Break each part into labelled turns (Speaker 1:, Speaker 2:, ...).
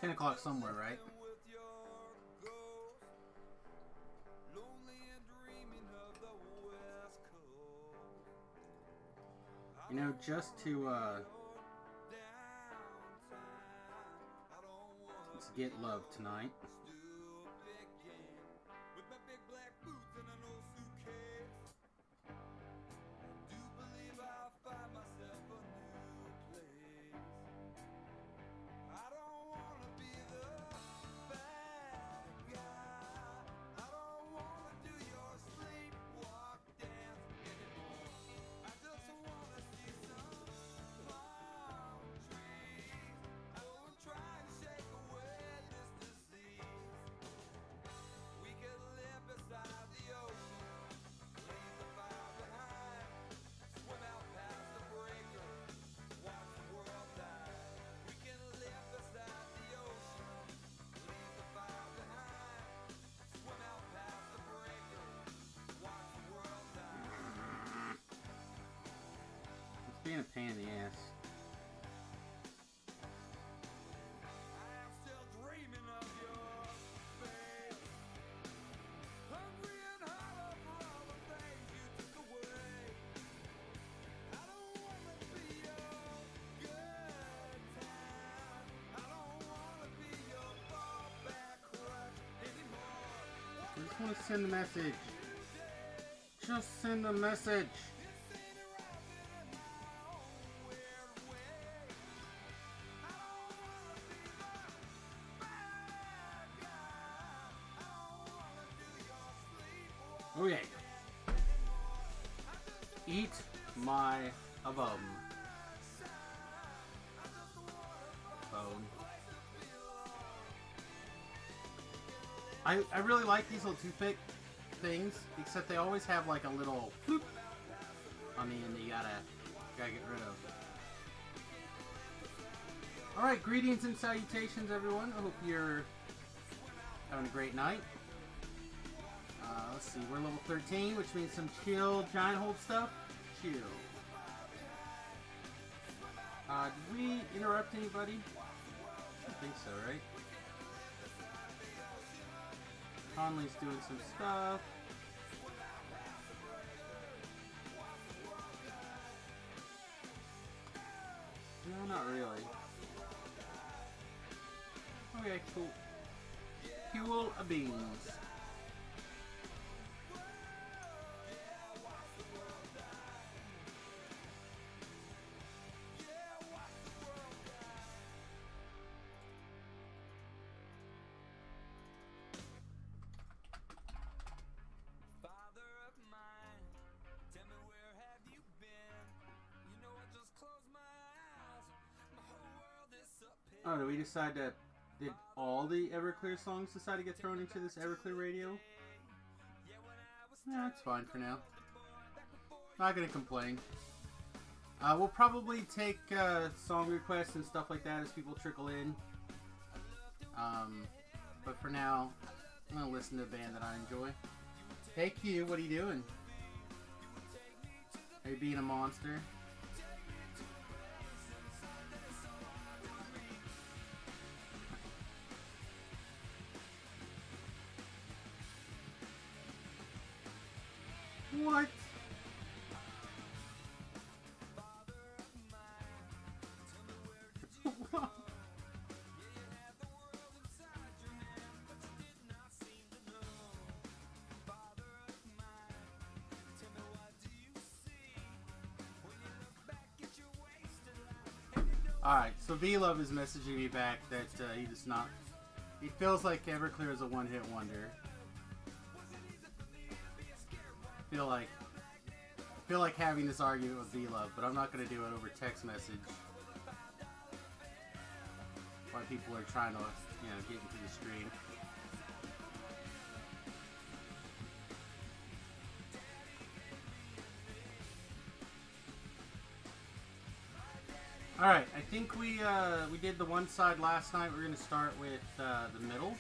Speaker 1: 10 o'clock somewhere, right? You know, just to let's get love tonight. Being a pain in the ass. I just want to send a message. Just send a message. Okay. Eat my bone. I really like these little toothpick things, except they always have like a little floop on the end that you gotta get rid of. Alright, greetings and salutations everyone. I hope you're having a great night. Let's see, we're level 13, which means some chill giant hold stuff. Chill. Did we interrupt anybody? I don't think so, right? Conley's doing some stuff. No, not really. Okay, cool. Fuel of beans. Oh, did we decide that... Did all the Everclear songs decide to get thrown into this Everclear radio? Yeah, that's fine for now. Not gonna complain. We'll probably take song requests and stuff like that as people trickle in. But for now, I'm gonna listen to a band that I enjoy. Hey Q, what are you doing? Are you being a monster? What? Alright, so V-Love is messaging me back that he does not... He feels like Everclear is a one-hit wonder. I feel like having this argument with V-Love, but I'm not going to do it over text message. While people are trying to, you know, get into the stream. Alright, I think we did the one side last night. We're going to start with the middle.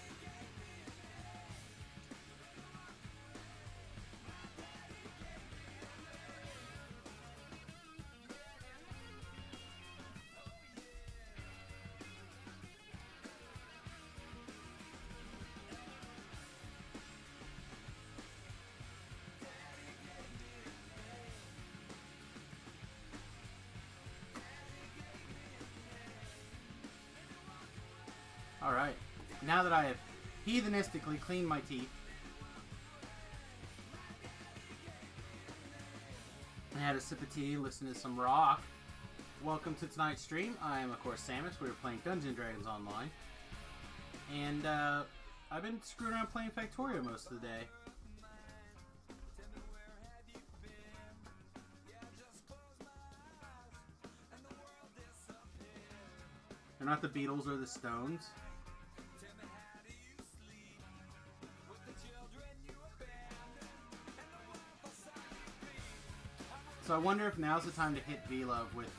Speaker 1: Alright. Now that I have heathenistically cleaned my teeth, I had a sip of tea, listened to some rock. Welcome to tonight's stream. I am, of course, Samius. We're playing Dungeons & Dragons Online. And, I've been screwing around playing Factorio most of the day. They're not the Beatles or the Stones. So I wonder if now's the time to hit V-Love with,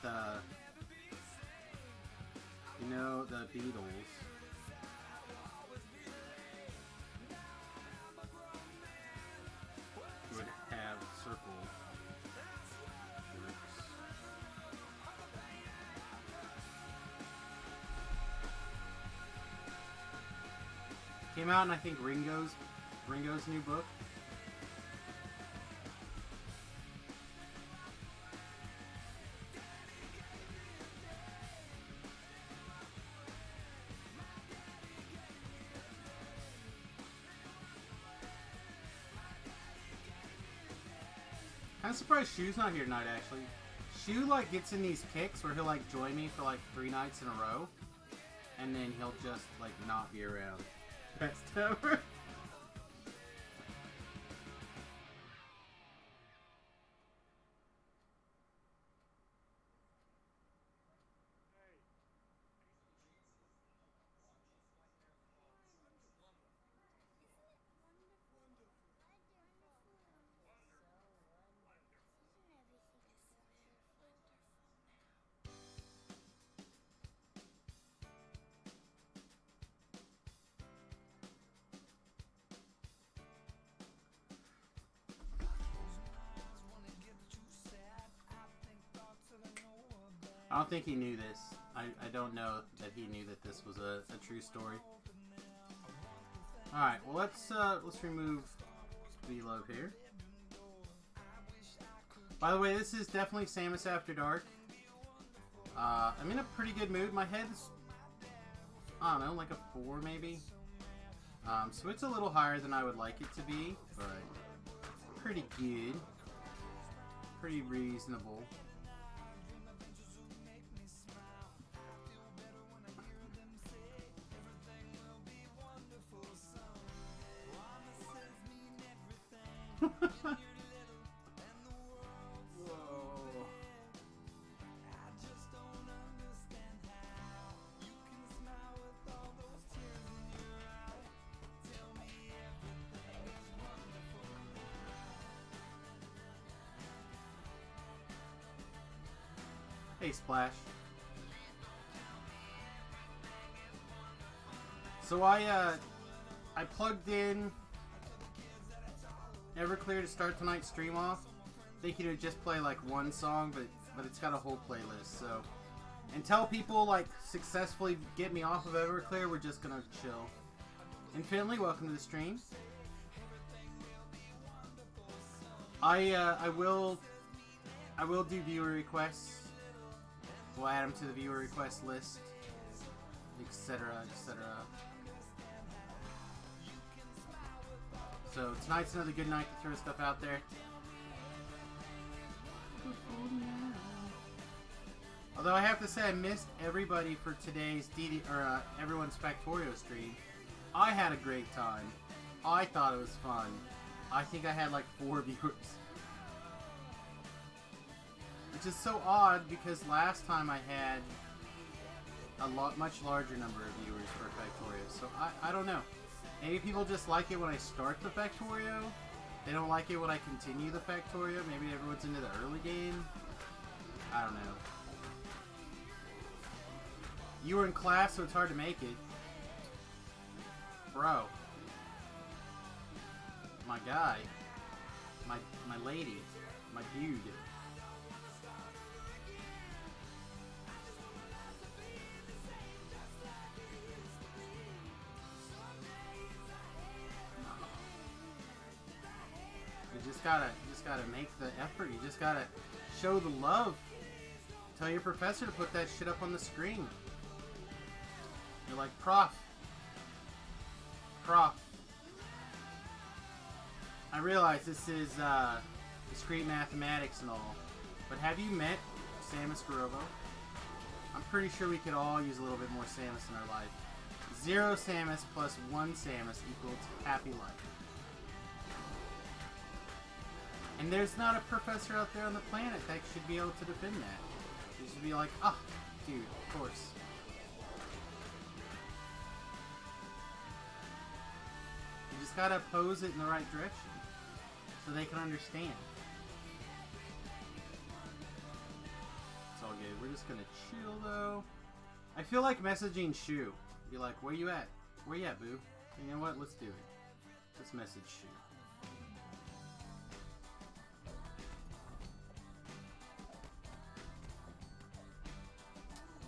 Speaker 1: you know, the Beatles. Would have circle works. Came out in, I think, Ringo's new book. I'm surprised Shu's not here tonight, actually. Shu, like, gets in these kicks where he'll, like, join me for, like, 3 nights in a row. And then he'll just, like, not be around. Best ever. I don't think he knew this. I don't know that he knew that this was a true story. Alright, well let's remove V-Love here. By the way, this is definitely Samus After Dark. I'm in a pretty good mood. My head's, I don't know, like a 4 maybe. So it's a little higher than I would like it to be, but pretty good. Pretty reasonable. Hey, Splash. So I plugged in Everclear to start tonight's stream off, thinking it would just play like one song, but it's got a whole playlist. So until people like successfully get me off of Everclear, we're just gonna chill. And Finley, welcome to the stream. I will do viewer requests. We'll add them to the viewer request list, etc., etc. So tonight's another good night to throw stuff out there. Although I have to say I missed everybody for today's everyone's Factorio stream. I had a great time. I thought it was fun. I think I had like 4 viewers. Which is so odd because last time I had a much larger number of viewers for Factorio. So I don't know. Maybe people just like it when I start the Factorio. They don't like it when I continue the Factorio. Maybe everyone's into the early game. I don't know. You were in class, so it's hard to make it. Bro. My guy. My lady. My dude. You just gotta make the effort. You just gotta show the love. Tell your professor to put that shit up on the screen. You're like, Prof, Prof. I realize this is discrete mathematics and all, but have you met Samus Garobo? I'm pretty sure we could all use a little bit more Samus in our life. 0 Samus plus 1 Samus equals happy life. And there's not a professor out there on the planet that should be able to defend that. You should be like, ah, dude, of course. You just gotta pose it in the right direction so they can understand. It's all good. We're just gonna chill though. I feel like messaging Shu. Be like, where you at? Where you at, boo? You know what? Let's do it. Let's message Shu.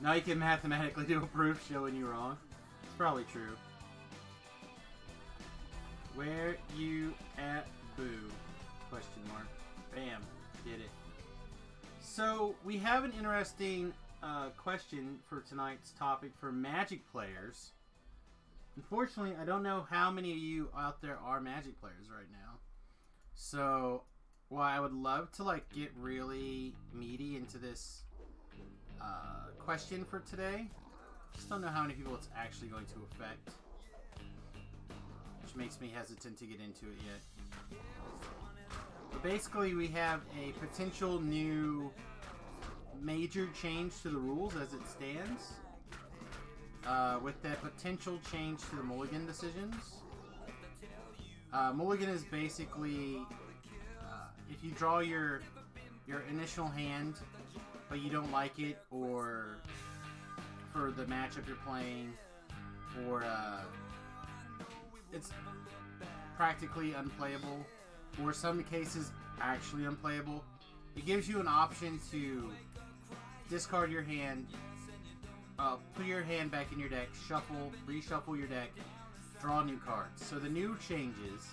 Speaker 1: Now you can mathematically do a proof showing you wrong. It's probably true. Where you at, boo? Question mark. Bam. Did it. So, we have an interesting question for tonight's topic for Magic players. Unfortunately, I don't know how many of you out there are Magic players right now. So, while I would love to like get really meaty into this question for today, just don't know how many people it's actually going to affect, which makes me hesitant to get into it yet. But basically, we have a potential new major change to the rules as it stands, with that potential change to the mulligan decisions. Mulligan is basically if you draw your initial hand but you don't like it, or for the matchup you're playing, or it's practically unplayable, or some cases actually unplayable, it gives you an option to discard your hand, put your hand back in your deck, shuffle, reshuffle your deck, draw new cards. So the new changes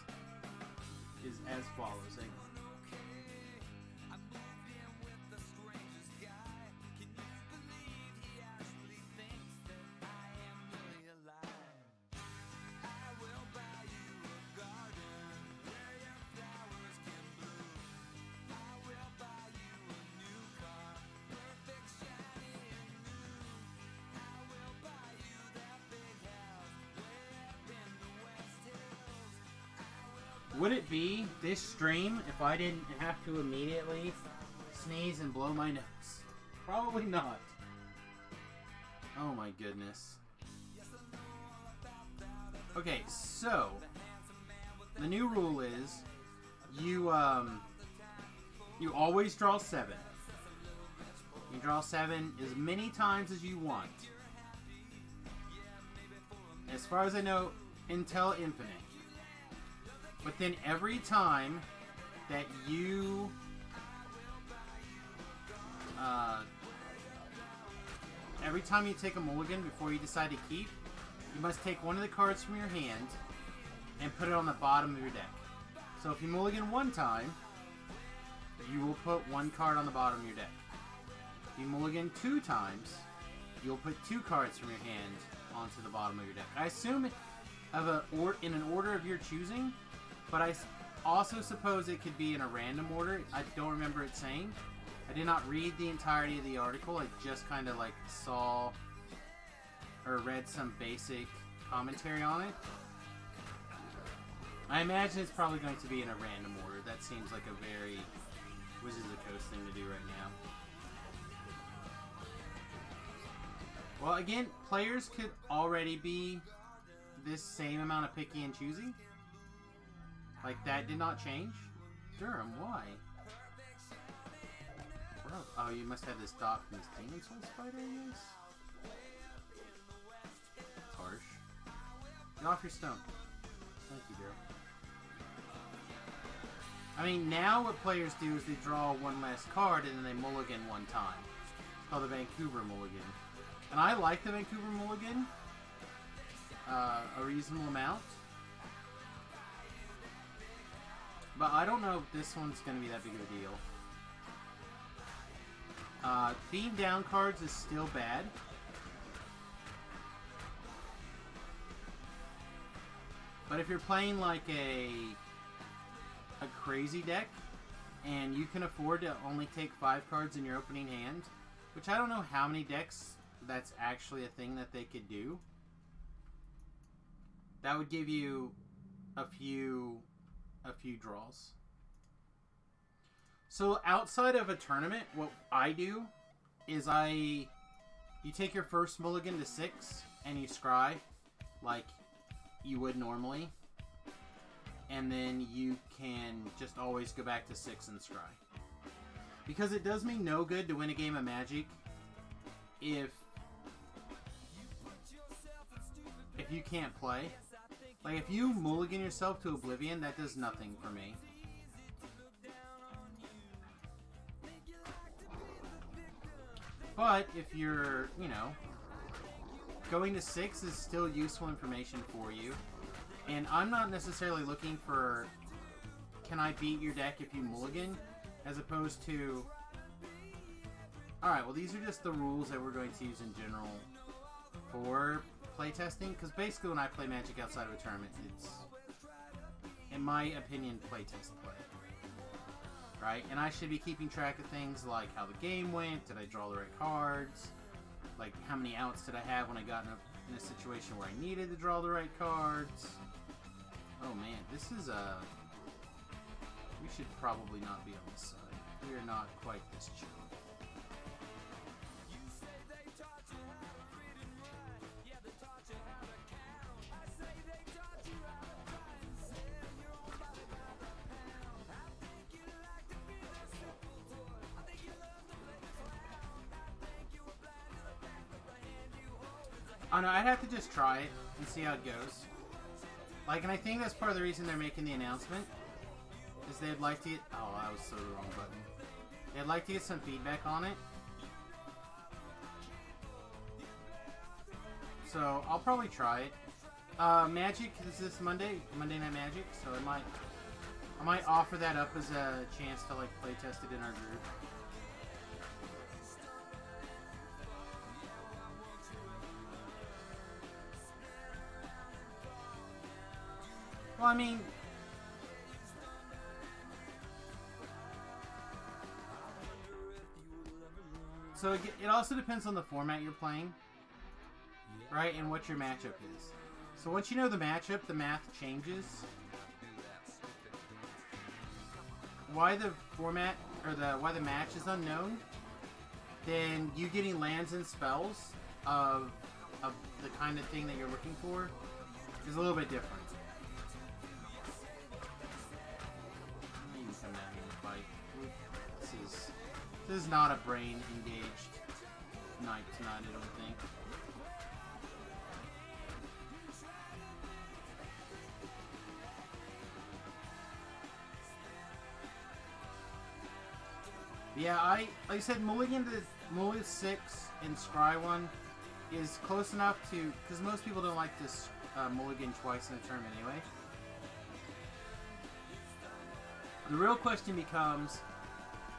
Speaker 1: is as follows. Would it be this stream if I didn't have to immediately sneeze and blow my nose? Probably not. Oh my goodness. Okay, so the new rule is you always draw 7. You draw 7 as many times as you want. As far as I know, until infinite. But then every time that you take a mulligan before you decide to keep, you must take one of the cards from your hand and put it on the bottom of your deck. So if you mulligan one time, you will put one card on the bottom of your deck. If you mulligan 2 times, you'll put 2 cards from your hand onto the bottom of your deck. I assume in an order of your choosing, but I also suppose it could be in a random order. I don't remember it saying. I did not read the entirety of the article. I just kind of like saw or read some basic commentary on it. I imagine it's probably going to be in a random order. That seems like a very Wizards of the Coast thing to do right now. Well, again, players could already be this same amount of picky and choosy. Like, that did not change? Durham, why? Bro, oh, you must have this dot from this Demon Soul Spider, I guess? That's harsh. Get off your stone. Thank you, girl. I mean, now what players do is they draw one last card and then they mulligan one time. It's called the Vancouver Mulligan. And I like the Vancouver Mulligan a reasonable amount. But I don't know if this one's going to be that big of a deal. Beam down cards is still bad. if you're playing like a crazy deck, and you can afford to only take 5 cards in your opening hand, which I don't know how many decks that's actually a thing that they could do, that would give you a few draws. So outside of a tournament, what I do is you take your first mulligan to 6 and you scry like you would normally, and then you can just always go back to 6 and scry. Because it does me no good to win a game of Magic if you can't play. Like, if you mulligan yourself to Oblivion, that does nothing for me. But if you're, you know, going to 6 is still useful information for you. And I'm not necessarily looking for, can I beat your deck if you mulligan? As opposed to, alright, well these are just the rules that we're going to use in general for playtesting. Because basically when I play Magic outside of a tournament, it's, in my opinion, playtest play. Right? And I should be keeping track of things like how the game went, did I draw the right cards, like how many outs did I have when I got in a situation where I needed to draw the right cards. Oh man, this is we should probably not be on this side. We are not quite this chill. Oh no, I'd have to just try it and see how it goes. Like, and I think that's part of the reason they're making the announcement. Is they'd like to get... Oh, that was so the wrong button. They'd like to get some feedback on it. So, I'll probably try it. Magic is this Monday Night Magic, so I might offer that up as a chance to, like, play test it in our group. Well, I mean, so it also depends on the format you're playing, right, and what your matchup is. So once you know the matchup, the math changes. Why the format, or why the match is unknown, then you getting lands and spells of the kind of thing that you're looking for is a little bit different. Come down here and fight. This is not a brain engaged night tonight, I don't think. Yeah, like I said, mulligan 6 and scry 1 is close enough to, because most people don't like this mulligan twice in a tournament anyway. The real question becomes,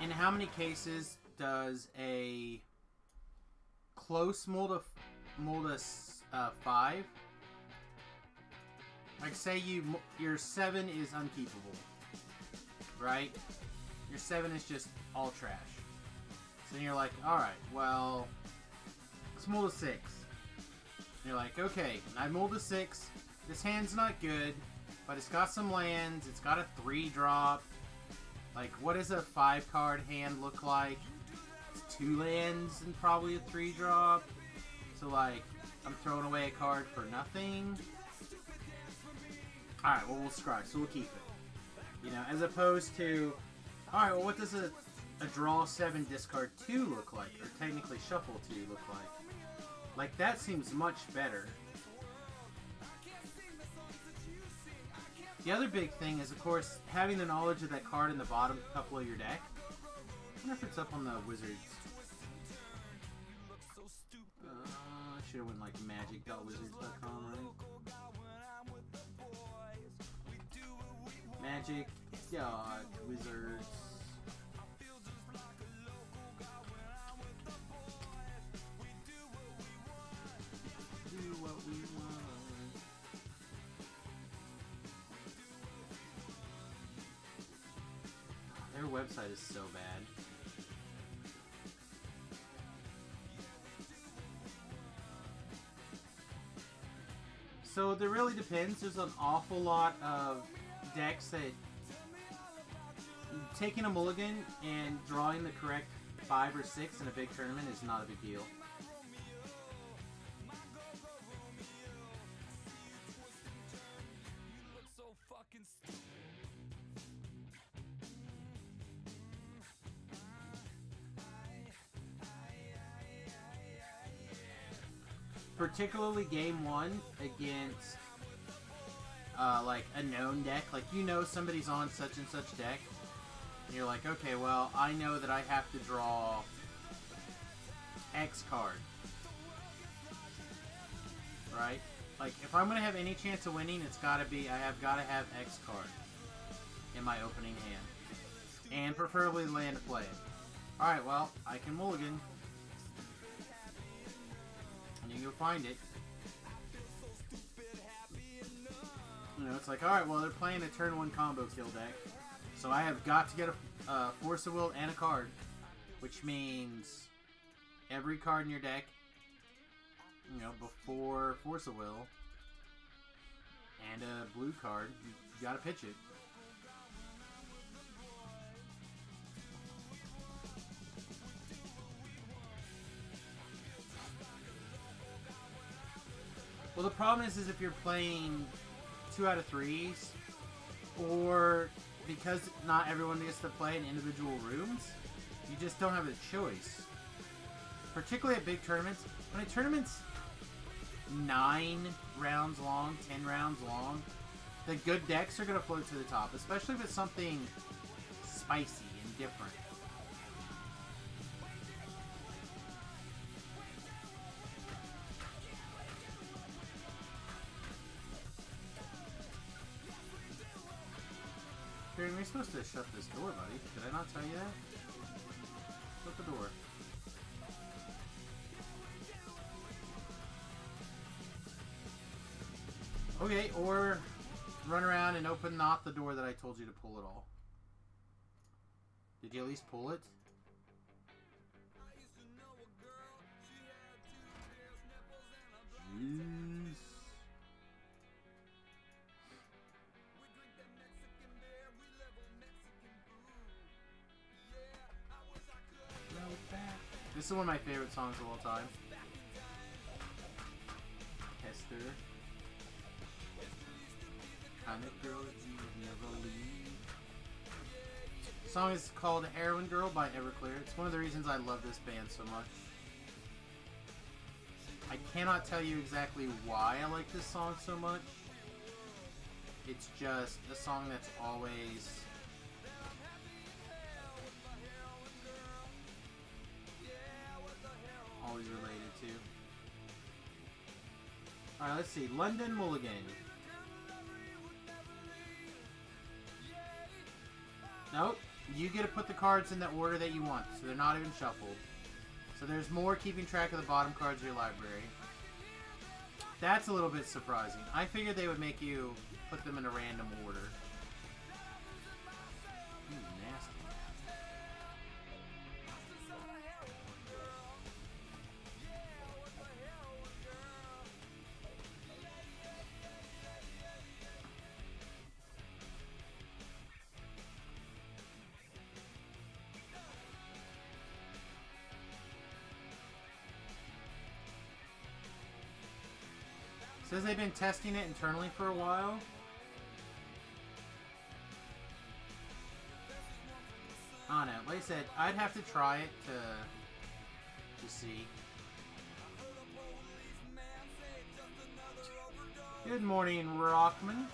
Speaker 1: in how many cases does a close mull to 5, like say your 7 is unkeepable, right? Your 7 is just all trash. So you're like, alright, well, let's mull to 6. And you're like, okay, I mulled to 6, this hand's not good, but it's got some lands, it's got a 3-drop. Like, what does a 5-card hand look like? It's 2 lands and probably a 3-drop. So, like, I'm throwing away a card for nothing. Alright, well, we'll scry, so we'll keep it. You know, as opposed to, alright, well, what does a draw 7, discard 2 look like? Or technically shuffle 2 look like? Like, that seems much better. The other big thing is, of course, having the knowledge of that card in the bottom couple of your deck. I wonder if it's up on the Wizards. I should have went like magic.wizards.com, right? Magic.wizards. Do what we want. website is so bad. So it really depends. There's an awful lot of decks that taking a mulligan and drawing the correct 5 or 6 in a big tournament is not a big deal. Particularly game 1 against like a known deck, like you know somebody's on such and such deck, and you're like, okay, well, I know that I have to draw X card, right? Like if I'm gonna have any chance of winning, it's gotta be I have gotta have X card in my opening hand, and preferably land to play it. All right, well, I can mulligan. You can go find it. You know, it's like, alright, well, they're playing a turn 1 combo kill deck. So I have got to get a Force of Will and a card. Which means every card in your deck, you know, before Force of Will and a blue card, you gotta pitch it. Well, the problem is if you're playing 2 out of 3s, or because not everyone gets to play in individual rooms, you just don't have a choice. Particularly at big tournaments. When a tournament's 9 rounds long, 10 rounds long, the good decks are going to float to the top, especially if it's something spicy and different. You're supposed to shut this door, buddy. Did I not tell you that? Shut the door. Okay, or run around and open not the door that I told you to pull at all. Did you at least pull it? Jeez. This is one of my favorite songs of all time. Hester. Kind of girl you never leave. The song is called Heroin Girl by Everclear. It's one of the reasons I love this band so much. I cannot tell you exactly why I like this song so much. It's just a song that's always related to. Alright, let's see. London Mulligan. Nope. You get to put the cards in the order that you want, so they're not even shuffled. So there's more keeping track of the bottom cards of your library. That's a little bit surprising. I figured they would make you put them in a random order. Nasty. Says they've been testing it internally for a while. I don't know. Like I said, I'd have to try it to see. Good morning, Rockman.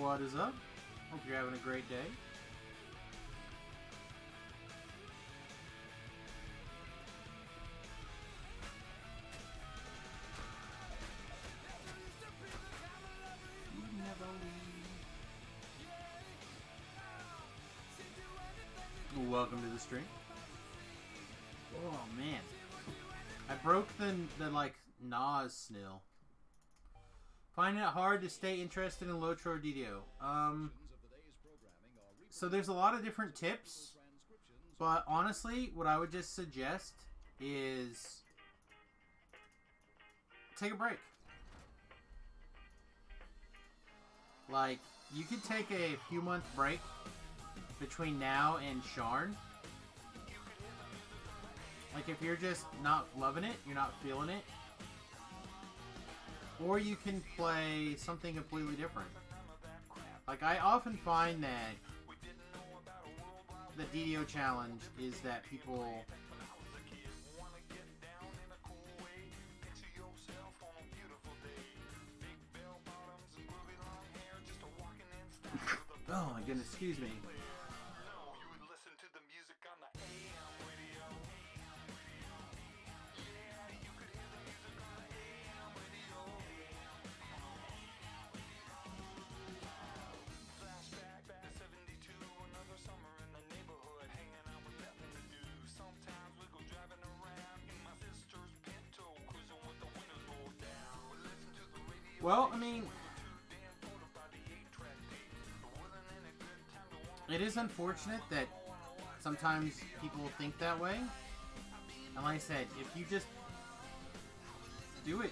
Speaker 1: What is up? Hope you're having a great day. Welcome to the stream. Oh man, I broke the like Nas Snail. Finding it hard to stay interested in Lotro DDO. So there's a lot of different tips, but honestly, what I would just suggest is take a break. Like, you could take a few month break between now and Sharn. Like, if you're just not loving it, you're not feeling it, or you can play something completely different. Like, I often find that the DDO challenge is that people oh my goodness, excuse me. Well, I mean, it is unfortunate that sometimes people think that way. And like I said, if you just do it.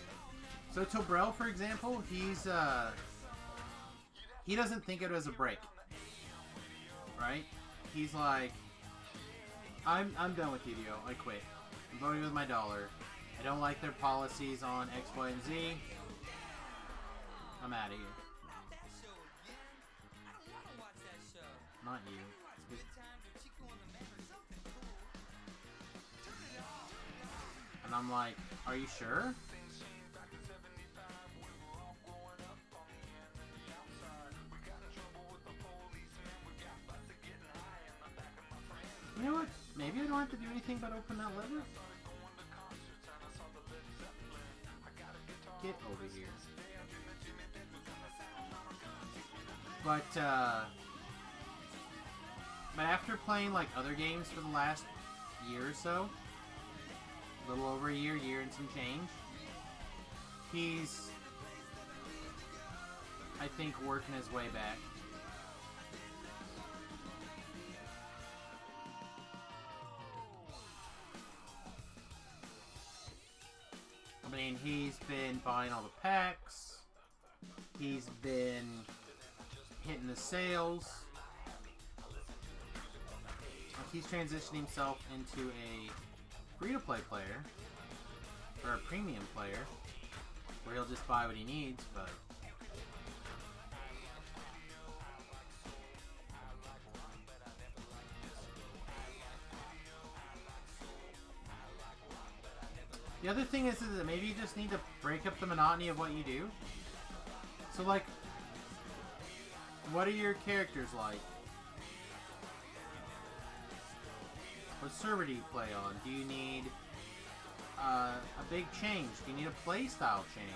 Speaker 1: So Tobrel, for example, he doesn't think of it as a break. Right? He's like, I'm done with DDO. I quit. I'm voting with my dollar. I don't like their policies on X, Y, and Z. I'm out of here. Not you. And I'm like, are you sure? You know what? Maybe I don't have to do anything but open that lever. Get over here. But after playing like other games for the last year or so, a little over a year and some change, he's, I think, working his way back. I mean, he's been buying all the packs. He's been hitting the sales. Like, he's transitioning himself into a free-to-play player, or a premium player, where he'll just buy what he needs, but the other thing is that maybe you just need to break up the monotony of what you do. So, like, what are your characters like? What server do you play on? Do you need a big change? Do you need a playstyle change?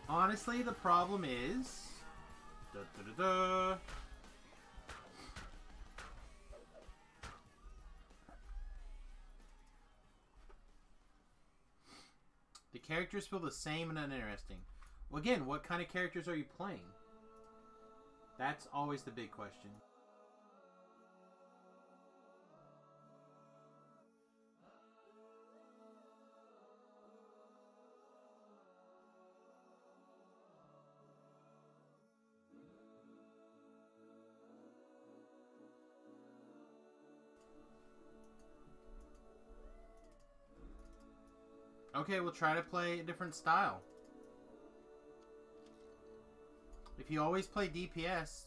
Speaker 1: Honestly, the problem is... The characters feel the same and uninteresting. Well, again, what kind of characters are you playing? That's always the big question. Okay, we'll try to play a different style. If you always play DPS,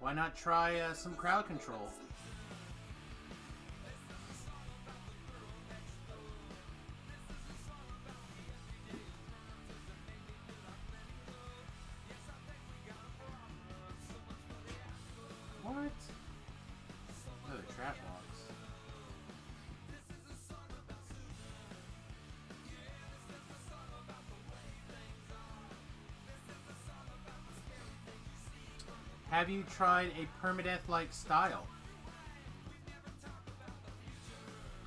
Speaker 1: why not try some crowd control? What? Oh, the trap blocks. have you tried a permadeath-like style?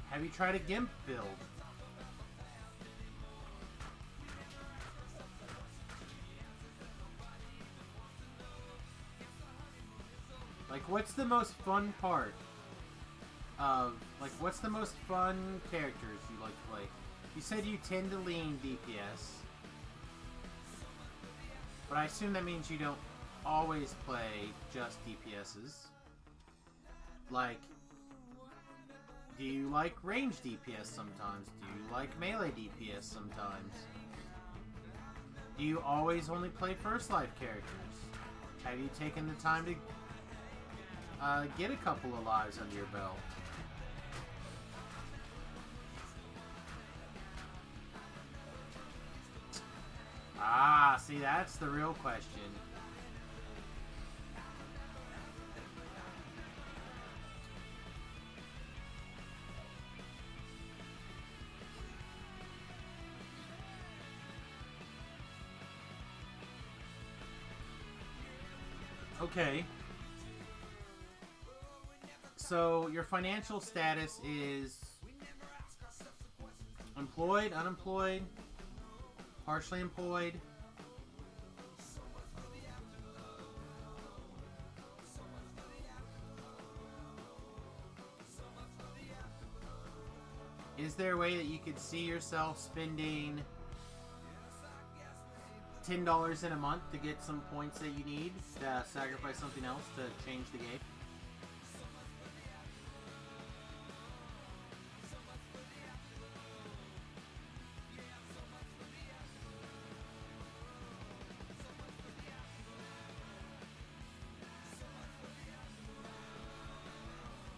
Speaker 1: Have you tried a Gimp build? Like, what's the most fun part of, like, what's the most fun characters you like to play? You said you tend to lean DPS, but I assume that means you don't always play just DPSs. Like, do you like range DPS sometimes? Do you like melee DPS sometimes? Do you always only play first life characters? Have you taken the time to get a couple of lives under your belt? Ah, see, that's the real question. Okay. So, your financial status is employed, unemployed, partially employed. Is there a way that you could see yourself spending $10 in a month to get some points that you need to sacrifice something else to change the game?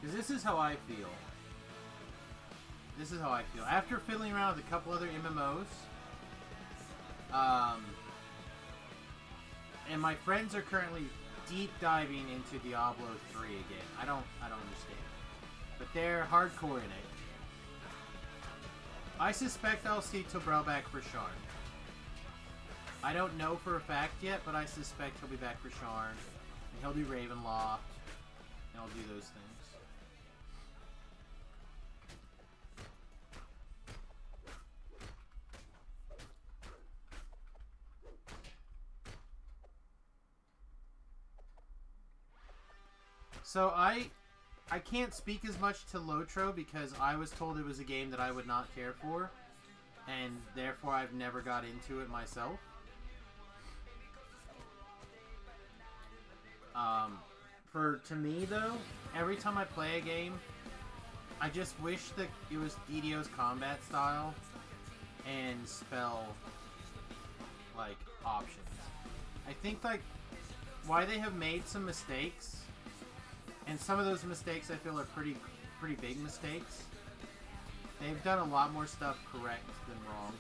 Speaker 1: Because this is how I feel. This is how I feel. After fiddling around with a couple other MMOs, and my friends are currently deep diving into Diablo 3 again. I don't understand. But they're hardcore in it. I suspect I'll see Tobrel back for Sharn. I don't know for a fact yet, but I suspect he'll be back for Sharn. And he'll do Ravenloft. And I'll do those things. So I can't speak as much to Lotro because I was told it was a game that I would not care for, and therefore I've never got into it myself. To me though, every time I play a game, I just wish that it was DDO's combat style and spell like options. I think like why they have made some mistakes. And some of those mistakes I feel are pretty big mistakes. They've done a lot more stuff correct than wrong.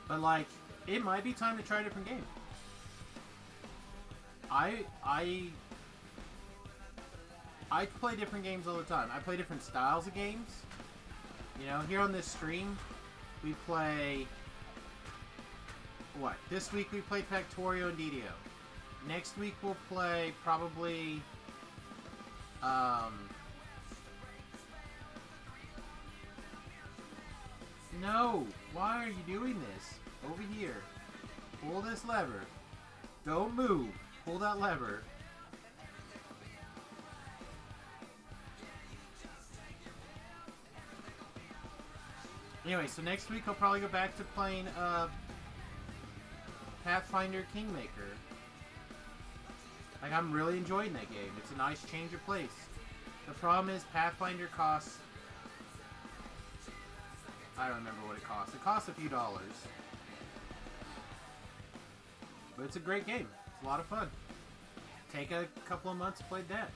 Speaker 1: But like, it might be time to try a different game. I play different games all the time. I play different styles of games. You know, here on this stream, we play... What? This week we played Factorio and DDO. Next week we'll play probably... No! Why are you doing this? Over here. Pull this lever. Don't move. Pull that lever. Anyway, so next week I'll probably go back to playing Pathfinder Kingmaker. Like, I'm really enjoying that game. It's a nice change of pace. The problem is Pathfinder costs... I don't remember what it costs. It costs a few dollars. But it's a great game. It's a lot of fun. Take a couple of months to play that.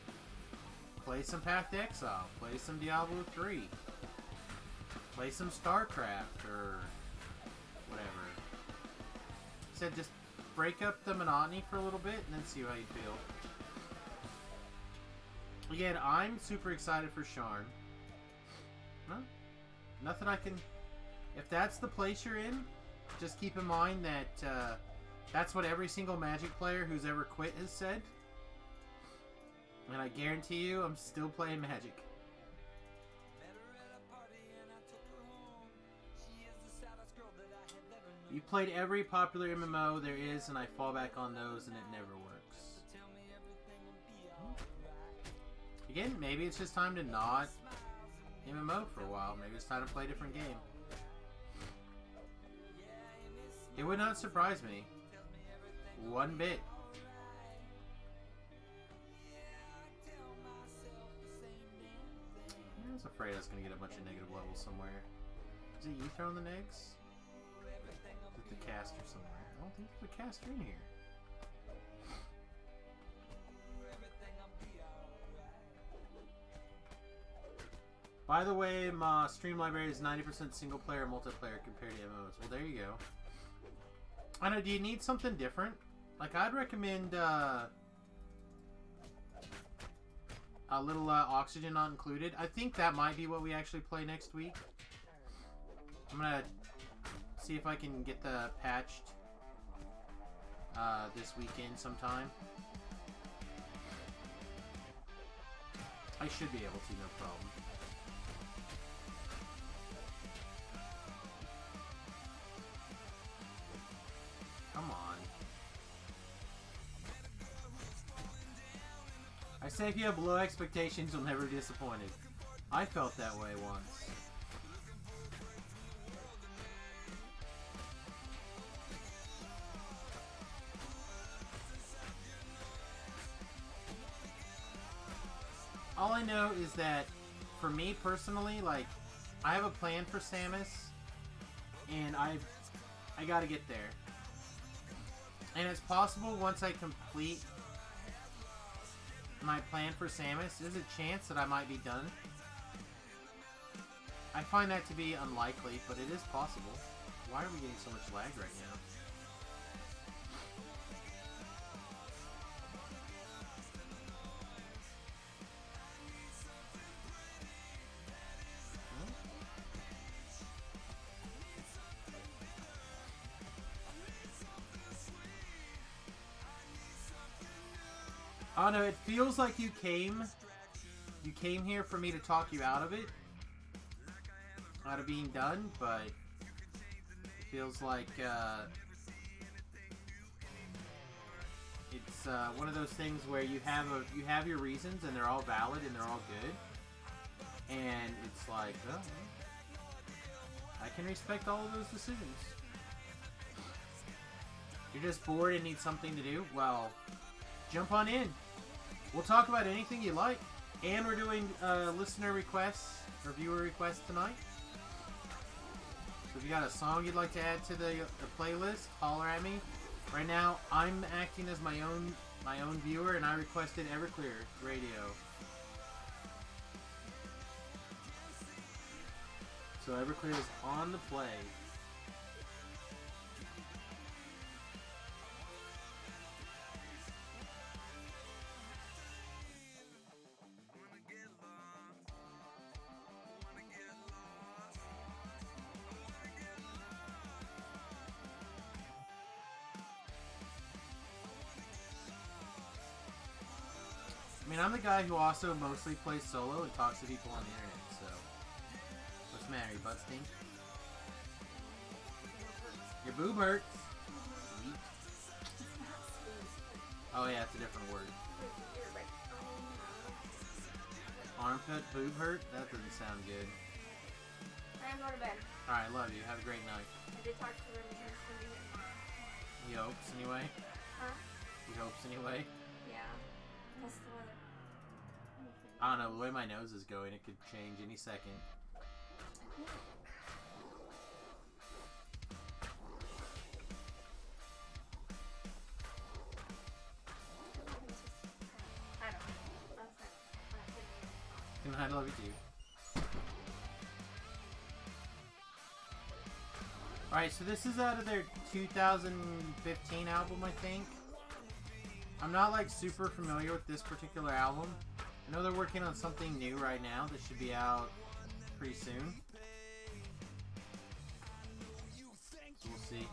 Speaker 1: Play some Path to Exile. Play some Diablo 3. Play some StarCraft or whatever. Said just break up the monotony for a little bit and then see how you feel. Again, I'm super excited for Sharn. No? Nothing I can... If that's the place you're in, just keep in mind that that's what every single Magic player who's ever quit has said. And I guarantee you, I'm still playing Magic. You played every popular MMO there is, and I fall back on those, and it never works. Again, maybe it's just time to not MMO for a while. Maybe it's time to play a different game. It would not surprise me one bit. I was afraid I was going to get a bunch of negative levels somewhere. Is it you throwing the negs? Is it the caster somewhere? I don't think there's a caster in here. By the way, my stream library is 90% single player multiplayer compared to MMOs. Well, there you go. I know, do you need something different? Like, I'd recommend a little oxygen not included. I think that might be what we actually play next week. I'm gonna see if I can get the patched this weekend sometime. I should be able to, no problem. Come on. I say if you have low expectations, you'll never be disappointed. I felt that way once. All I know is that, for me personally, like, I have a plan for Samius, and I gotta get there. And it's possible once I complete my plan for Samius, there's a chance that I might be done. I find that to be unlikely, but it is possible. Why are we getting so much lag right now? I don't know, it feels like you came here for me to talk you out of it. Out of being done, but it feels like it's one of those things where you have your reasons and they're all valid and they're all good. And it's like, oh, I can respect all of those decisions. You're just bored and need something to do? Well, jump on in. We'll talk about anything you like. And we're doing listener requests or viewer requests tonight. So if you got a song you'd like to add to the playlist, holler at me. Right now, I'm acting as my own viewer, and I requested Everclear Radio. So Everclear is on the play. I mean, I'm the guy who also mostly plays solo and talks to people on the internet, so... What's the matter, your butt stink? Your boob hurts! Sweet. Oh yeah, it's a different word. Armpit, boob hurt? That doesn't sound good.
Speaker 2: I'm going to bed.
Speaker 1: Alright, love you. Have a great night.
Speaker 2: I did talk to them and it's going to be tomorrow.
Speaker 1: You hopes anyway?
Speaker 2: Huh?
Speaker 1: You hopes anyway?
Speaker 2: Yeah. That's the weather.
Speaker 1: I don't know, the way my nose is going, it could change any second.
Speaker 2: I don't know.
Speaker 1: Good night, I love you too. Alright, so this is out of their 2015 album, I think. I'm not, like, super familiar with this particular album. I know they're working on something new right now that should be out pretty soon. So we'll see.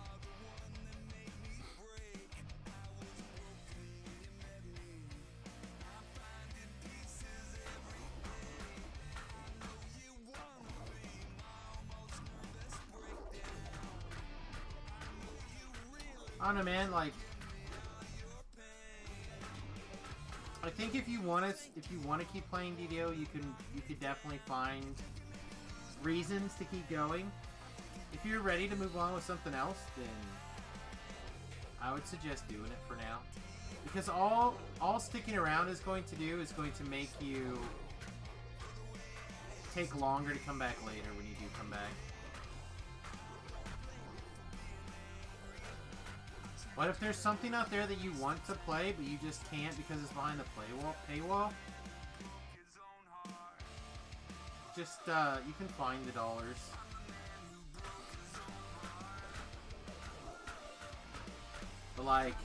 Speaker 1: I don't know, man, like, I think if you want to keep playing DDO, you could definitely find reasons to keep going. If you're ready to move on with something else, then I would suggest doing it for now. Because all sticking around is going to do is going to make you take longer to come back later when you do come back. But if there's something out there that you want to play, but you just can't because it's behind the paywall, just, you can find the dollars. But, like,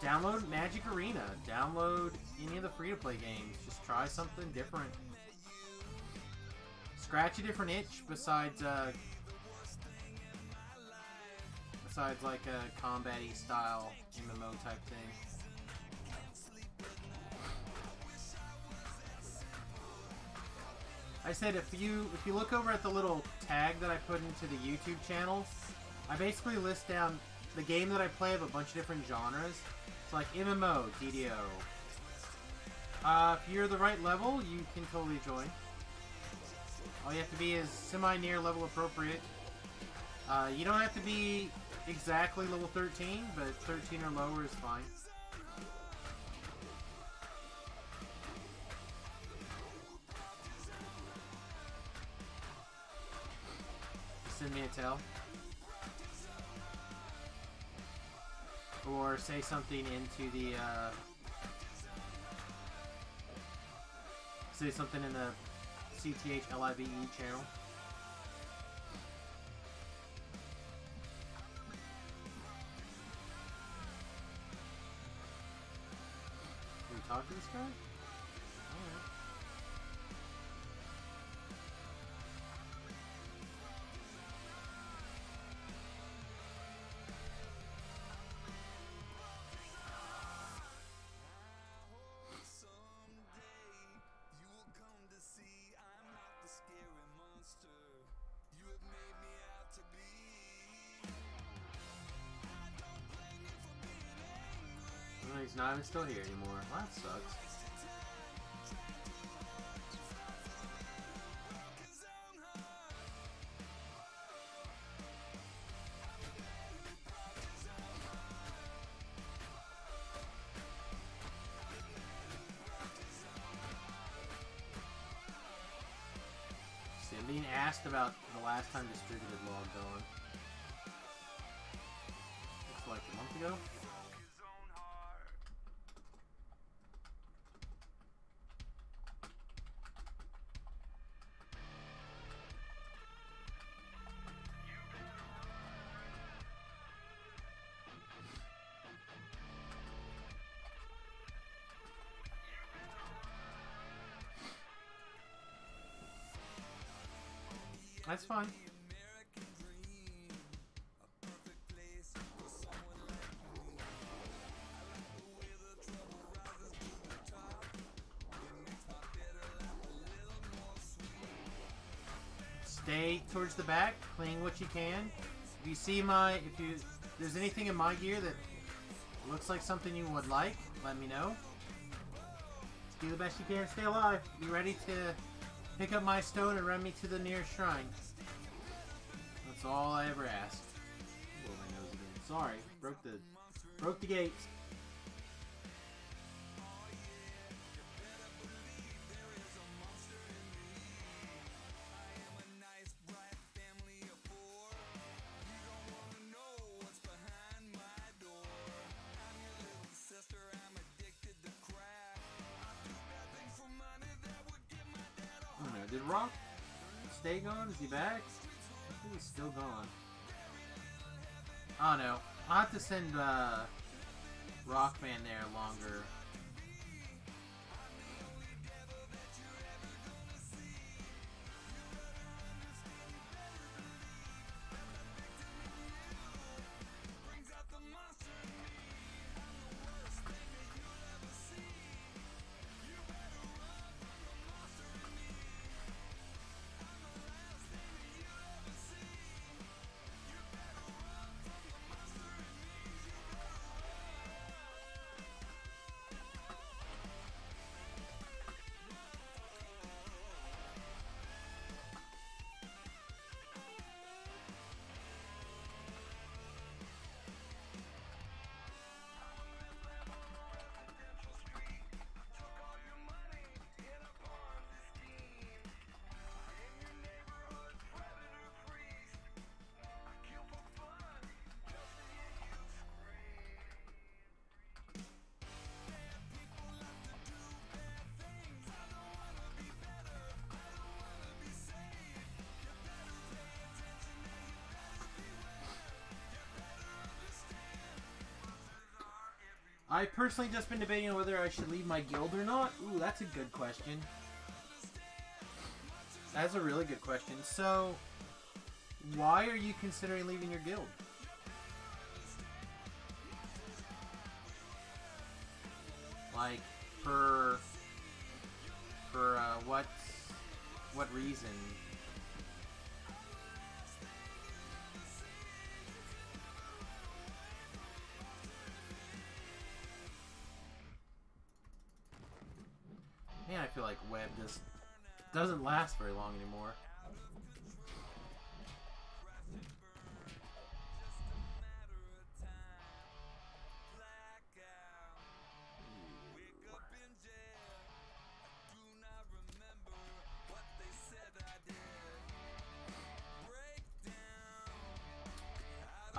Speaker 1: download Magic Arena, download any of the free-to-play games, just try something different. Scratch a different itch besides like a combat-y style MMO type thing. I said if you look over at the little tag that I put into the YouTube channel, I basically list down the game that I play of a bunch of different genres. It's like MMO, DDO. If you're the right level, you can totally join. All you have to be is semi-near level appropriate. You don't have to be exactly level 13, but 13 or lower is fine. Send me a tell. Or say something into the, say something in the CTHLIVE channel. Talk to this guy? Alright. He's not even still here anymore. Well, that sucks. See, I'm being asked about the last time distributed logged on. Looks like a month ago. That's fine. Stay towards the back, clean what you can. If you see if there's anything in my gear that looks like something you would like, let me know. Just do the best you can to stay alive. Be ready to pick up my stone and run me to the nearest shrine. That's all I ever asked. Blow my nose again. Sorry, broke the gates. Did Rock stay gone? Is he back? I think he's still gone. Oh no. I'll have to send Rockman there longer. I personally just been debating on whether I should leave my guild or not. Ooh, that's a good question. That's a really good question. So, why are you considering leaving your guild? Like, for what reason? Man, I feel like web just doesn't last very long anymore.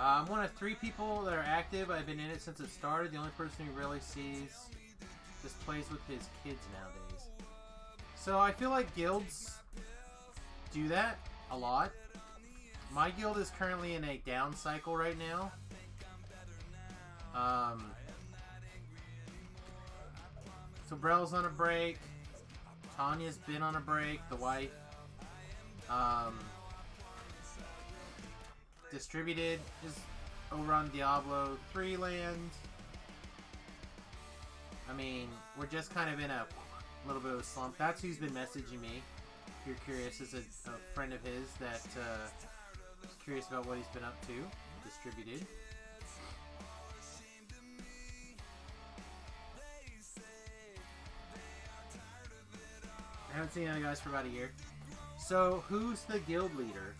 Speaker 1: I'm one of 3 people that are active. I've been in it since it started. The only person who really just plays with his kids nowadays. So I feel like guilds do that a lot. My guild is currently in a down cycle right now. So Brell's on a break. Tanya's been on a break, the wife. Distributed is over on Diablo 3 land. I mean, we're just kind of in a little bit of a slump. That's who's been messaging me. If you're curious, is a friend of his that is curious about what he's been up to. Distributed. I haven't seen the other guys for about a year. So, who's the guild leader?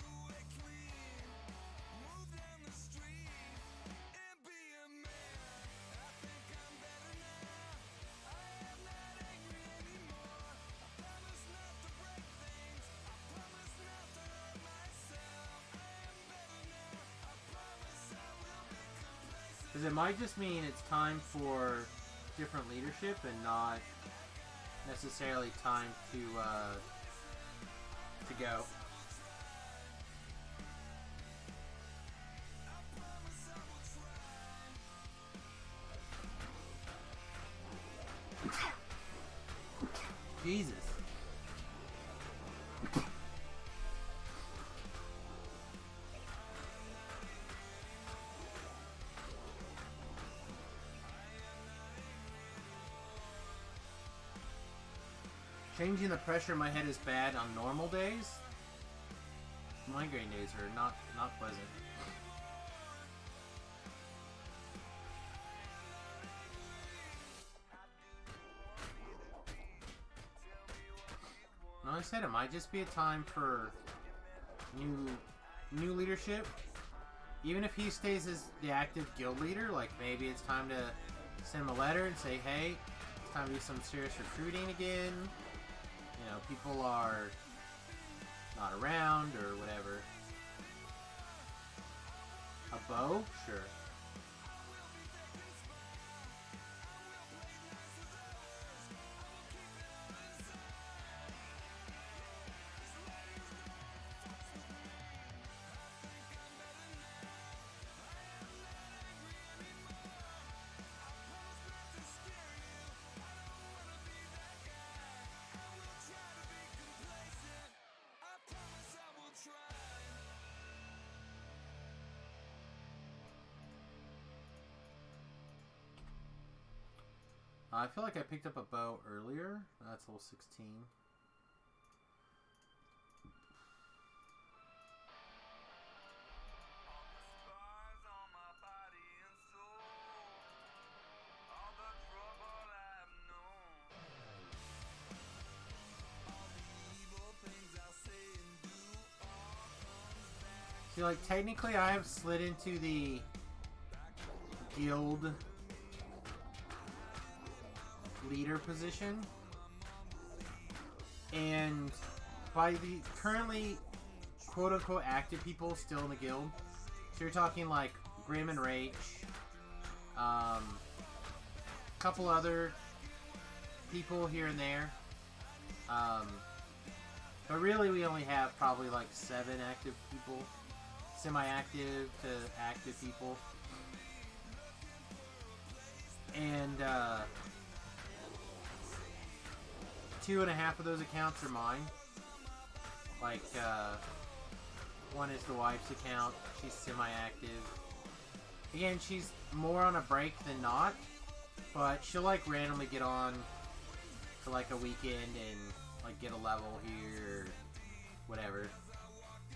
Speaker 1: Because it might just mean it's time for different leadership and not necessarily time to go. Jesus. Changing the pressure in my head is bad on normal days. Migraine days are not pleasant. Like I said, it might just be a time for new leadership. Even if he stays as the active guild leader, like maybe it's time to send him a letter and say, hey, it's time to do some serious recruiting again. You know, people are not around or whatever. A bow? Sure. I feel like I picked up a bow earlier. That's level 16. See, like, technically I have slid into the guild leader position, and by the currently quote-unquote active people still in the guild, so you're talking like Grim and Rach, couple other people here and there, but really we only have probably like 7 active people, semi-active to active people. And 2.5 of those accounts are mine. Like, one is the wife's account. She's semi-active. Again, she's more on a break than not, but she'll like randomly get on for like a weekend and like get a level here or whatever.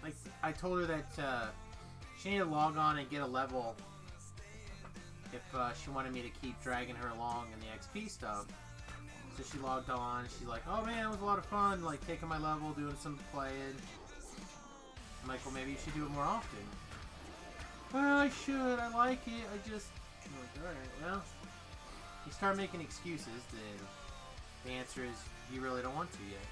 Speaker 1: Like, I told her that she needed to log on and get a level if she wanted me to keep dragging her along in the XP stuff. So she logged on, she's like, oh man, it was a lot of fun, like taking my level, doing some playing. I'm like, well, maybe you should do it more often. Well, I should, I like it, I'm like, alright, well, you start making excuses, then the answer is you really don't want to yet.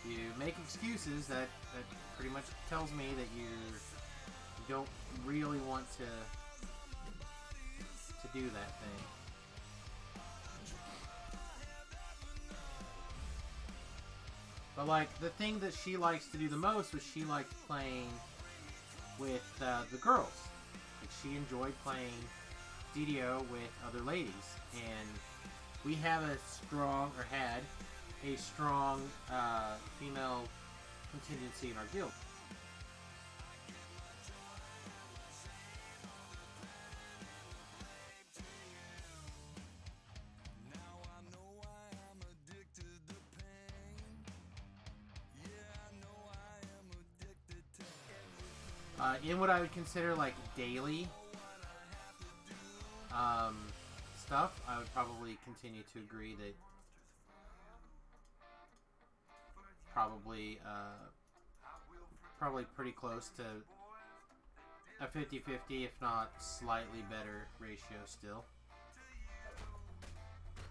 Speaker 1: You make excuses, that pretty much tells me that you don't really want to do that thing. But like, the thing that she likes to do the most was she liked playing with the girls. Like, she enjoyed playing DDO with other ladies. And we have a strong, or had a strong female contingency in our guild. In what I would consider like daily stuff, I would probably continue to agree that probably pretty close to a 50-50, if not slightly better ratio still.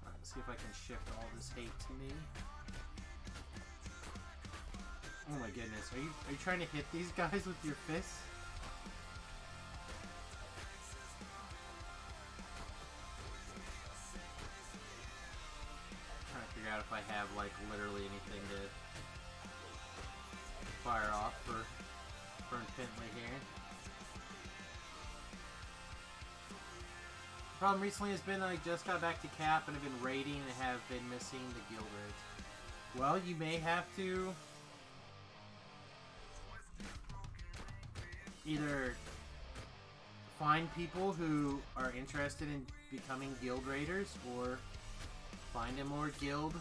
Speaker 1: Alright, let's see if I can shift all this hate to me. Oh my goodness, are you trying to hit these guys with your fists? I'm trying to figure out if I have like literally anything to fire off for Finley here. Problem recently has been I just got back to Cap and have been raiding and have been missing the guild raids. Well, you may have to either find people who are interested in becoming guild raiders, or find a more guild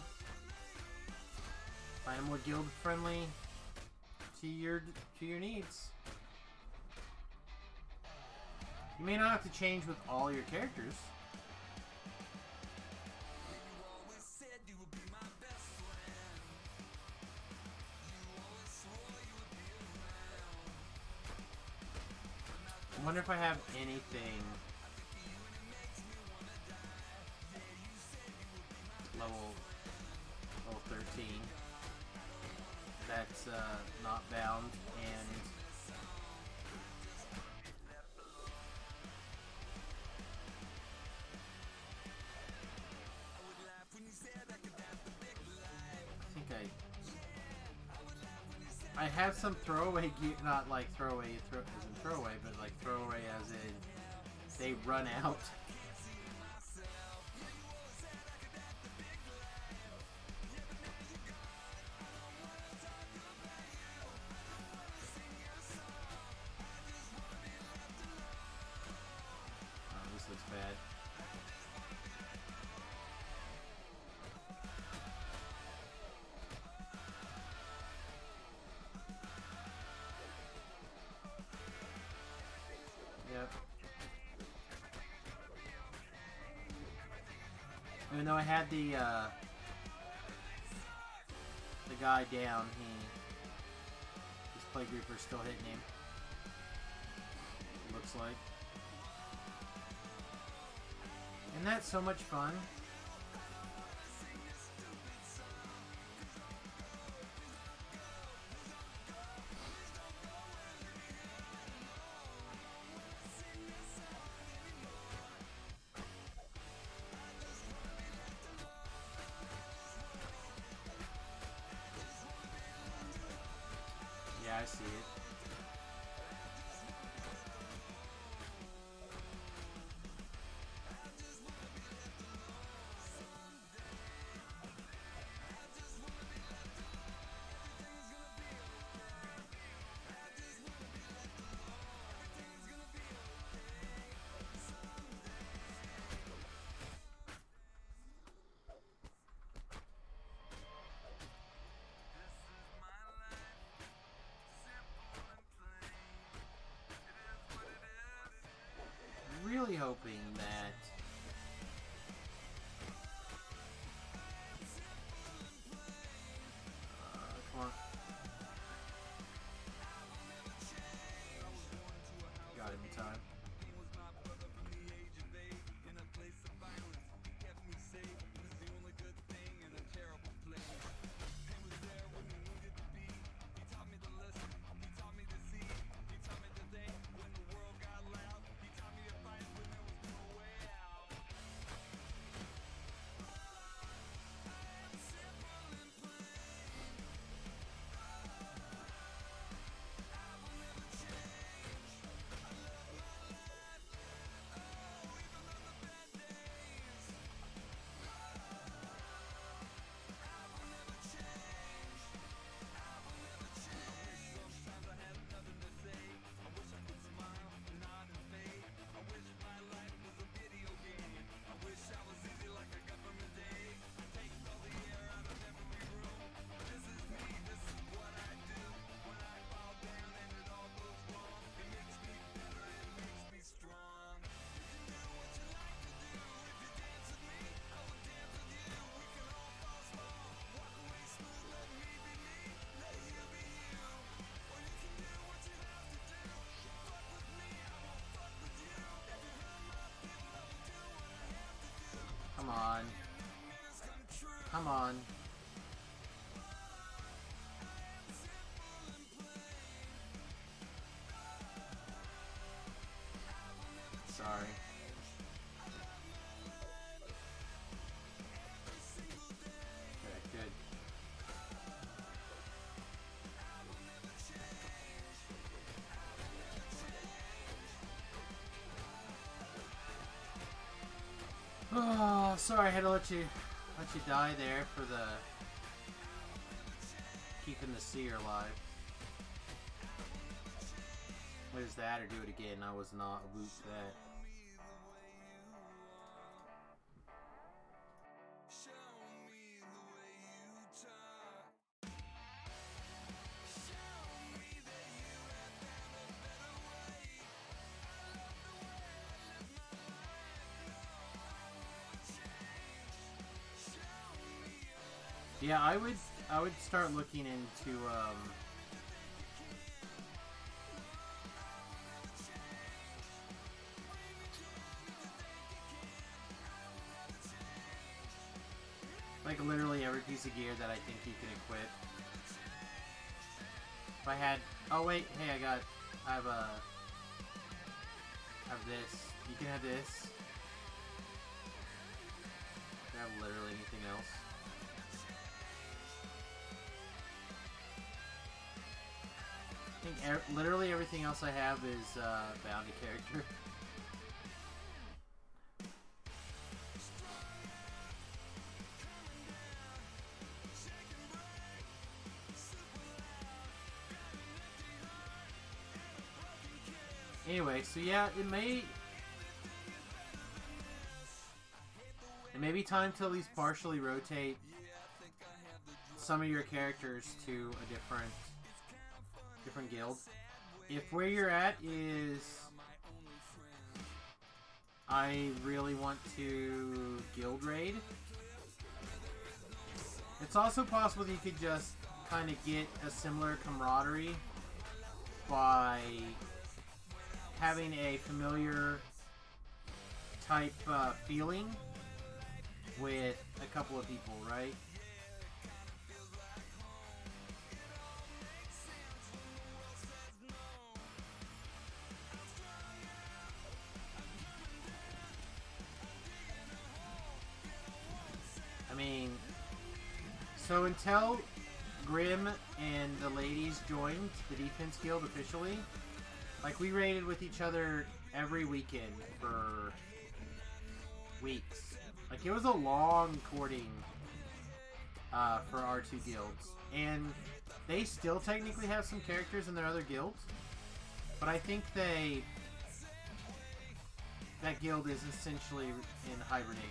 Speaker 1: friendly to your needs. You may not have to change with all your characters. I wonder if I have anything level 13 that's not bound and I have some throwaway gear, not like throwaway as in throwaway, but like throwaway as in they run out. Oh, this looks bad. Yep. Even though I had the guy down, his Plague Reaper's still hitting him. Looks like. Isn't that so much fun? Yeah, I see it. hoping that come on. Got him in time. Come on. Come on. Sorry. Okay, good. Oh, sorry, I had to let you die there for the keeping the seer alive. What is that, or do it again? I was not a boot to that. Yeah, I would start looking into like literally every piece of gear that I think you can equip. If I had, oh wait, hey, I have this. You can have this. You can have literally anything else. I think literally everything else I have is bounty character. Anyway, so yeah, it may be time to at least partially rotate some of your characters to a different guild. If where you're at is I really want to guild raid, it's also possible that you could just kind of get a similar camaraderie by having a familiar type feeling with a couple of people, right? I mean, so until Grim and the ladies joined the Defense Guild officially, like, we raided with each other every weekend for weeks. Like, it was a long courting for our two guilds. And they still technically have some characters in their other guilds, but I think that guild is essentially in hibernation.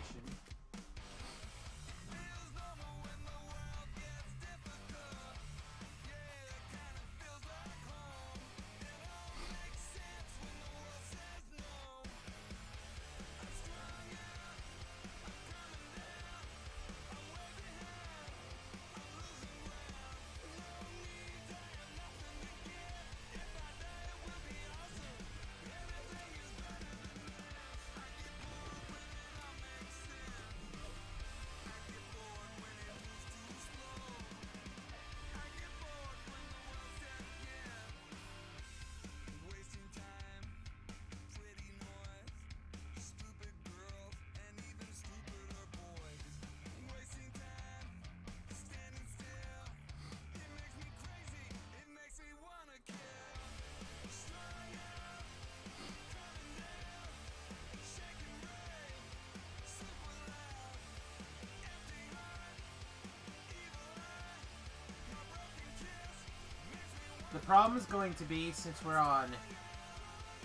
Speaker 1: The problem is going to be, since we're on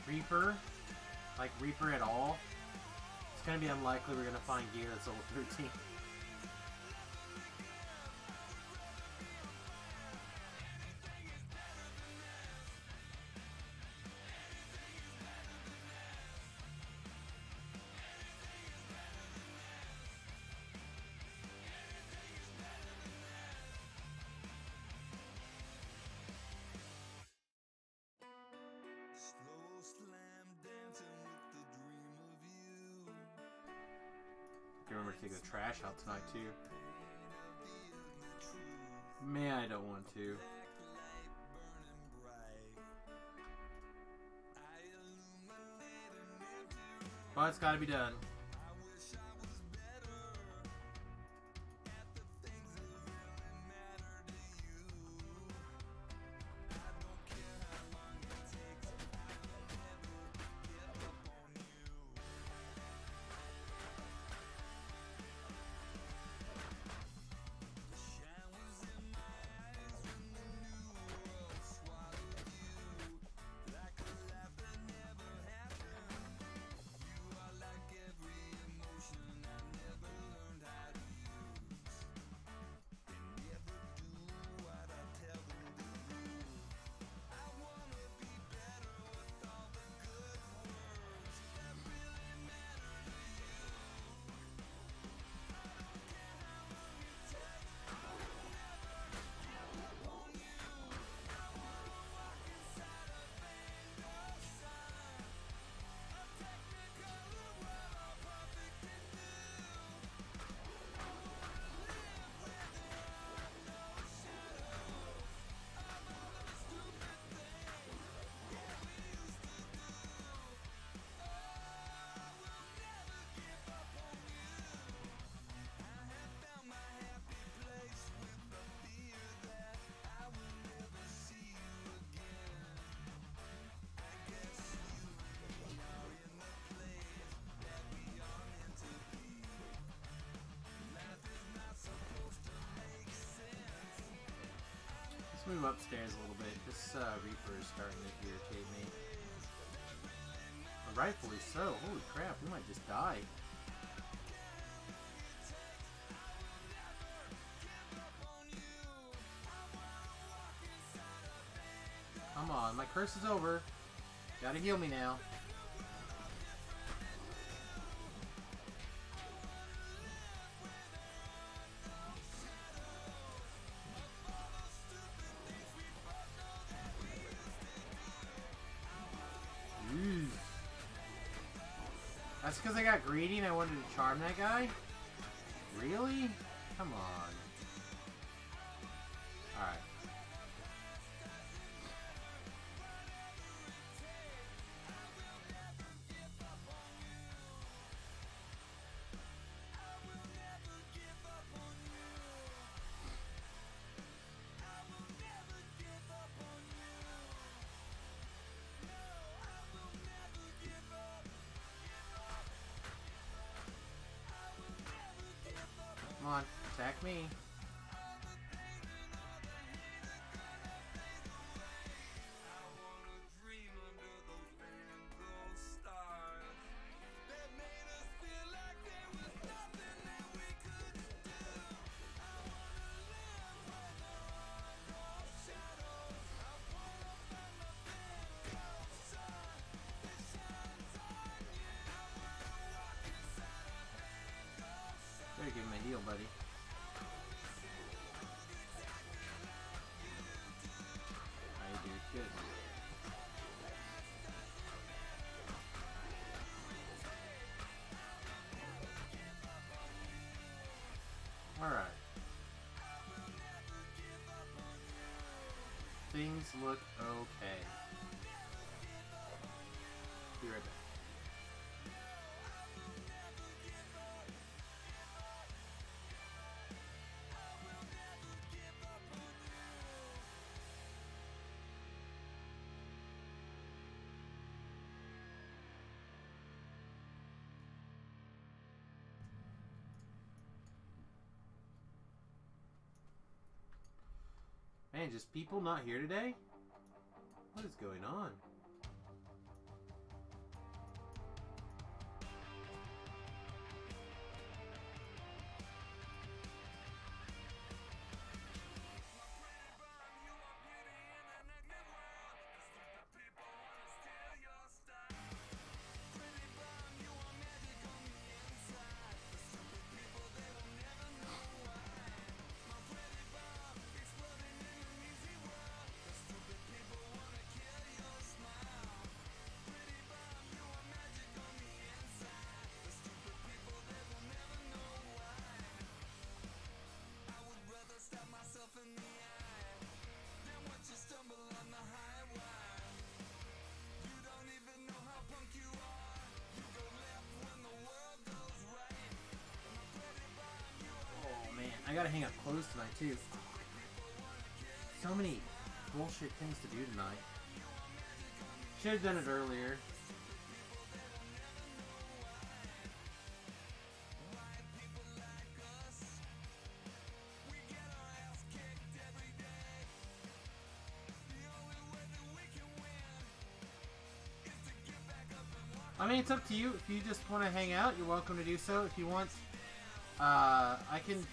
Speaker 1: Reaper, like Reaper at all, it's going to be unlikely we're going to find gear that's level 13. Remember to take the trash out tonight too. Man, I don't want to. But it's gotta be done. Let's move upstairs a little bit. This Reaper is starting to irritate me. Rightfully so. Holy crap, we might just die. Come on, my curse is over. Gotta heal me now. That's because I got greedy and I wanted to charm that guy? Really? Come on. Alright. Come on, attack me. Better give him a heal, buddy. How you do? Good. Alright. Things look okay. Be right back. Man, just people not here today? What is going on? I gotta hang up clothes tonight too. So many bullshit things to do tonight. Should have done it earlier. I mean, it's up to you. If you just want to hang out, you're welcome to do so. If you want, I can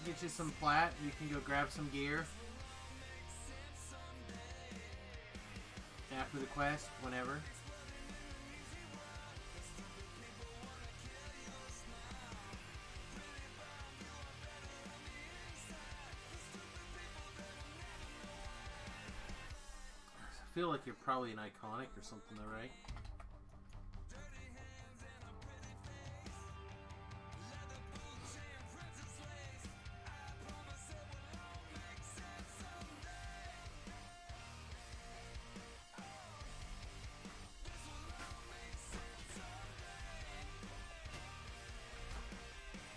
Speaker 1: get you some flat. You can go grab some gear after the quest, whenever. I feel like you're probably an iconic or something, though, right?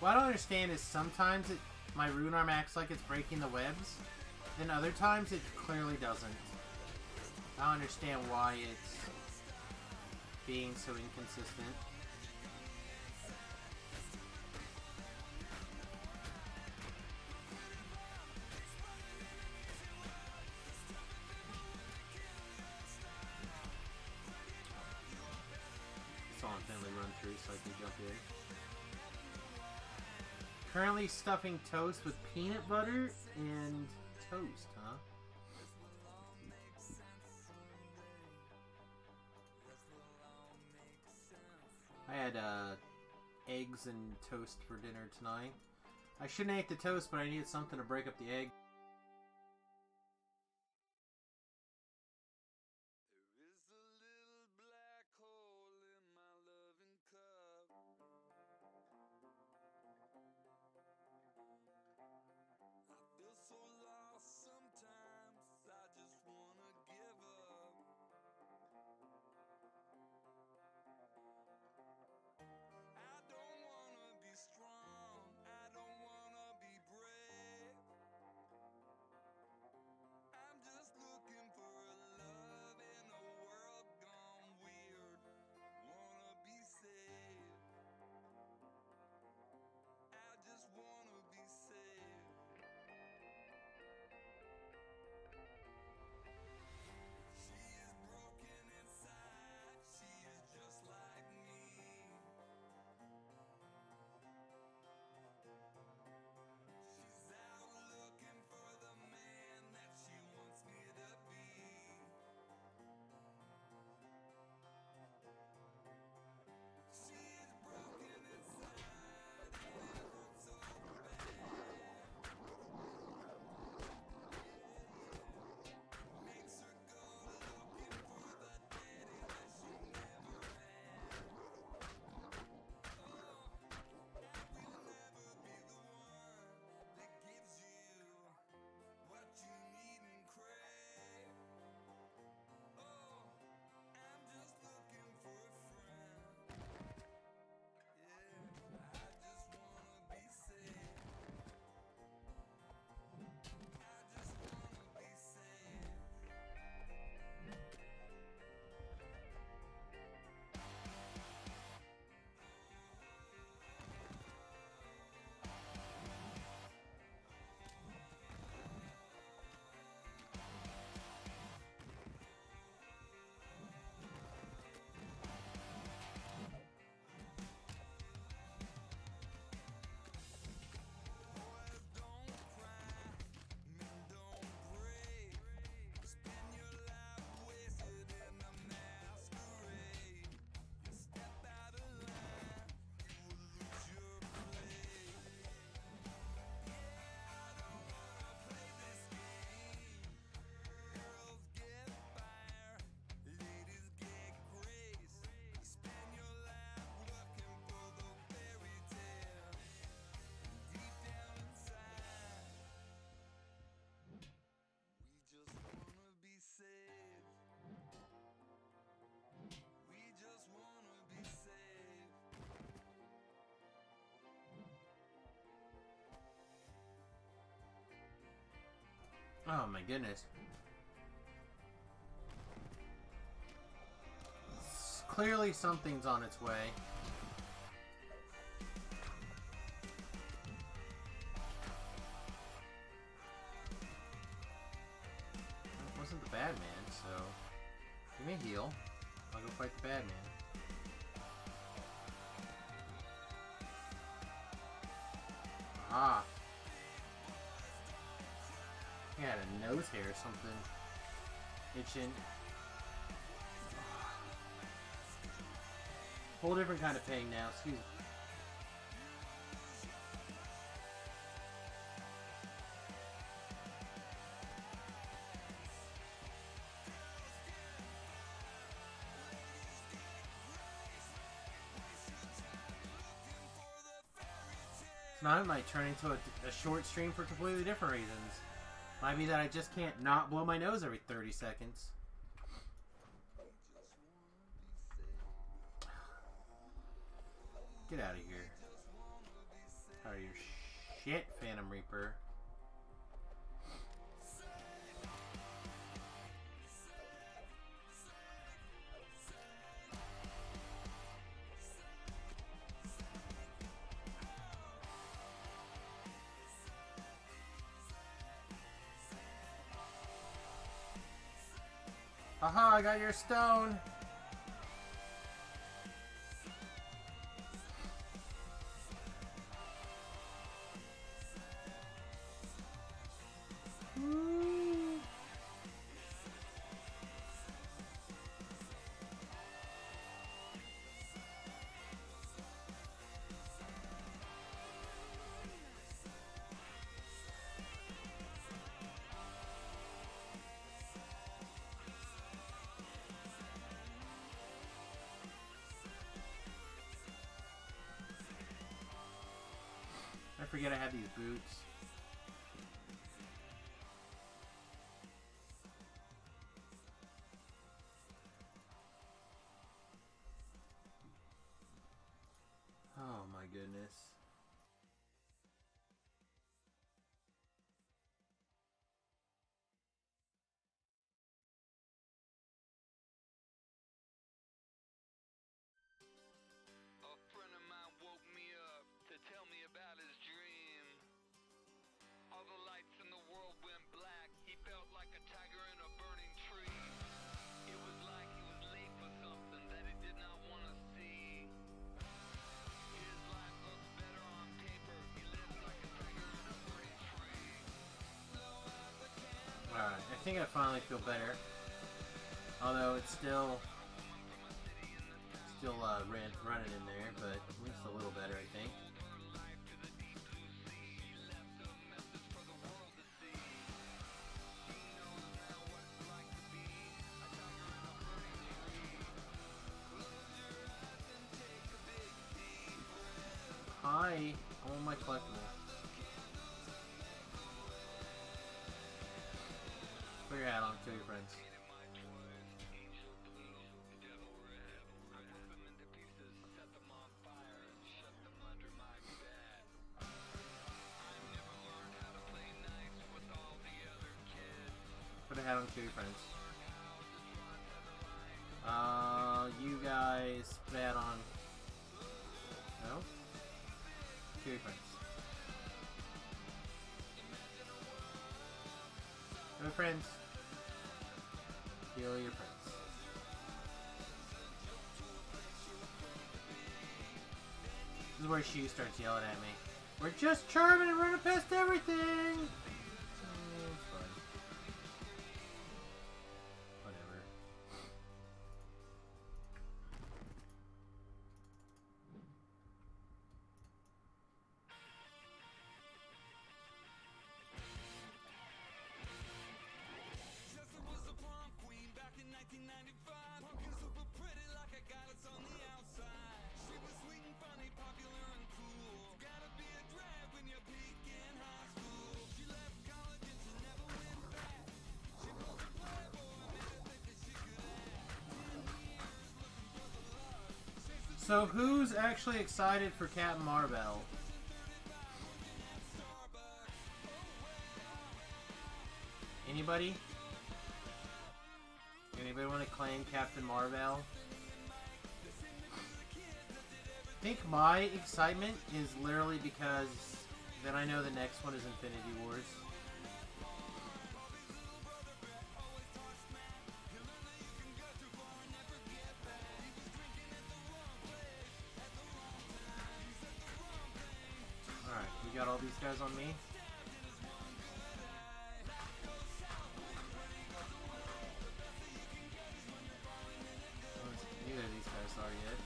Speaker 1: What I don't understand is sometimes my rune arm acts like it's breaking the webs, then other times it clearly doesn't. I don't understand why it's being so inconsistent. Saw him finally run through so I can jump in. Currently stuffing toast with peanut butter and toast, huh? I had eggs and toast for dinner tonight. I shouldn't have ate the toast, but I needed something to break up the egg. Oh my goodness. Clearly something's on its way. It wasn't the bad man, so he may heal. I'll go fight the bad man. Ah. He had a nose hair or something itching. Whole different kind of pain now, excuse me. Now it might turn into a short stream for completely different reasons. Might be that I just can't not blow my nose every 30 seconds. Get out of here. How are you? Shit, Phantom Reaper. Haha, I got your stone! I forget I had these boots. Oh my goodness. Alright, I think I finally feel better. Although it's still running in there, but at least a little better, I think. Hi, all my collectibles. Put your hat on, kill your friends. Put a hat on, kill your friends. You guys, put a hat on. No? Kill your friends. Kill your friends. Kill your friends. This is where she starts yelling at me. We're just charming and running past everything! It's fine. Whatever. So who's actually excited for Captain Marvel? Anybody? Anybody want to claim Captain Marvel? I think my excitement is literally because then I know the next one is Infinity Wars. Alright, we got all these guys on me. Neither of these guys are yet.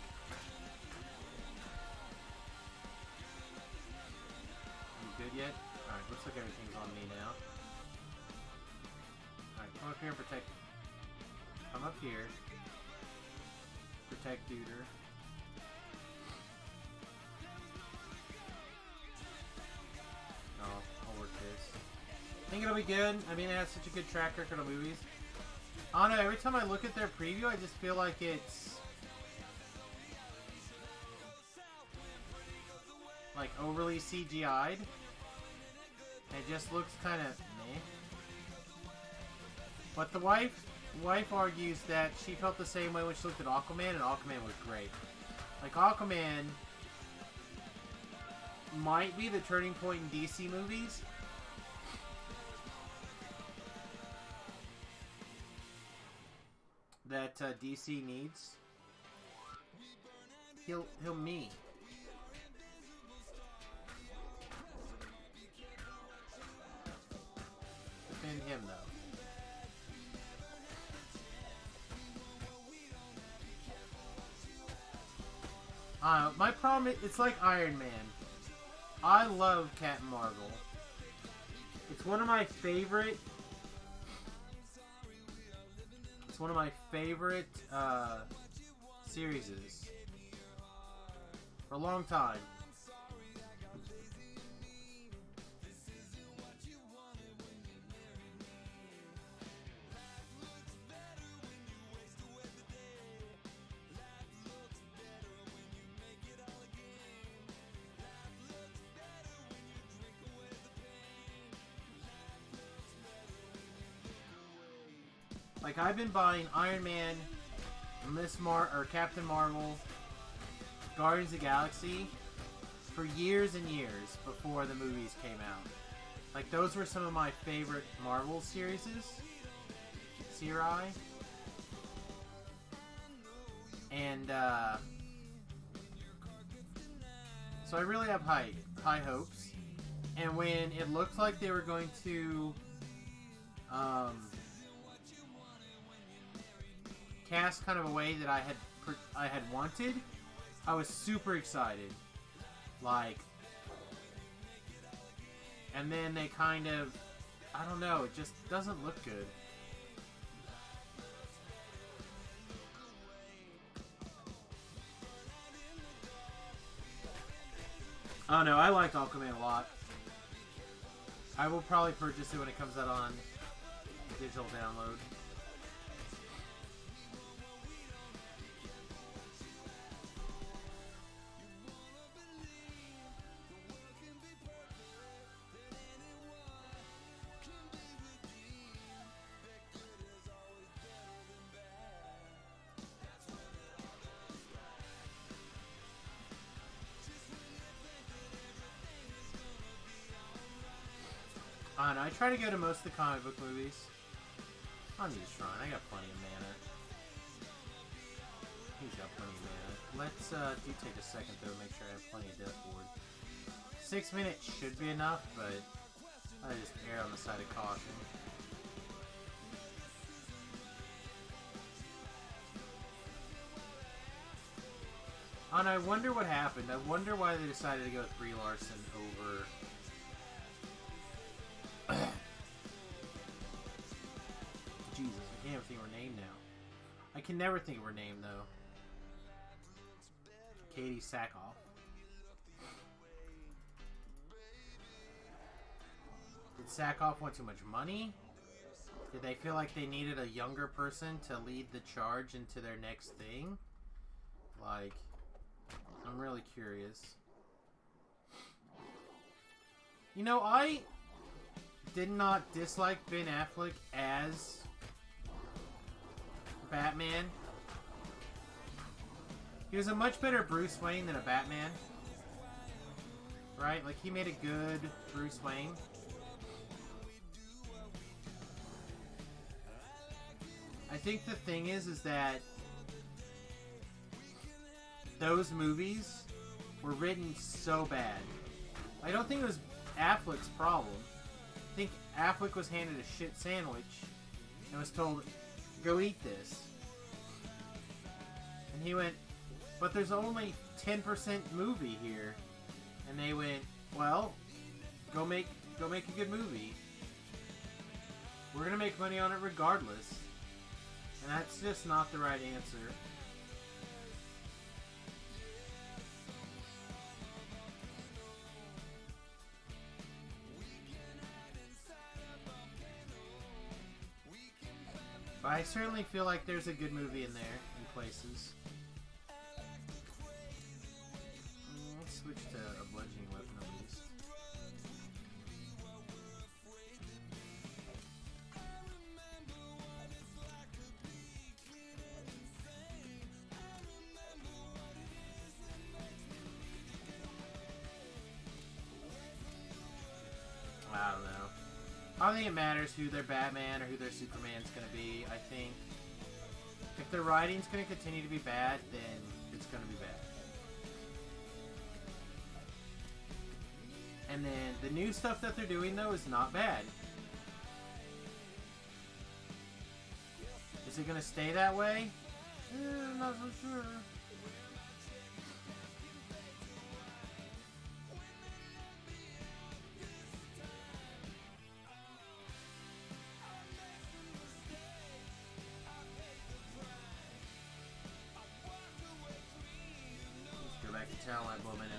Speaker 1: Good yet? Alright, looks like everything's on me now. Alright, come up here and protect. Come up here. Protect Duder. I'll work this. I think it'll be good. I mean, it has such a good track record of movies. I don't know, every time I look at their preview, I just feel like it's like overly CGI'd. It just looks kind of meh. But the wife argues that she felt the same way when she looked at Aquaman, and Aquaman was great. Like, Aquaman might be the turning point in DC movies. That DC needs. He'll me. Defend him though. My problem, it's like Iron Man. I love Captain Marvel. It's one of my favorite. It's one of my favorite series for a long time. Like, I've been buying Iron Man, Captain Marvel, Guardians of the Galaxy for years and years before the movies came out. Like, those were some of my favorite Marvel series. And, so I really have high hopes. And when it looked like they were going to, cast kind of a way that I had wanted, I was super excited. Like, and then they kind of, I don't know, it just doesn't look good. Oh no, I like Aquaman a lot. I will probably purchase it when it comes out on digital download. And I try to go to most of the comic book movies. On these Shrine, I got plenty of mana. He's got plenty of mana. Let's do take a second though, make sure I have plenty of Death Ward. 6 minutes should be enough, but I just err on the side of caution. And I wonder what happened. I wonder why they decided to go with Brie Larson over. Jesus, I can't even think of her name now. I can never think of her name though. Katie Sackhoff. Did Sackhoff want too much money? Did they feel like they needed a younger person to lead the charge into their next thing? Like, I'm really curious. You know, I did not dislike Ben Affleck as Batman. He was a much better Bruce Wayne than a Batman. Right? Like, he made a good Bruce Wayne. I think the thing is that those movies were written so bad. I don't think it was Affleck's problem. I think Affleck was handed a shit sandwich and was told, go eat this. And he went, but there's only 10% movie here. And they went, well, go make a good movie. We're gonna make money on it regardless. And that's just not the right answer. But I certainly feel like there's a good movie in there, in places. Let's switch to a bludgeoning weapon at least. I don't know. I don't think it matters who their Batman or who their Superman's going to be. I think if their writing's going to continue to be bad, then it's going to be bad. And then the new stuff that they're doing, though, is not bad. Is it going to stay that way? I'm not so sure. Tell I blow my nose.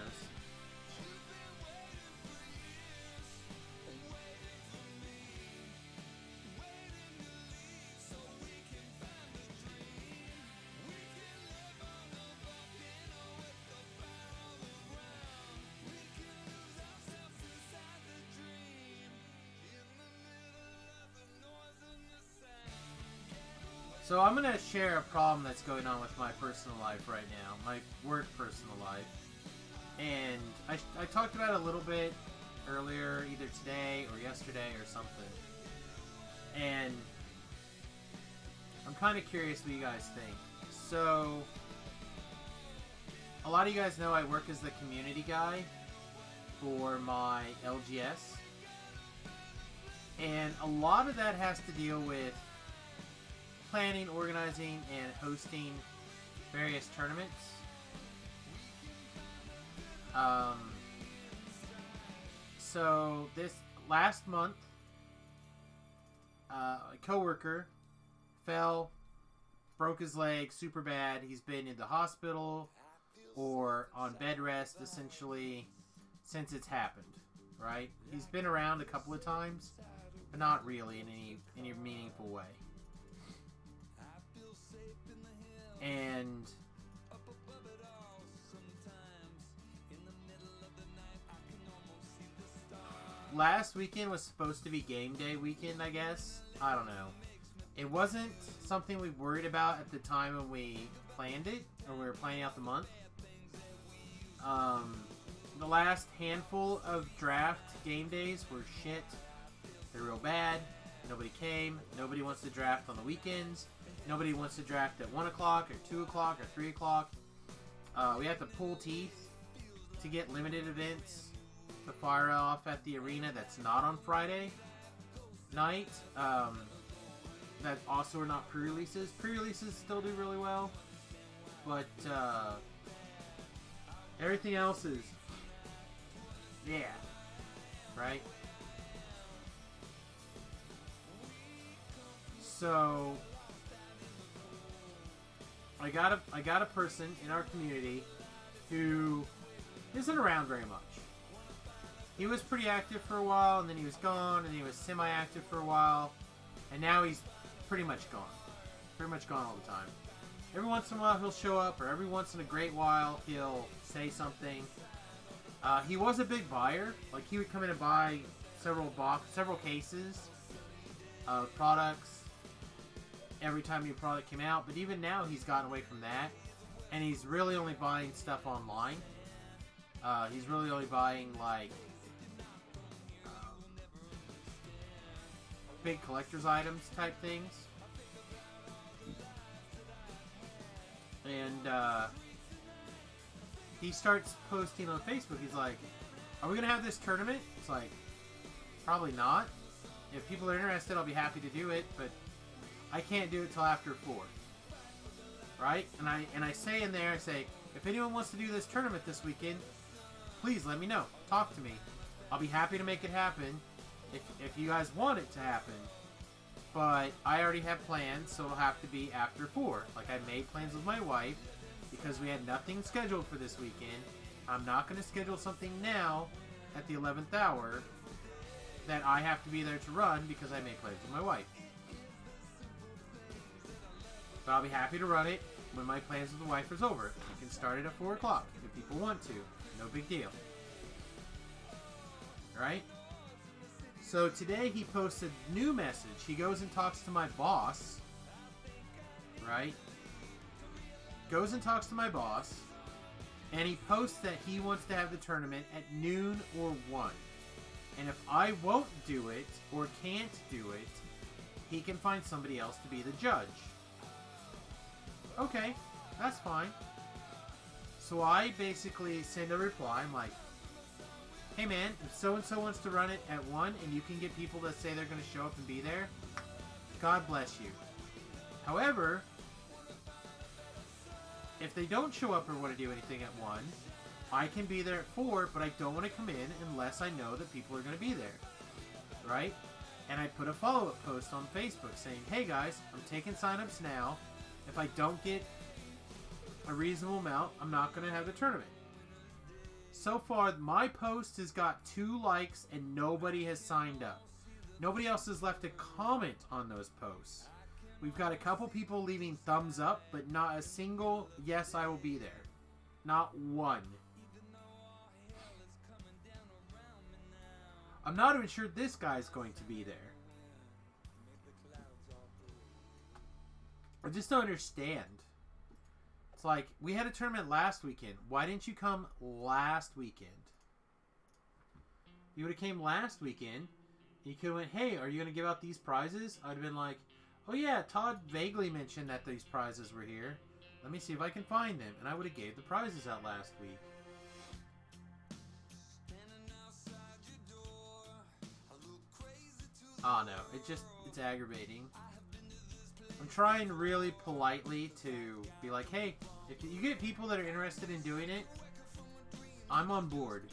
Speaker 1: So I'm going to share a problem that's going on with my personal life right now, my work personal life. And I talked about it a little bit earlier, either today or yesterday or something. And I'm kind of curious what you guys think. So, a lot of you guys know I work as the community guy for my LGS. And a lot of that has to deal with planning, organizing, and hosting various tournaments. So this last month, a coworker fell, broke his leg super bad. He's been in the hospital or on bed rest essentially since it's happened, right? He's been around a couple of times, but not really in any meaningful way. And last weekend was supposed to be game day weekend, I guess. I don't know. It wasn't something we worried about at the time when we planned it, or we were planning out the month. The last handful of draft game days were shit. They're real bad. Nobody came. Nobody wants to draft on the weekends. Nobody wants to draft at 1 o'clock or 2 o'clock or 3 o'clock. We have to pull teeth to get limited events to fire off at the arena that's not on Friday night. That also are not pre-releases. Pre-releases still do really well, but everything else is, yeah, right? So I got a person in our community who isn't around very much. He was pretty active for a while, and then he was gone, and then he was semi-active for a while, and now he's pretty much gone. Pretty much gone all the time. Every once in a while he'll show up, or every once in a great while he'll say something. He was a big buyer. Like, he would come in and buy several cases of products every time a new product came out. But even now, he's gotten away from that, and he's really only buying stuff online. He's really only buying like big collector's items type things. And he starts posting on Facebook. He's like, are we going to have this tournament? It's like, probably not. If people are interested, I'll be happy to do it, but I can't do it till after 4. Right? And I say in there, I say, if anyone wants to do this tournament this weekend, please let me know. Talk to me. I'll be happy to make it happen if you guys want it to happen. But I already have plans, so it'll have to be after 4. Like, I made plans with my wife because we had nothing scheduled for this weekend. I'm not going to schedule something now at the 11th hour that I have to be there to run because I made plans with my wife. But I'll be happy to run it when my plans with the wife is over. You can start it at 4 o'clock if people want to. No big deal. Alright? So today he posted a new message. He goes and talks to my boss. Right? Goes and talks to my boss. And he posts that he wants to have the tournament at noon or 1. And if I won't do it, or can't do it, he can find somebody else to be the judge. Okay, that's fine. So I basically send a reply. I'm like, hey man, if so-and-so wants to run it at 1 and you can get people that say they're going to show up and be there, God bless you. However, if they don't show up or want to do anything at 1, I can be there at 4, but I don't want to come in unless I know that people are going to be there. Right? And I put a follow-up post on Facebook saying, hey guys, I'm taking sign-ups now. If I don't get a reasonable amount, I'm not going to have the tournament. So far, my post has got 2 likes and nobody has signed up. Nobody else has left a comment on those posts. We've got a couple people leaving thumbs up, but not a single, yes, I will be there. Not one. I'm not even sure this guy's going to be there. I just don't understand. It's like, we had a tournament last weekend. Why didn't you come last weekend? You would have came last weekend. You could have went, hey, are you going to give out these prizes? I'd have been like, oh yeah, Todd vaguely mentioned that these prizes were here. Let me see if I can find them. And I would have gave the prizes out last week. Oh no, it's aggravating. I'm trying really politely to be like, hey, if you get people that are interested in doing it, I'm on board.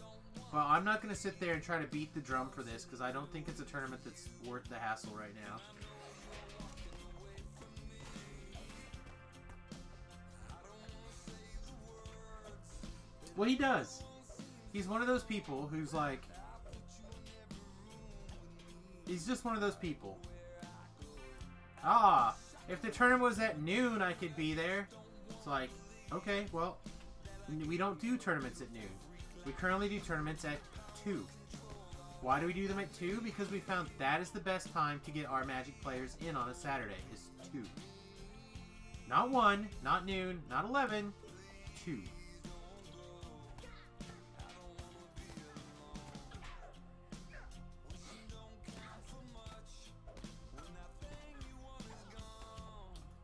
Speaker 1: But I'm not going to sit there and try to beat the drum for this because I don't think it's a tournament that's worth the hassle right now. Well, he does. He's one of those people who's like... He's just one of those people. Ah, if the tournament was at noon, I could be there. It's like, okay, well, we don't do tournaments at noon. We currently do tournaments at 2. Why do we do them at 2? Because we found that is the best time to get our Magic players in on a Saturday, is 2. Not 1, not noon, not 11, 2.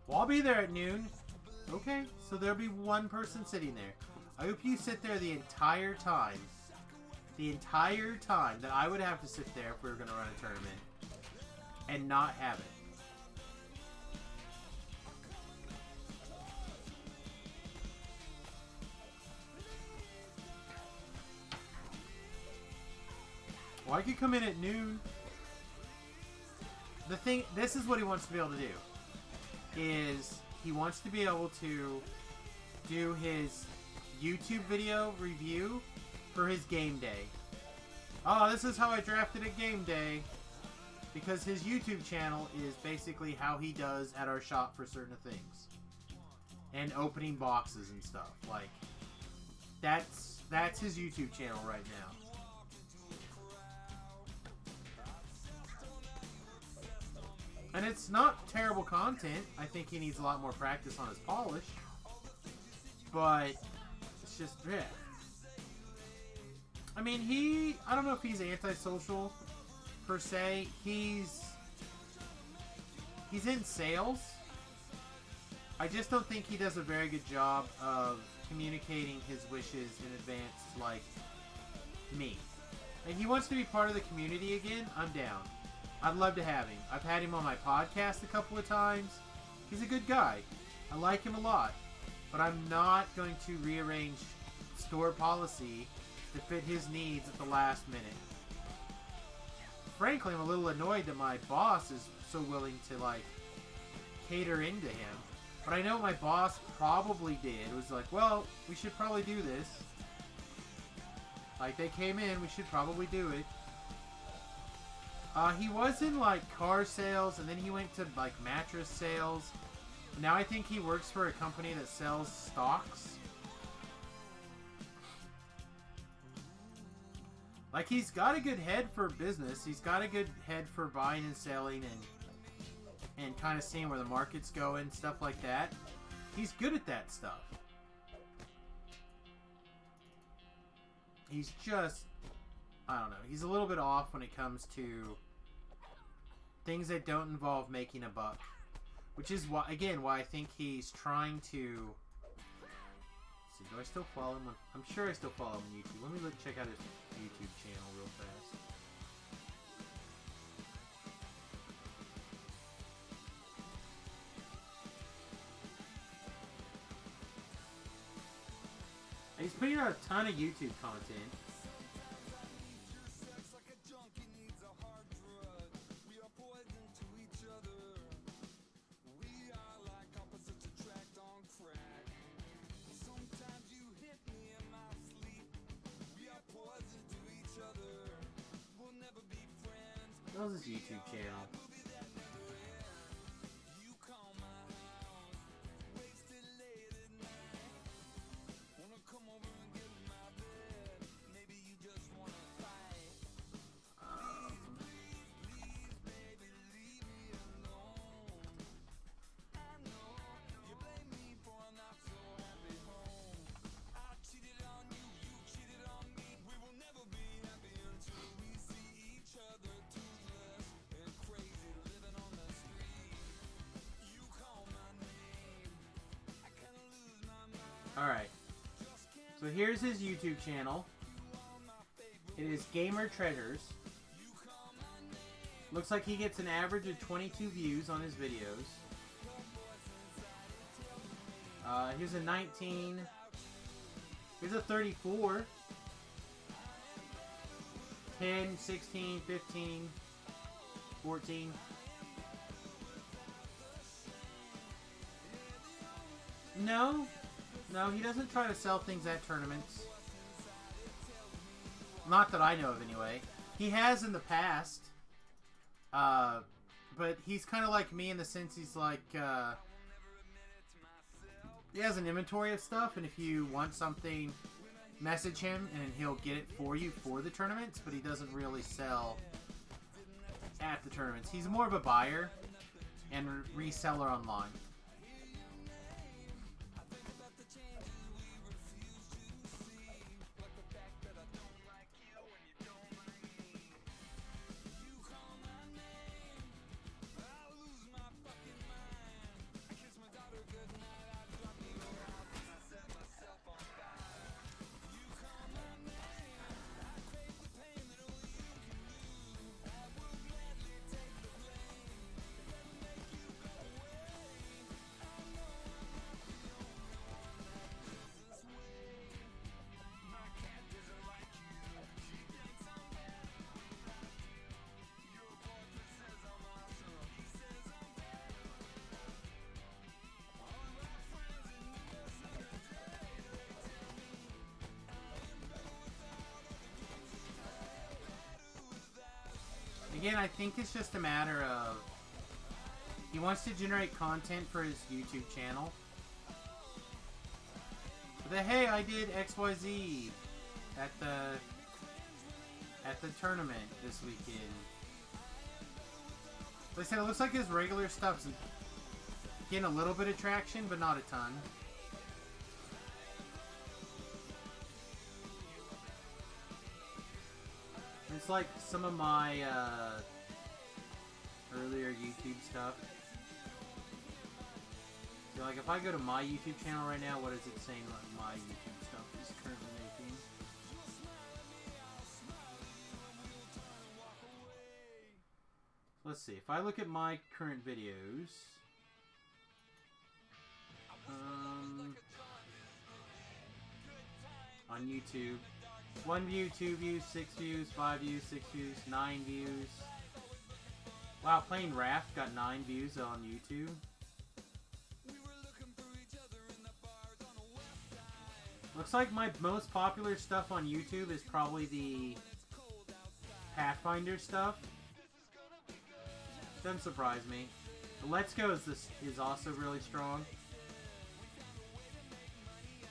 Speaker 1: Well, I'll be there at noon. Okay, so there'll be one person sitting there. I hope you sit there the entire time. The entire time that I would have to sit there if we were going to run a tournament. And not have it. Well, I could come in at noon. The thing, this is what he wants to be able to do. Is he wants to be able to do his YouTube video review for his game day. Oh, this is how I drafted a game day. Because his YouTube channel is basically how he does at our shop for certain things. And opening boxes and stuff. Like, that's his YouTube channel right now. And it's not terrible content. I think he needs a lot more practice on his polish. But it's just, yeah. I mean, I don't know if he's antisocial per se. He's in sales. I just don't think he does a very good job of communicating his wishes in advance like me. And he wants to be part of the community again. I'm down. I'd love to have him. I've had him on my podcast a couple of times. He's a good guy. I like him a lot. But I'm not going to rearrange store policy to fit his needs at the last minute. Frankly, I'm a little annoyed that my boss is so willing to, like, cater into him. But I know my boss probably did. It was like, well, we should probably do this. Like, they came in, we should probably do it. He was in, like, car sales, and then he went to, like, mattress sales. Now I think he works for a company that sells stocks. Like, he's got a good head for business. He's got a good head for buying and selling and kind of seeing where the market's going, stuff like that. He's good at that stuff. He's just, I don't know, he's a little bit off when it comes to things that don't involve making a buck. Which is, why, again, why I think he's trying to... Let's see, do I still follow him? I'm sure I still follow him on YouTube. Let me check out his YouTube channel real fast. And he's putting out a ton of YouTube content. What was his YouTube channel? Alright, so here's his YouTube channel. It is Gamer Treasures. Looks like he gets an average of 22 views on his videos. Here's a 19. Here's a 34. 10, 16, 15, 14. No, he doesn't try to sell things at tournaments. Not that I know of, anyway. He has in the past. But he's kind of like me in the sense he's like, he has an inventory of stuff, and if you want something, message him, and he'll get it for you for the tournaments, but he doesn't really sell at the tournaments. He's more of a buyer and reseller online. Again, I think it's just a matter of he wants to generate content for his YouTube channel. But hey, I did XYZ at the tournament this weekend. Like I said, it looks like his regular stuff's getting a little bit of traction, but not a ton. It's like some of my earlier YouTube stuff. So like if I go to my YouTube channel right now, what is it saying what my YouTube stuff is currently making? Let's see, if I look at my current videos, on YouTube, 1 view, 2 views, 6 views, 5 views, 6 views, 9 views. Wow, playing Raft got 9 views on YouTube. Looks like my most popular stuff on YouTube is probably the Pathfinder stuff. Doesn't surprise me. The Let's Go is also really strong.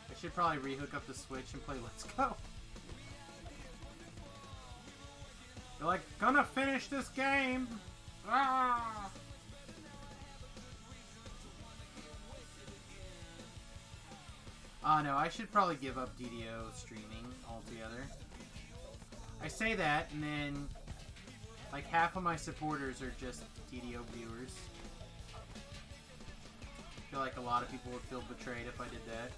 Speaker 1: I should probably rehook up the Switch and play Let's Go. They're like, gonna finish this game! Ah! No, I should probably give up DDO streaming altogether. I say that, and then like half of my supporters are just DDO viewers. I feel like a lot of people would feel betrayed if I did that.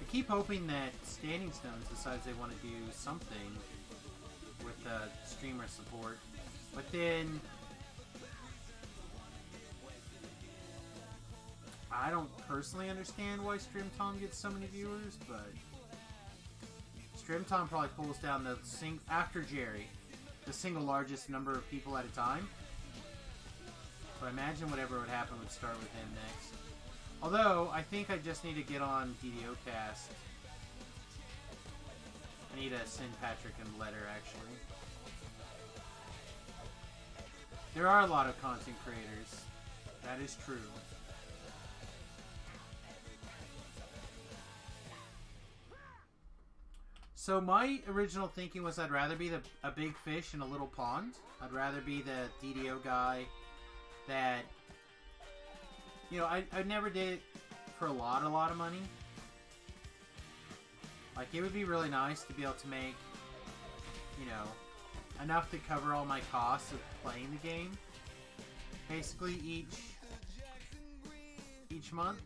Speaker 1: I keep hoping that Standing Stones decides they want to do something with streamer support, but then I don't personally understand why StreamTom gets so many viewers, but StreamTom probably pulls down the after Jerry, the single largest number of people at a time. So I imagine whatever would happen would start with him next. Although, I think I just need to get on DDO Cast. I need to send Patrick a letter, actually. There are a lot of content creators. That is true. So my original thinking was I'd rather be a big fish in a little pond. I'd rather be the DDO guy that... You know, I never did it for a lot of money. Like, it would be really nice to be able to make, you know, enough to cover all my costs of playing the game. Basically, each month.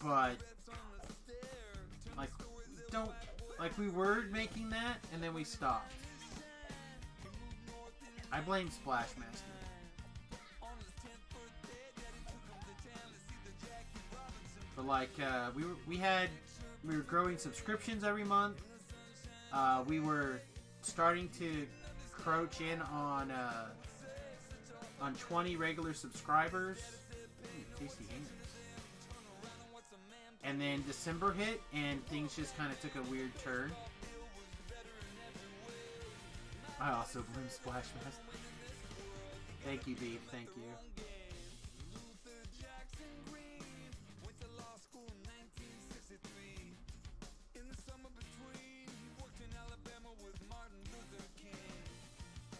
Speaker 1: But, like, we were making that, and then we stopped. I blame Splashmaster. But like, we were growing subscriptions every month. We were starting to crouch in on 20 regular subscribers. Ooh, tasty hands. And then December hit, and things just kind of took a weird turn. I also blame Splashmaster. Thank you, Beef. Thank you.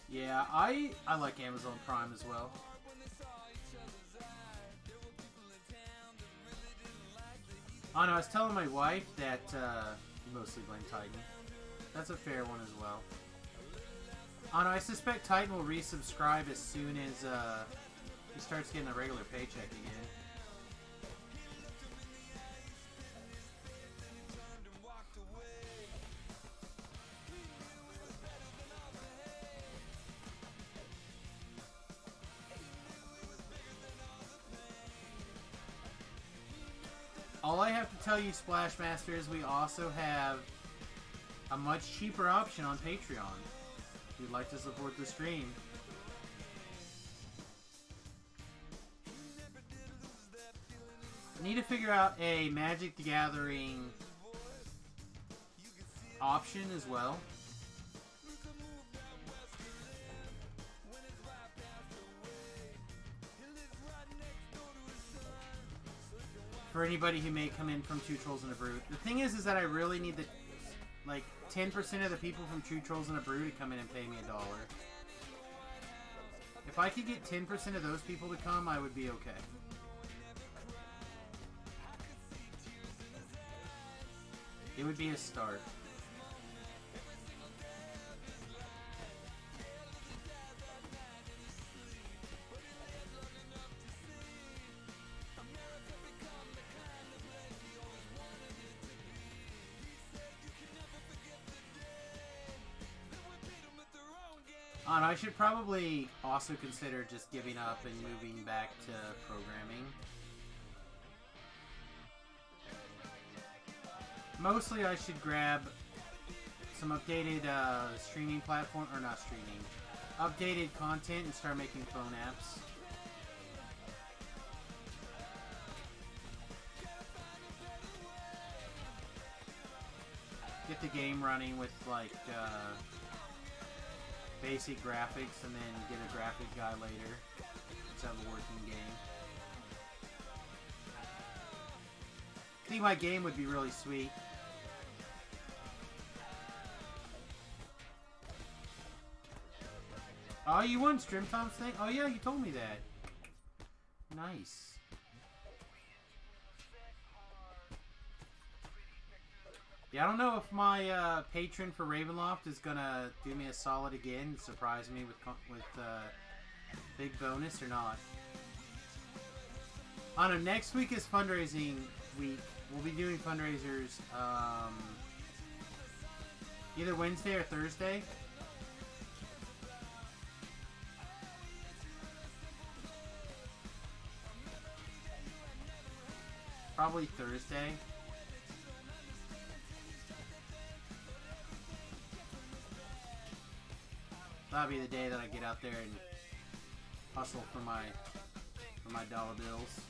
Speaker 1: Yeah, I like Amazon Prime as well. Oh no, I was telling my wife that you mostly blame Titan. That's a fair one as well. Oh no, I suspect Titan will resubscribe as soon as he starts getting a regular paycheck again. All I have to tell you, Splashmaster, is we also have a much cheaper option on Patreon if you'd like to support the stream. I need to figure out a Magic the Gathering option as well. for anybody who may come in from Two Trolls and a Brew. The thing is that I really need the, like, 10% of the people from Two Trolls and a Brew to come in and pay me $1. If I could get 10% of those people to come, I would be okay. It would be a start. And I should probably also consider just giving up and moving back to programming. Mostly I should grab some updated streaming platform, or not streaming, updated content and start making phone apps. Get the game running with like basic graphics and then get a graphic guy later. Let's have a working game. I think my game would be really sweet. Oh, you won Stream Tom's thing? Oh yeah, you told me that. Nice. Yeah, I don't know if my patron for Ravenloft is gonna do me a solid again and surprise me with big bonus or not. I don't know, next week is fundraising week. We'll be doing fundraisers either Wednesday or Thursday. Probably Thursday. That'll be the day that I get out there and hustle for my dollar bills.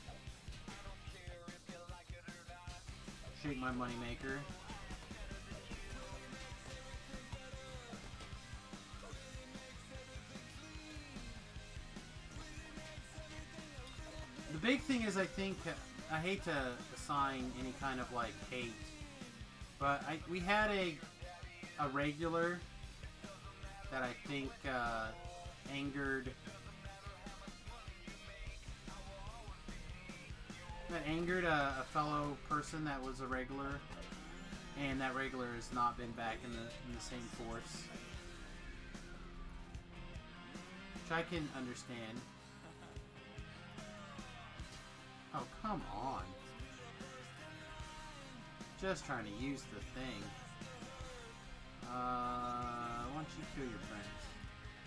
Speaker 1: Shake my money maker. The big thing is, I think, I hate to assign any kind of like hate, but we had a regular that I think angered a fellow person that was a regular, and that regular has not been back in the same force, which I can understand. Oh, come on. Just trying to use the thing. Why don't you kill your friends?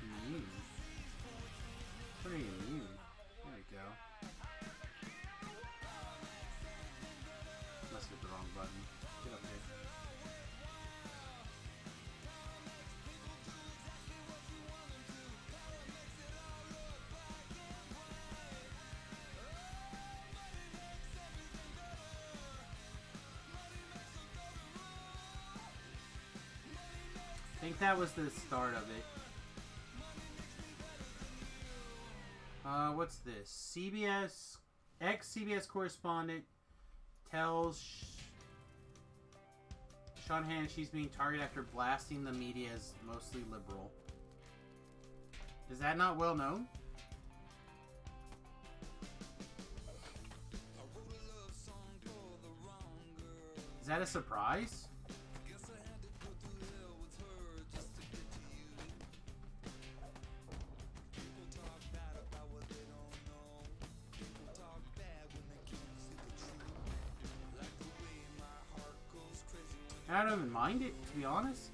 Speaker 1: Immune. What are you immune? There we go. Must hit the wrong button. Get up here. I think that was the start of it. What's this? CBS, ex-CBS correspondent tells Sean Hannan she's being targeted after blasting the media as mostly liberal. Is that not well known? Is that a surprise? I don't even mind it, to be honest.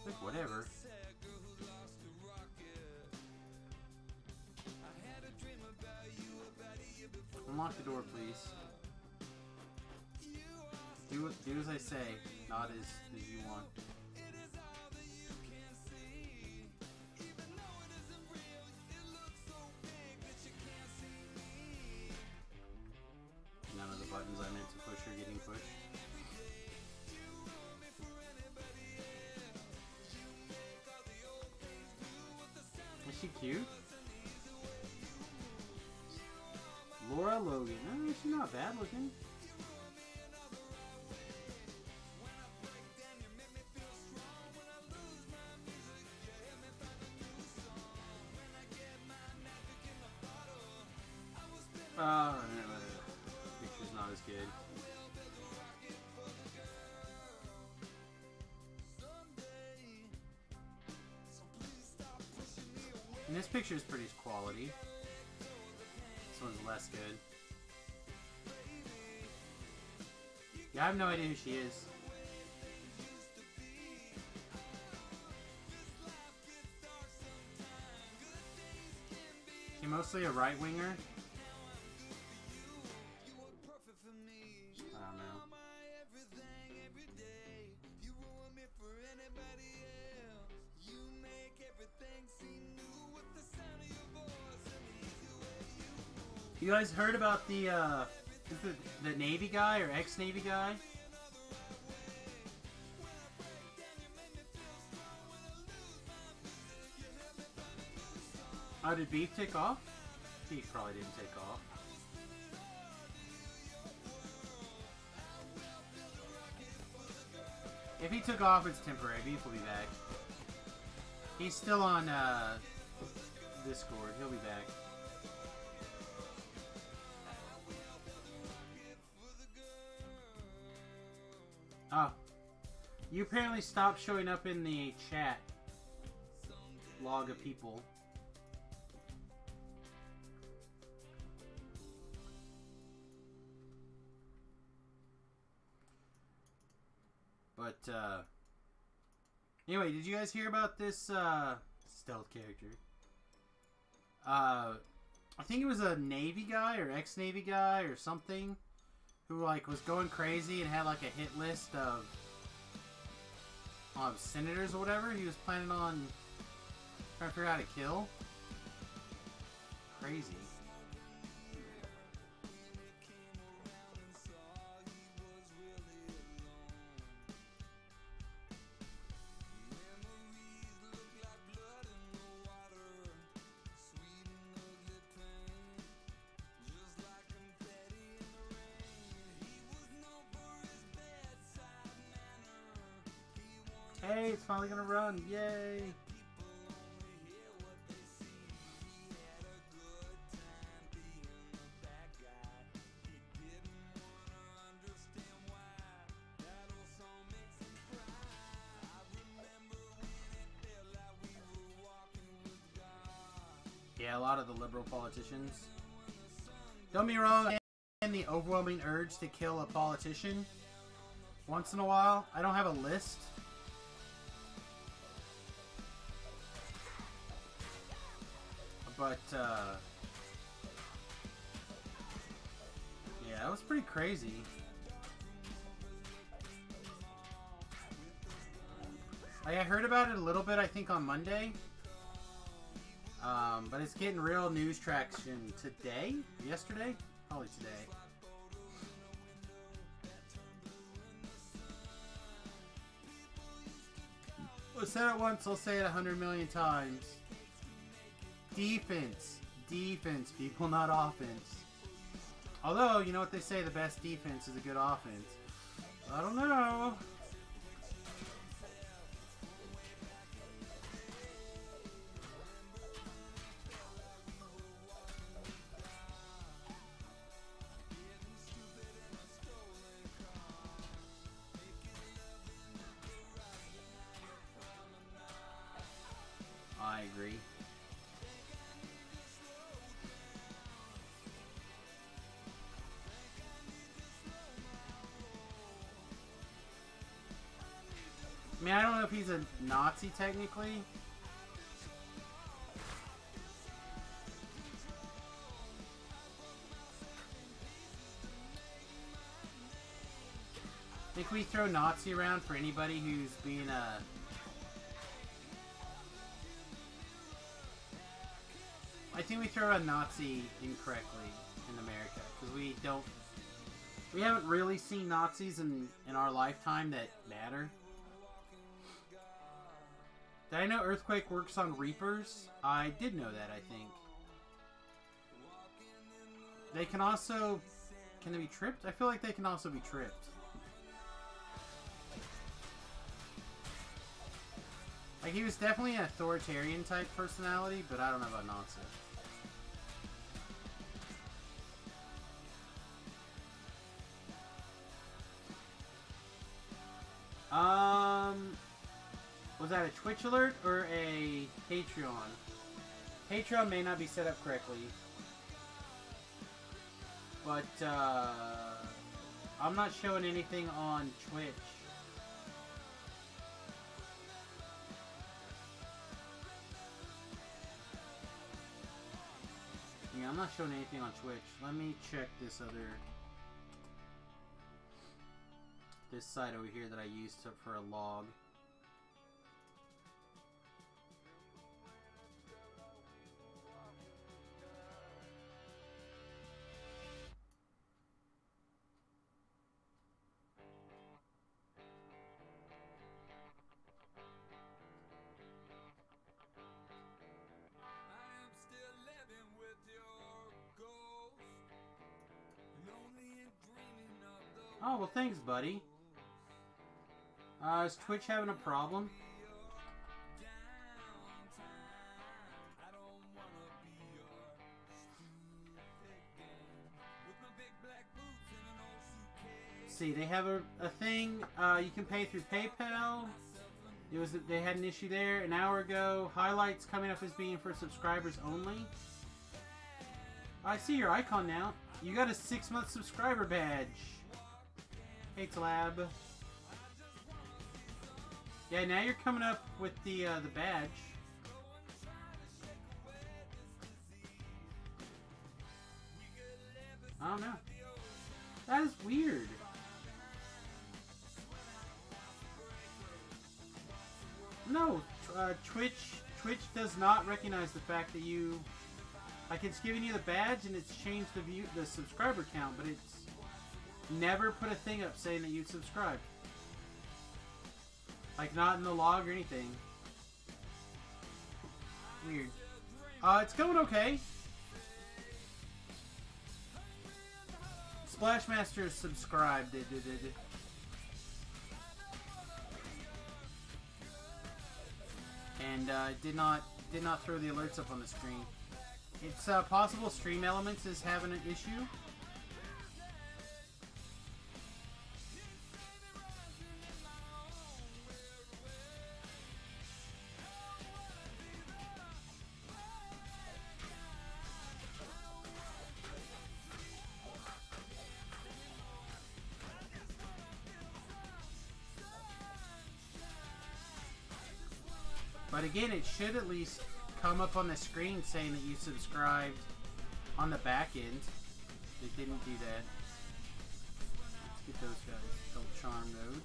Speaker 1: Like, whatever. Unlock the door, please. Do as I say, not as you want. None of the buttons I meant to push are getting pushed. Is she cute? Laura Logan. Oh, she's not bad looking. Picture's not as good. And this picture is pretty quality. This one's less good. Yeah, I have no idea who she is. She mostly a right-winger. I don't know. You guys heard about the Navy guy or ex-Navy guy? Oh, did Beef take off? Beef probably didn't take off. If he took off, it's temporary. Beef will be back. He's still on Discord. He'll be back. Oh. You apparently stopped showing up in the chat log of people. But, anyway, did you guys hear about this, stealth character? I think it was a Navy guy or ex-Navy guy or something who, like, was going crazy and had, like, a hit list of senators or whatever he was planning on trying to figure out how to kill. Crazy. Hey, it's finally gonna run! Yay! Yeah, a lot of the liberal politicians. Don't be wrong, and the overwhelming urge to kill a politician once in a while. I don't have a list. But, yeah, that was pretty crazy. I heard about it a little bit, I think, on Monday. But it's getting real news traction today? Yesterday? Probably today. I said it once, I'll say it 100 million times. Defense. Defense, people, not offense. Although, you know what they say, the best defense is a good offense. I don't know. I agree. I mean, I don't know if he's a Nazi technically. I think we throw Nazi around for anybody who's being a... I think we throw a Nazi incorrectly in America, because we haven't really seen Nazis in our lifetime that matter. Did I know Earthquake works on Reapers? I did know that, I think. They can also... Can they be tripped? I feel like they can also be tripped. Like, he was definitely an authoritarian type personality, but I don't know about Natsu. Was that a Twitch alert or a Patreon? Patreon may not be set up correctly. But, I'm not showing anything on Twitch. Yeah, I'm not showing anything on Twitch. Let me check this site over here that I used for a log. Oh, well, thanks, buddy. Is Twitch having a problem? See, they have a thing. You can pay through PayPal. They had an issue there an hour ago. Highlights coming up as being for subscribers only. I see your icon now. You got a 6-month subscriber badge. Hey, Tlab. Yeah, now you're coming up with the badge. I don't know. That is weird. No, Twitch does not recognize the fact that you, like, it's giving you the badge and it's changed the subscriber count, but it's never put a thing up saying that you subscribed. Like, not in the log or anything. Weird. It's going okay. Splashmaster subscribed. And did not throw the alerts up on the screen. It's possible Stream Elements is having an issue. But again, it should at least come up on the screen saying that you subscribed on the back end. It didn't do that. Let's get those guys. Don't charm mode.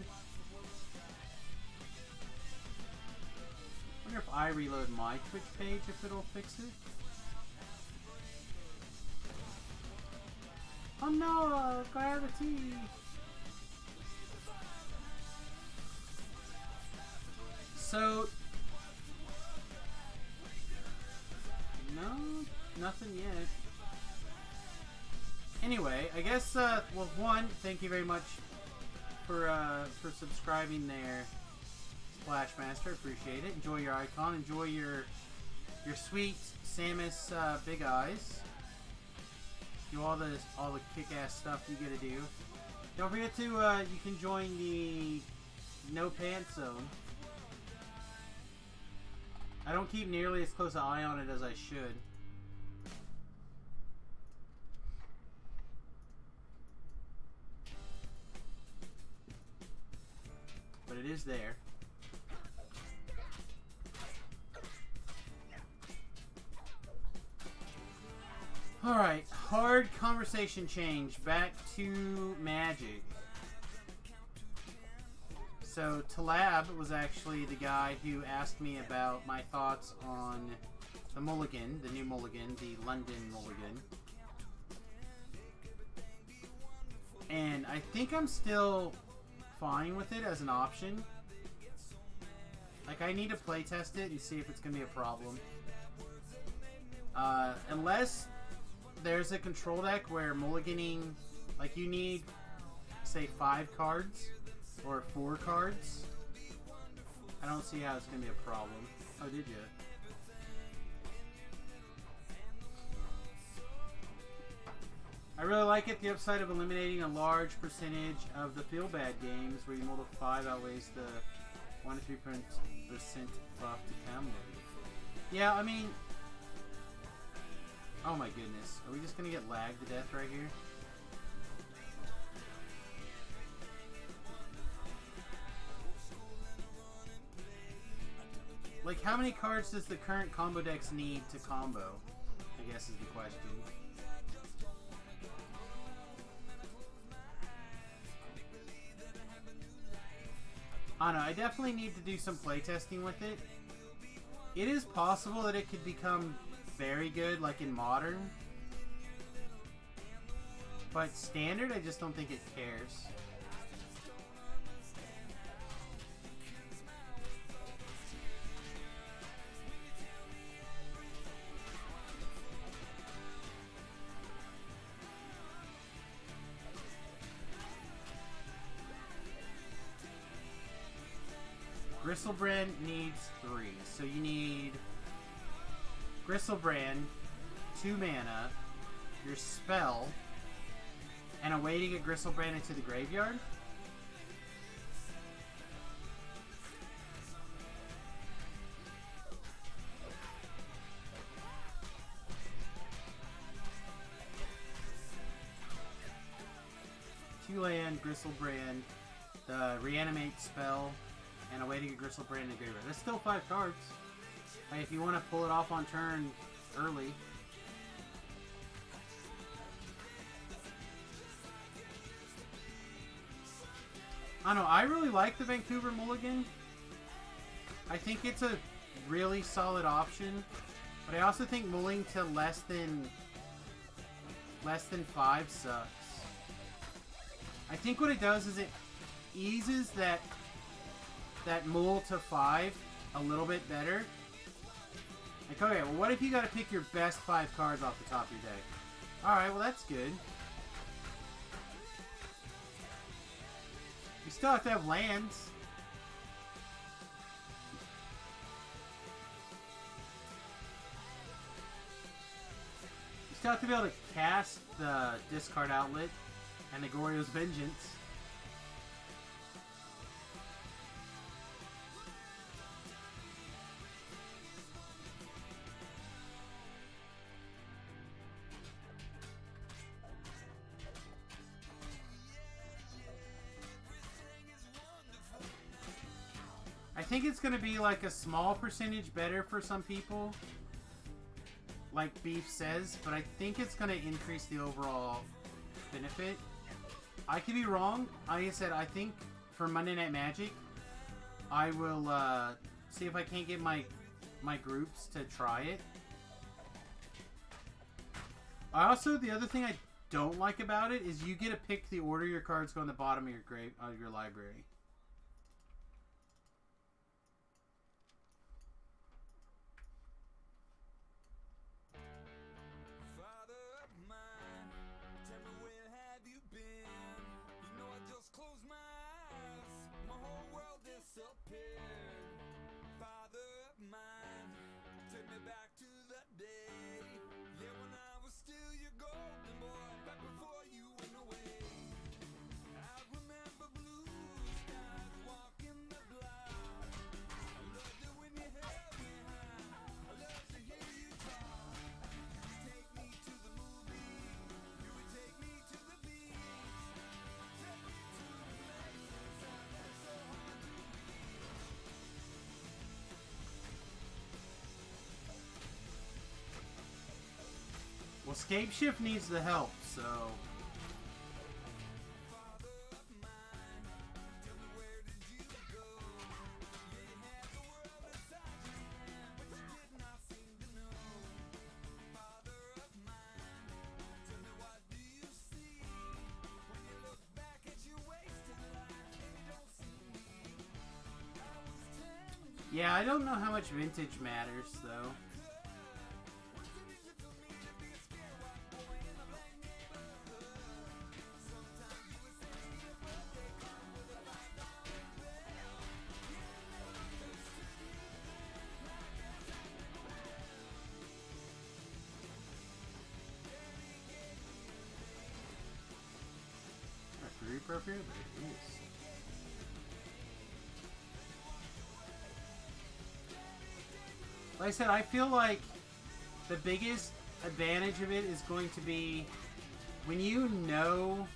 Speaker 1: I wonder if I reload my Twitch page if it'll fix it. Oh no, gravity! So, no, nothing yet. Anyway, I guess, well, one, thank you very much for subscribing there, Splashmaster. Appreciate it. Enjoy your icon. Enjoy your sweet Samus big eyes. Do all the kick-ass stuff you gotta do. Don't forget to you can join the No Pants Zone. I don't keep nearly as close an eye on it as I should. But it is there. Alright, hard conversation change. Back to Magic. So, Talab was actually the guy who asked me about my thoughts on the Mulligan, the new Mulligan, the London Mulligan. And I think I'm still fine with it as an option. Like, I need to playtest it and see if it's going to be a problem. Unless there's a control deck where mulliganing, like you need, say, 5 cards or 4 cards. I don't see how it's going to be a problem. Oh, did you? I really like it. The upside of eliminating a large percentage of the feel-bad games where you multiple 5 outweighs the 1 to 3% buff to combo. Yeah, I mean... Oh my goodness. Are we just going to get lagged to death right here? Like, how many cards does the current combo decks need to combo? I guess is the question. I don't know, I definitely need to do some playtesting with it. It is possible that it could become very good, like in Modern. But Standard, I just don't think it cares. Gristlebrand needs 3. So you need Gristlebrand, 2 mana, your spell, and a way to get Gristlebrand into the graveyard. Two-land, Gristlebrand, the reanimate spell, and a way to get Gristlebrand in the graveyard. That's still 5 cards. Like, if you want to pull it off on turn early. I don't know, I really like the Vancouver Mulligan. I think it's a really solid option. But I also think mulling to less than 5 sucks. I think what it does is it eases that mull to 5 a little bit better. Like, okay, well, what if you gotta pick your best 5 cards off the top of your deck? Alright, well, that's good. You still have to have lands. You still have to be able to cast the Discard Outlet and the Goryo's Vengeance. I think it's going to be like a small percentage better for some people, like Beef says, but I think it's going to increase the overall benefit. I could be wrong. Like I said, I think for Monday Night Magic, I will see if I can't get my groups to try it. Also, the other thing I don't like about it is you get to pick the order your cards go on the bottom of your library. Well, Scape Shift needs the help, so... Yeah, I don't know how much vintage matters, though. warfare, but it is. Like I said, I feel like the biggest advantage of it is going to be when you know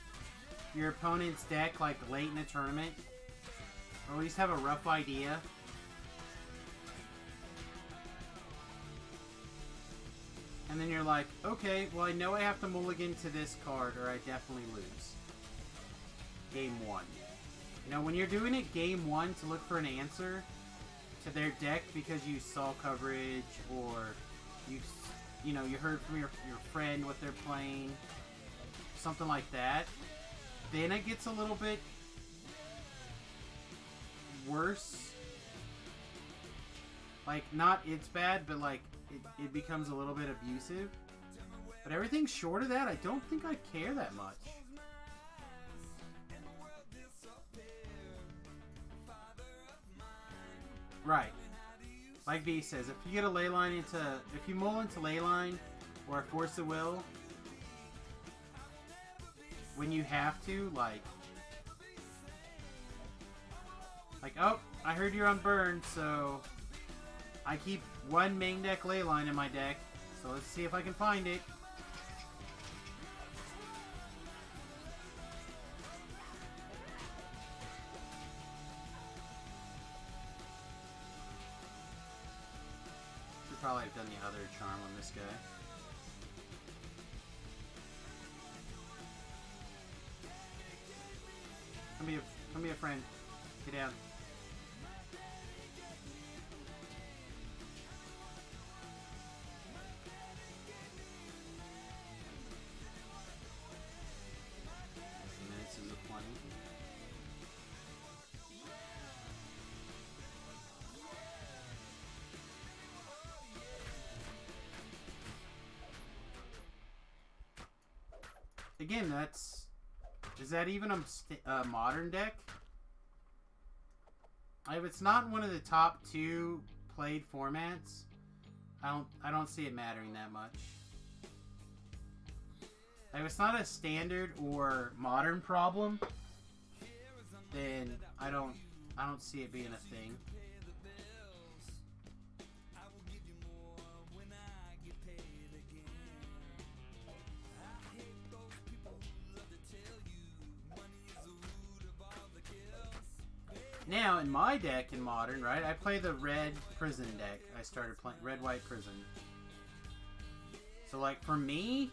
Speaker 1: your opponent's deck like late in a tournament, or at least have a rough idea. And then you're like, okay, well I know I have to mulligan to this card or I definitely lose. Game 1. You know, when you're doing it game 1 to look for an answer to their deck because you saw coverage or you know, you heard from your friend what they're playing, something like that, then it gets a little bit worse. Like, not it's bad, but like it becomes a little bit abusive. But everything short of that, I don't think I care that much. Right. Like B says, if you get a ley line into, if you mull into ley line or a force of will, when you have to, like, oh, I heard you're on burn, so I keep one main deck ley line in my deck, so let's see if I can find it. Should probably have done the other charm on this guy. Come be a friend. Get down. Minutes is a plenty. Again, that's... Is that even a modern deck? If it's not one of the top 2 played formats, I don't see it mattering that much. If it's not a standard or modern problem, then I don't see it being a thing. Now, in my deck in Modern, right, I play the red prison deck. I started playing red-white prison. So, like, for me,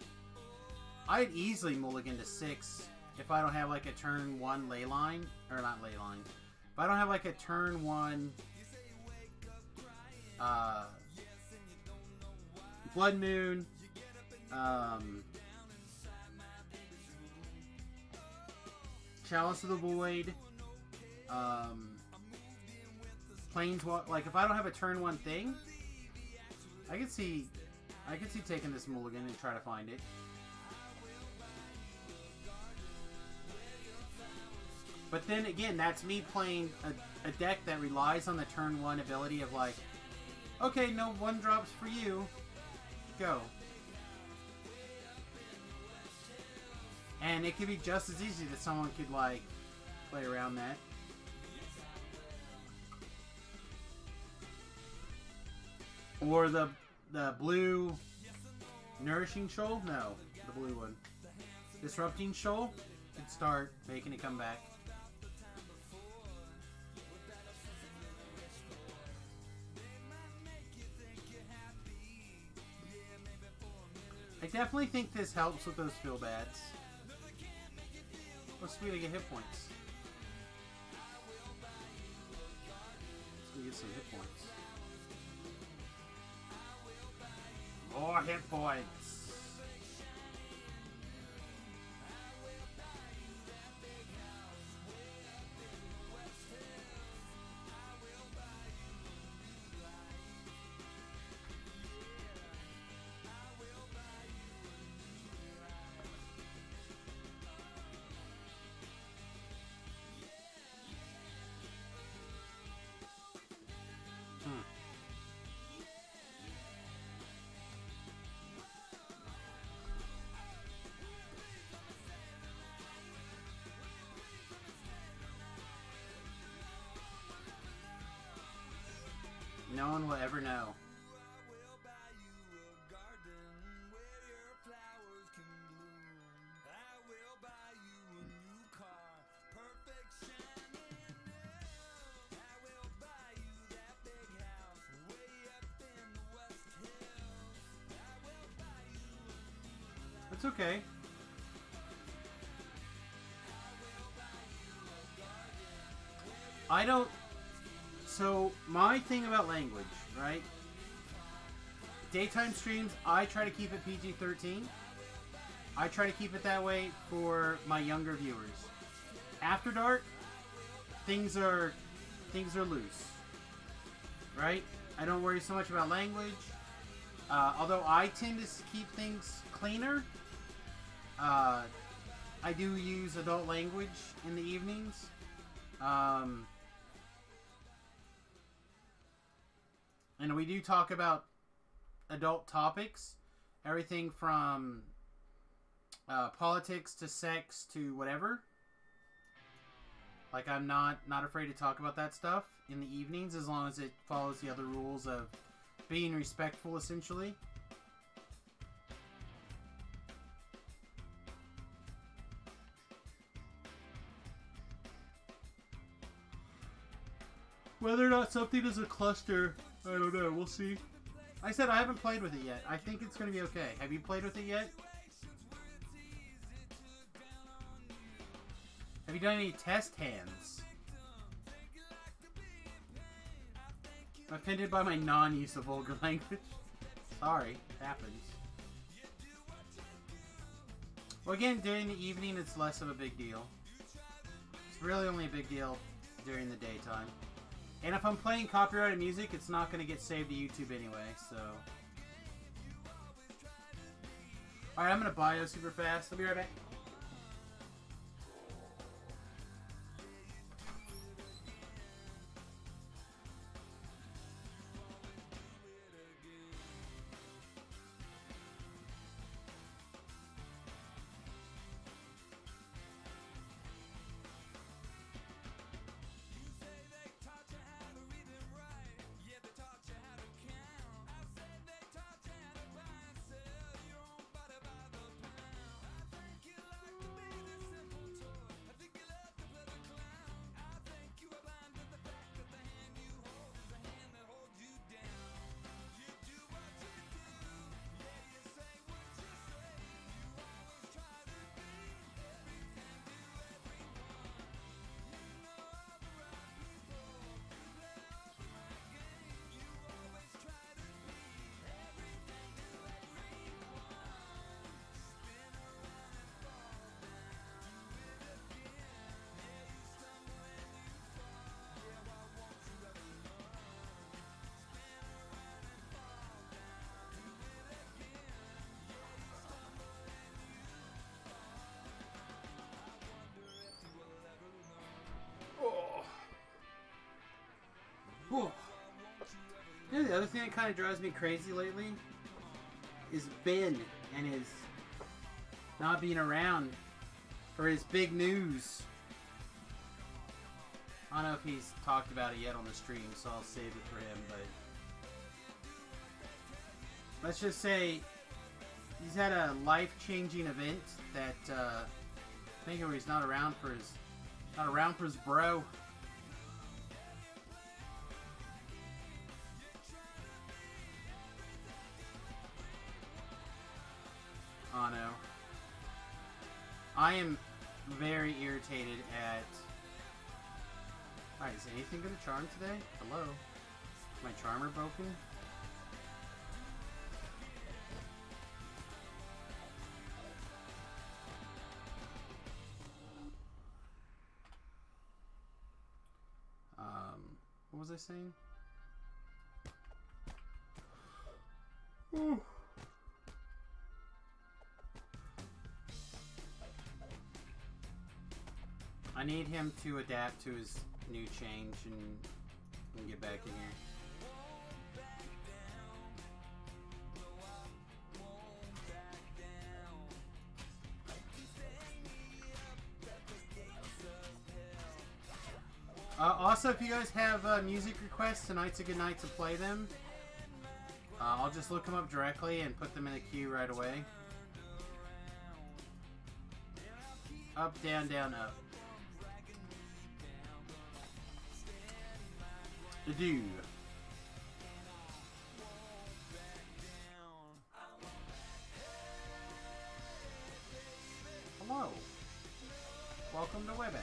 Speaker 1: I'd easily mulligan to 6 if I don't have, like, a turn 1 ley line. Or not ley line. If I don't have, like, a turn 1 Blood Moon, Chalice of the Void, Planeswalker, like if I don't have a turn 1 thing, I could see taking this mulligan and try to find it. But then again, that's me playing a deck that relies on the turn 1 ability of like, okay, no 1-drops for you, go. And it could be just as easy that someone could like play around that. Or the blue Nourishing Shoal? No, the blue one. Disrupting Shoal could start making it come back. I definitely think this helps with those feel bads. Oh sweet, I get hit points. Let's get some hit points. More hit points. No one will ever know. It's okay. I don't... So, my thing about language, right? Daytime streams, I try to keep it PG-13. I try to keep it that way for my younger viewers. After dark, things are loose. Right? I don't worry so much about language. Although I tend to keep things cleaner. I do use adult language in the evenings. And we do talk about adult topics. Everything from politics to sex to whatever. Like, I'm not afraid to talk about that stuff in the evenings as long as it follows the other rules of being respectful, essentially. Whether or not something is a cluster, I don't know. We'll see. I said I haven't played with it yet. I think it's going to be okay. Have you played with it yet? Have you done any test hands? I'm offended by my non-use of vulgar language. Sorry, it happens. Well, again, during the evening, it's less of a big deal. It's really only a big deal during the daytime. And if I'm playing copyrighted music, it's not going to get saved to YouTube anyway, so... Alright, I'm going to bio super fast. I'll be right back. You know, the other thing that kind of drives me crazy lately is Ben and his not being around for his big news. I don't know if he's talked about it yet on the stream, so I'll save it for him, but let's just say he's had a life-changing event that I think he's not around for his bro. Oh no. I am very irritated at... Alright, is anything gonna charm today? Hello? Is my charmer broken? What was I saying? Ooh. I need him to adapt to his new change and get back in here. Also, if you guys have music requests, tonight's a good night to play them. I'll just look them up directly and put them in a queue right away. Up, down, down, up. Adieu. Hello. Welcome to WebEx.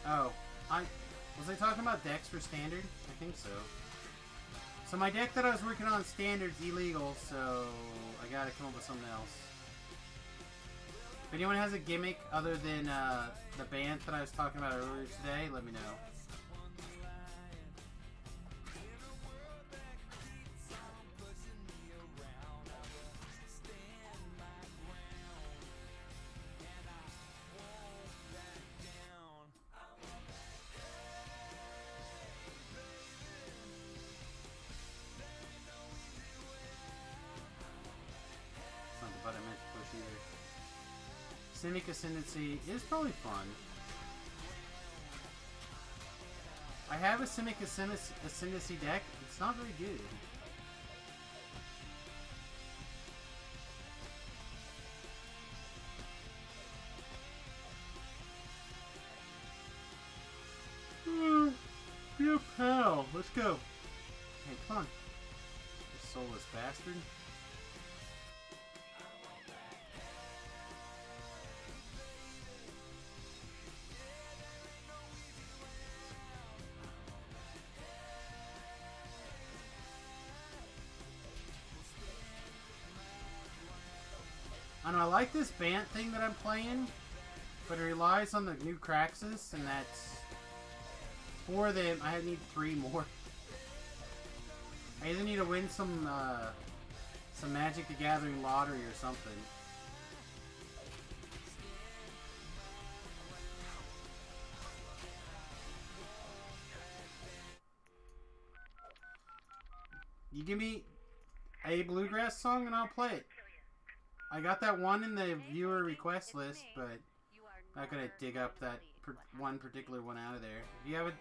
Speaker 1: Oh, was I talking about decks for standard? I think so. So my deck that I was working on standard's illegal, so I gotta come up with something else. If anyone has a gimmick other than the band that I was talking about earlier today, let me know. Simic Ascendancy is probably fun. I have a Simic Ascendancy deck. It's not very good. Be a pal. Let's go. Hey, come on. You soulless bastard. I like this Bant thing that I'm playing, but it relies on the new Craxus, and that's 4 of them. I need 3 more. I either need to win some Magic the Gathering lottery or something. You give me a bluegrass song and I'll play it. I got that one in the viewer request list, but I'm not gonna dig up that one particular one out of there.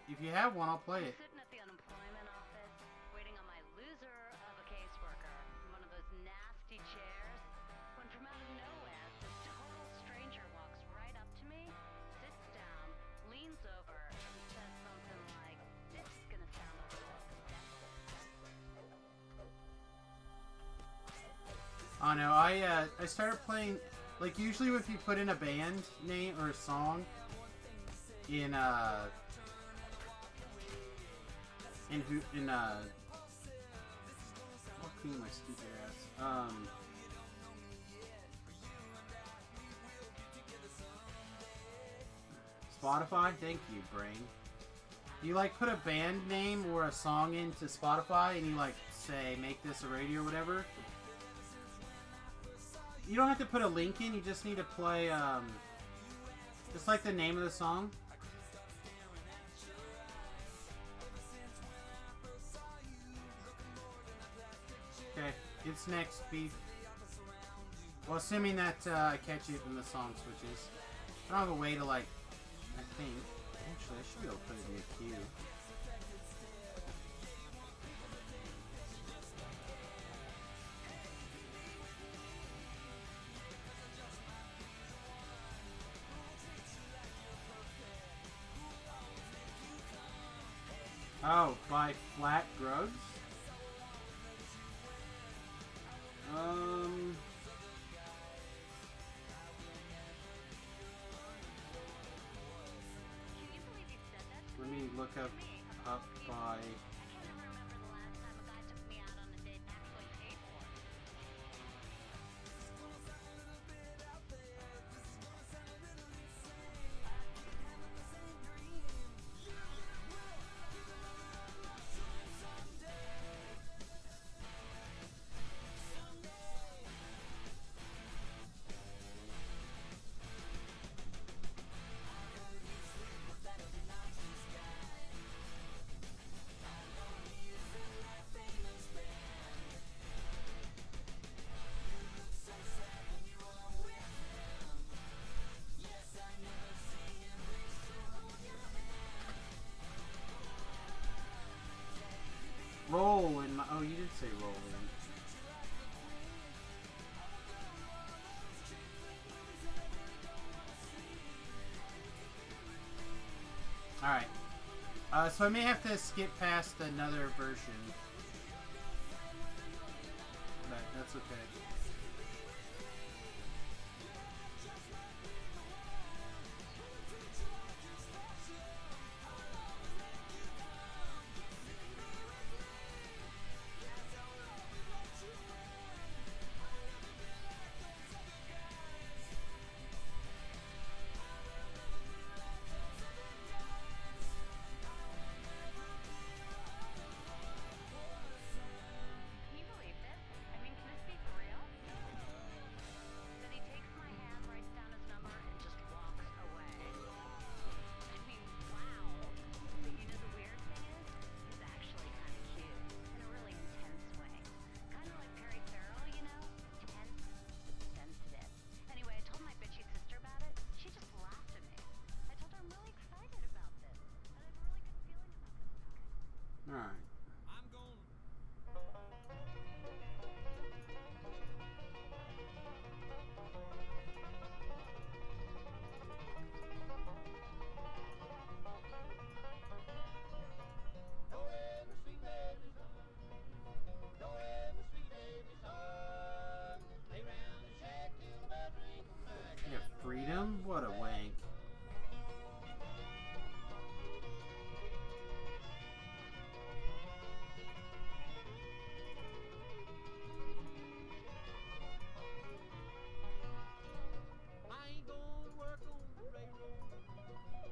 Speaker 1: If you have one, I'll play it.
Speaker 3: Sitting at the unemployment office, waiting on my loser of a caseworker in one of those nasty chairs, when from out of nowhere, this total stranger walks right up to me, sits down, leans over, and says something like, "This is gonna sound a little excessive."
Speaker 1: Oh no, I started playing, like usually if you put in a band name or a song in what clean my stupid ass? Spotify? Thank you, brain. You like put a band name or a song into Spotify and you like say make this a radio or whatever. You don't have to put a link in, you just need to play, just like the name of the song. Okay, it's next, Beef. Well, assuming that I catch it when the song switches. I don't have a way to, like, I think. Actually, I should be able to put it in a queue. Oh, by Flat Drugs? Let me look up by... Roll in my... Oh, you did say roll in. Alright. So I may have to skip past another version. But that's okay.
Speaker 3: Can you believe this? I mean, can this be for real? Then he takes my hand, writes down his number, and just walks away. I mean, wow. But you know the weird thing is, he's actually kind of cute. In a really intense way. Kind of like Perry Farrell, you know? Tense, sensitive. Anyway, I told my bitchy sister about it. She just laughed at me. I told her I'm really excited about this. And I have a really good feeling about this.
Speaker 1: Alright.
Speaker 4: I'm going.
Speaker 1: Yeah, freedom? What a wank.
Speaker 4: I ain't gonna work on the railroad.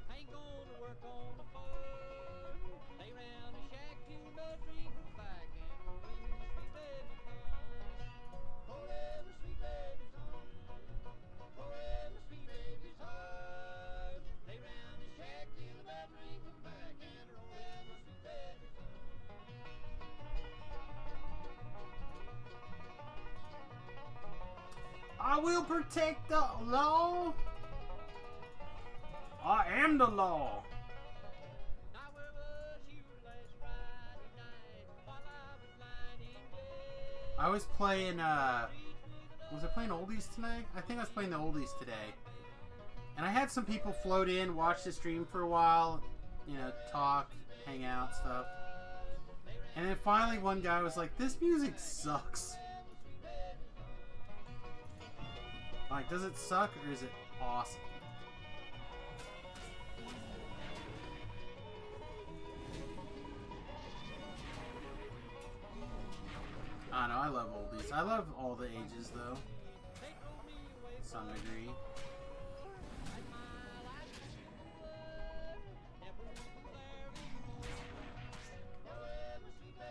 Speaker 4: I ain't gonna work on the farm. Lay round the shack till the drink comes back and when the sweet baby's home. Forever sweet baby's home. Forever sweet baby's home. Lay round the shack till the drink comes back and forever sweet baby's home.
Speaker 1: I will protect the law. I am the law.
Speaker 4: Now where was you last Friday night while I was lying in bed?
Speaker 1: I was playing, was I playing oldies tonight? I think I was playing the oldies today. And I had some people float in, watch the stream for a while, you know, talk, hang out, stuff. And then finally one guy was like, this music sucks. Like, does it suck or is it awesome? I don't know, I love oldies. I love all the ages, though. To some degree.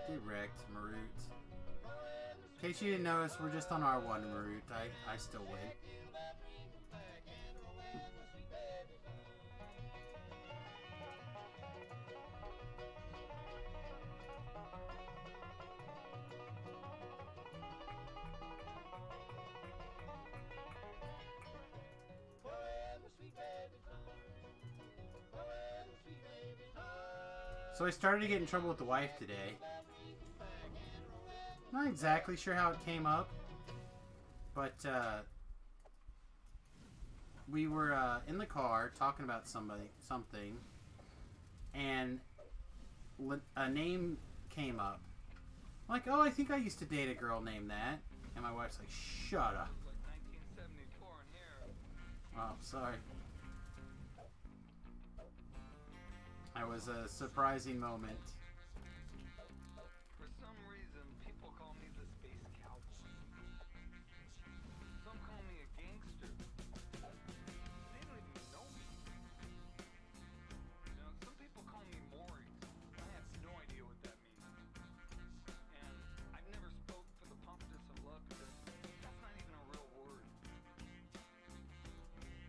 Speaker 1: Get wrecked, Marut. In case you didn't notice, we're just on R1, Marut. I still win. So I started to get in trouble with the wife today. Not exactly sure how it came up, but we were in the car talking about something, and a name came up. I'm like, oh, I think I used to date a girl named that. And my wife's like, shut up. Oh, sorry. That was a surprising moment.
Speaker 5: For some reason, people call me the Space Cowboy. Some call me a gangster. They don't even know me. You know, some people call me Maury. I have no idea what that means. And I've never spoke for the pompous of love because that's not even a real word.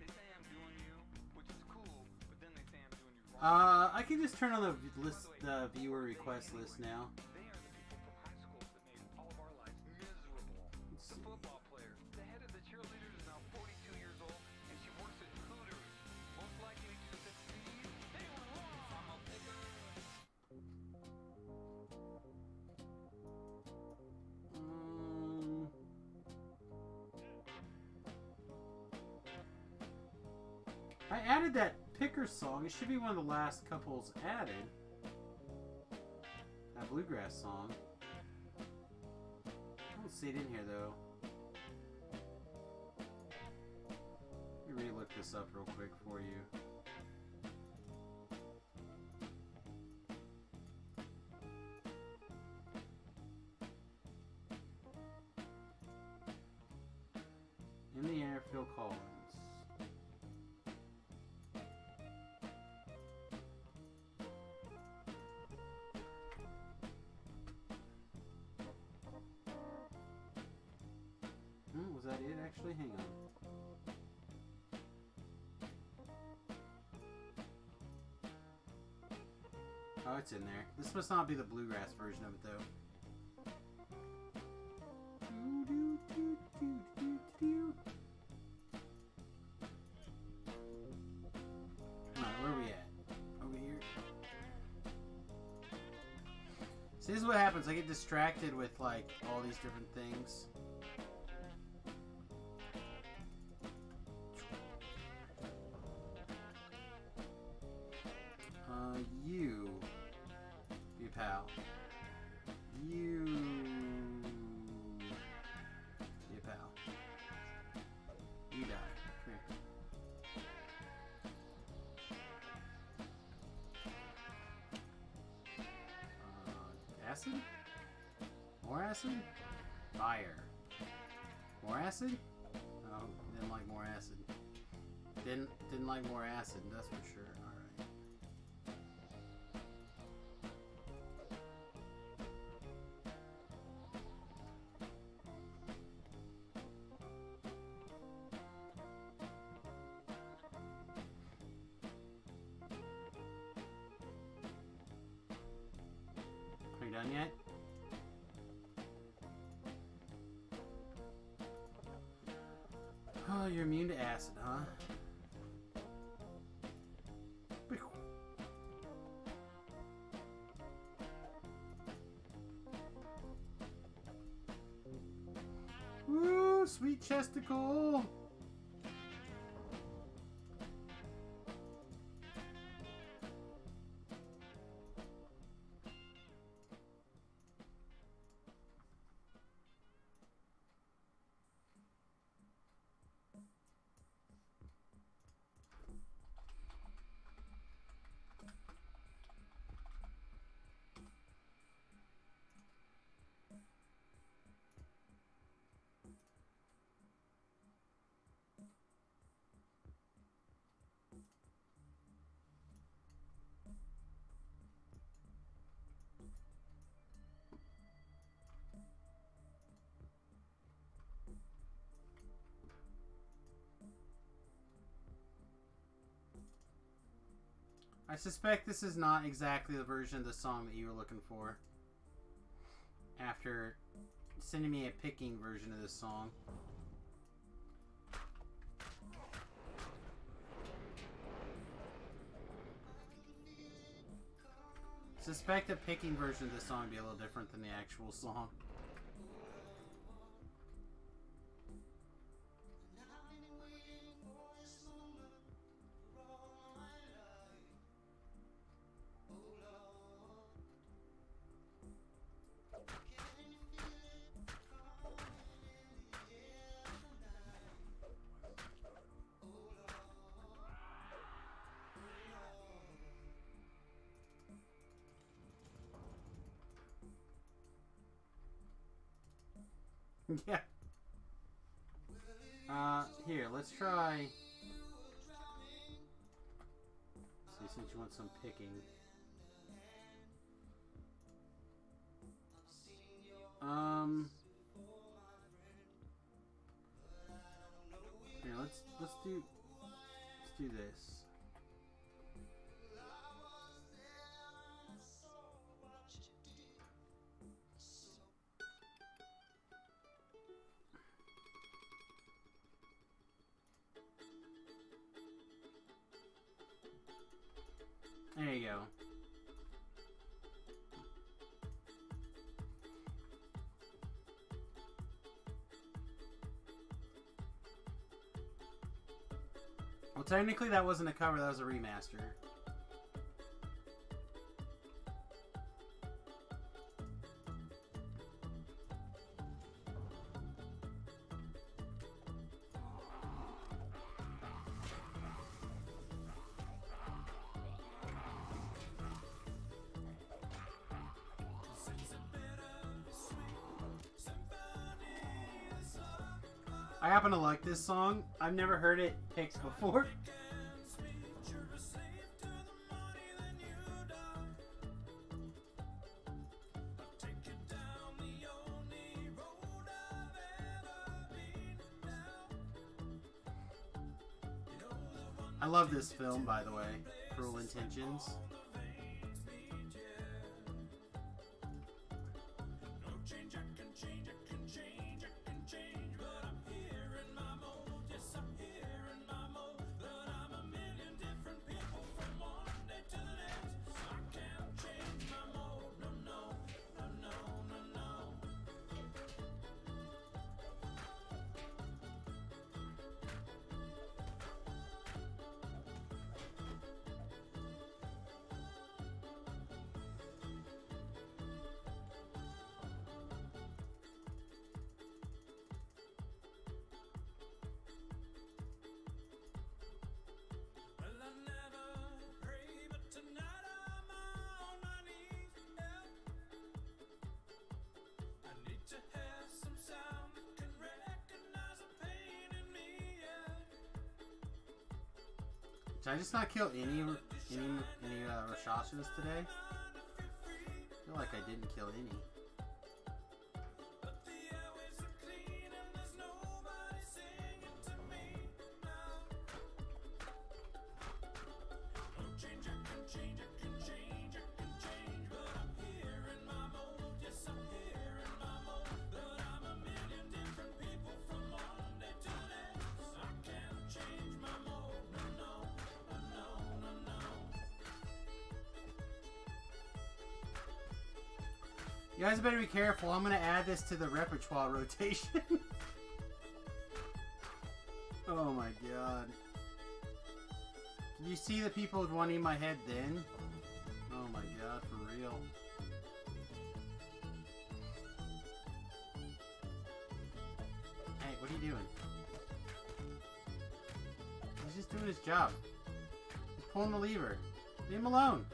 Speaker 5: They say I'm doing you, which is cool, but then they say I'm doing you wrong.
Speaker 1: I can just turn on the list, the viewer request list now.
Speaker 5: They are the people from high schools that made all of our lives miserable. The football player. The head of the cheerleaders is now 42 years old, and she works at Hooters. Most likely to succeed. They were wrong. I'm a bigger.
Speaker 1: I added that Picker song. It should be one of the last couples added. That bluegrass song. I don't see it in here though. Let me re-look this up real quick for you. In the air, Phil Collins. Was that it actually? Hang on. Oh, it's in there. This must not be the bluegrass version of it though. Alright, where are we at? Over here? See, this is what happens. I get distracted with like all these different things. You be a pal. You be a pal. You die. Come here. Acid? More acid? Fire. More acid? Oh, didn't like more acid. Didn't like more acid, that's for sure. Are you done yet? Oh, you're immune to acid, huh? Woo, sweet chesticle! I suspect this is not exactly the version of the song that you were looking for. After sending me a picking version of this song. Suspect a picking version of this song would be a little different than the actual song. Yeah. Here, let's try. See, since you want some picking. Here, let's do this. There you go. Well, technically that wasn't a cover, that was a remaster. I happen to like this song. I've never heard it picked before. I love this film, by the way. Cruel Intentions. Did I just not kill any Rashashas today? I feel like I didn't kill any. You guys better be careful. I'm going to add this to the repertoire rotation. Oh my god. Did you see the people wanting my head then? Oh my god, for real. Hey, what are you doing? He's just doing his job. He's pulling the lever. Leave him alone.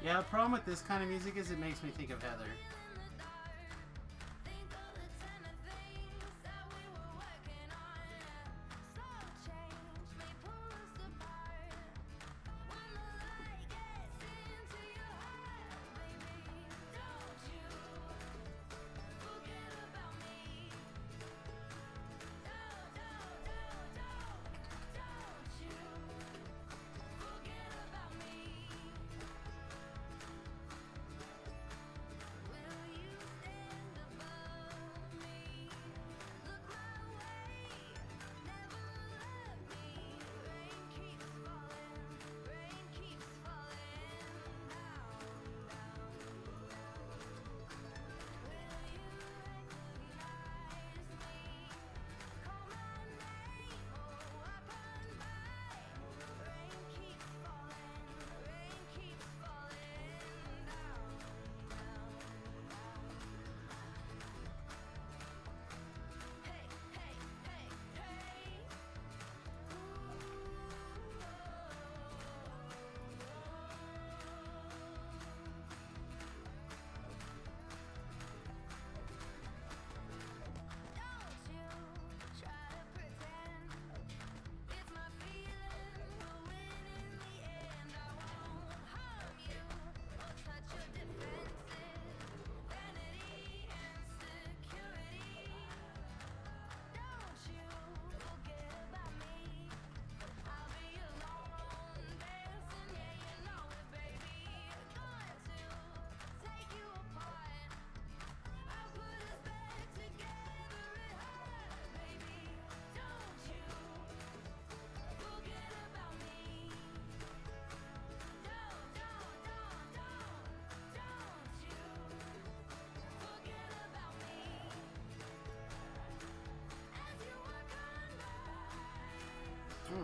Speaker 1: Yeah, the problem with this kind of music is it makes me think of Heather.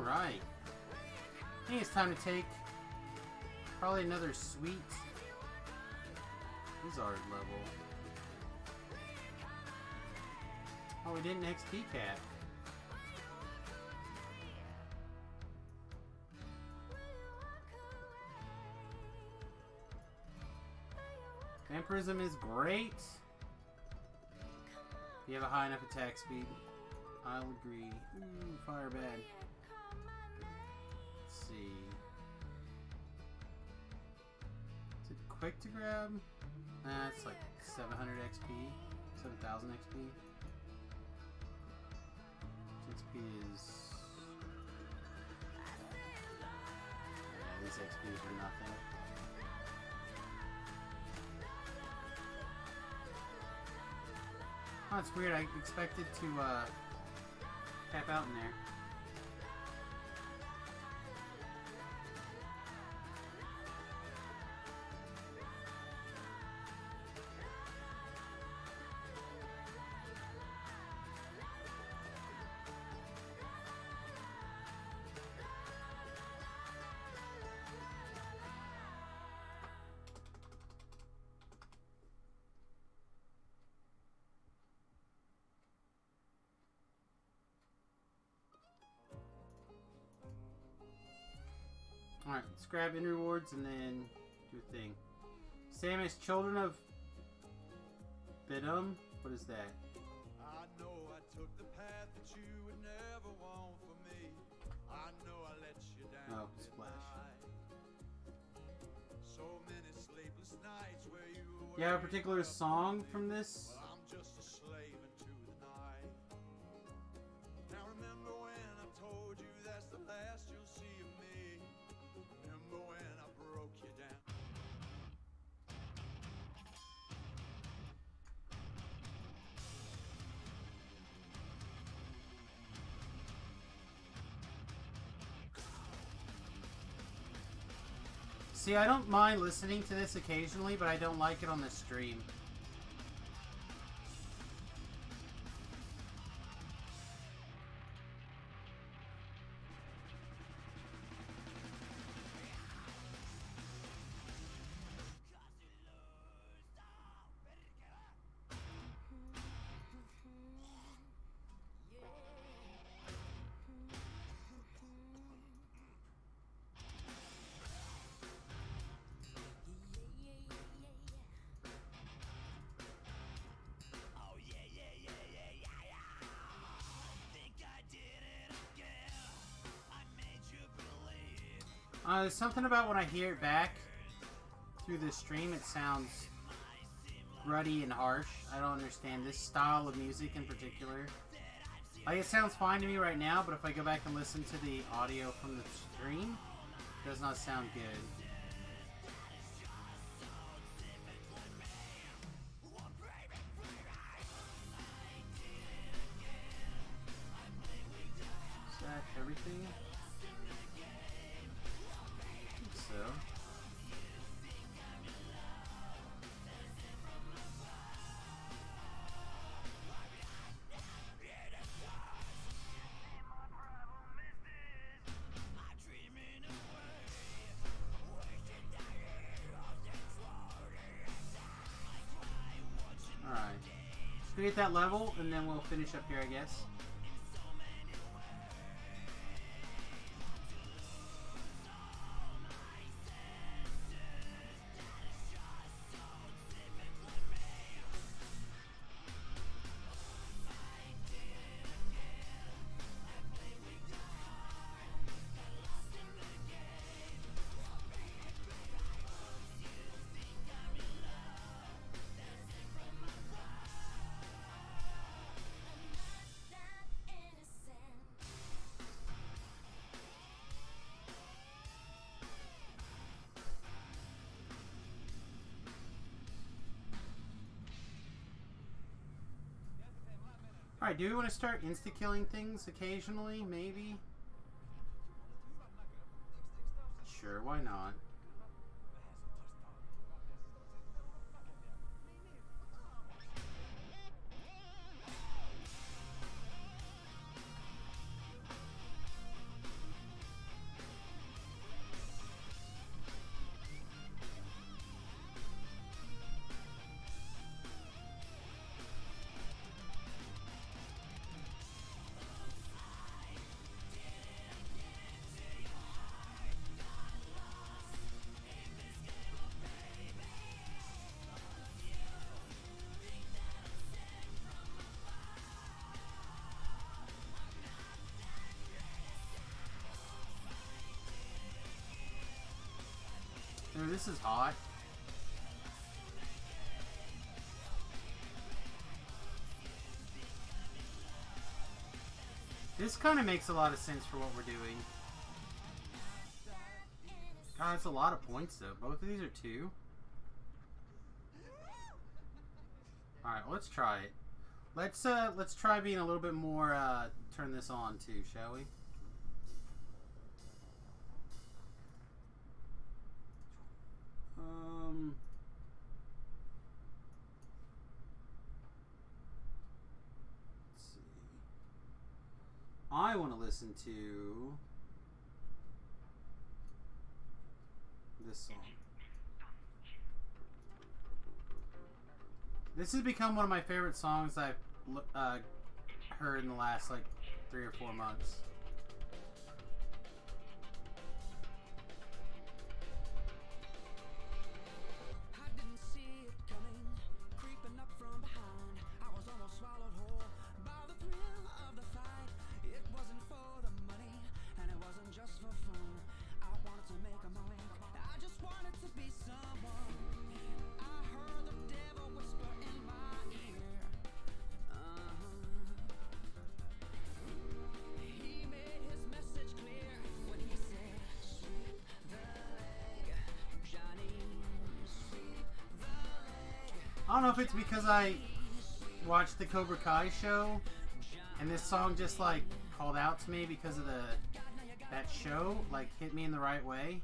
Speaker 1: Alright. I think it's time to take probably another sweet Wizard level. Oh, we did an XP cap. Vampirism is great. If you have a high enough attack speed, I'll agree. Ooh, fire bad. Let's see. Is it quick to grab? That's like 700 XP. 7,000 XP. XP is... Yeah, these XPs are nothing. Oh, it's weird. I expected to tap out in there. Alright, let's grab in rewards and then do a thing. Samius, Children of Bidum? What is that?
Speaker 6: I know I took the path that you would never want for me. I know I let you down.
Speaker 1: Oh, splash.
Speaker 6: So many sleepless nights where you were.
Speaker 1: You have a particular song from this?
Speaker 6: Well, I'm just a slave into the night. Now remember when I told you that's the last you'll see of me. Remember when I broke you down.
Speaker 1: See, I don't mind listening to this occasionally, but I don't like it on the stream. There's something about when I hear it back through the stream, it sounds gruddy and harsh. I don't understand this style of music in particular. Like, it sounds fine to me right now, but if I go back and listen to the audio from the stream, it does not sound good. Is that everything? So. Alright. We get that level and then we'll finish up here, I guess. Alright, do we want to start insta-killing things occasionally, maybe? Sure, why not? this is hot. This kind of makes a lot of sense for what we're doing. God, that's a lot of points though. Both of these are 2. Alright, let's try it. Let's try being a little bit more, turn this on too, shall we? Let's see. I want to listen to this song. This has become one of my favorite songs I've heard in the last like 3 or 4 months.
Speaker 6: I didn't see it coming, creeping up from behind. I was almost swallowed whole by the thrill of the fight. It wasn't for the money, and it wasn't just for fun. I wanted to make a mark. I just wanted to be someone. I heard the devil whisper in my ear. He made his message clear when he said, "Sweep the leg, Johnny. Sweep the leg."
Speaker 1: I don't know if it's because I watched the Cobra Kai show and this song just like called out to me because of that show, like hit me in the right way.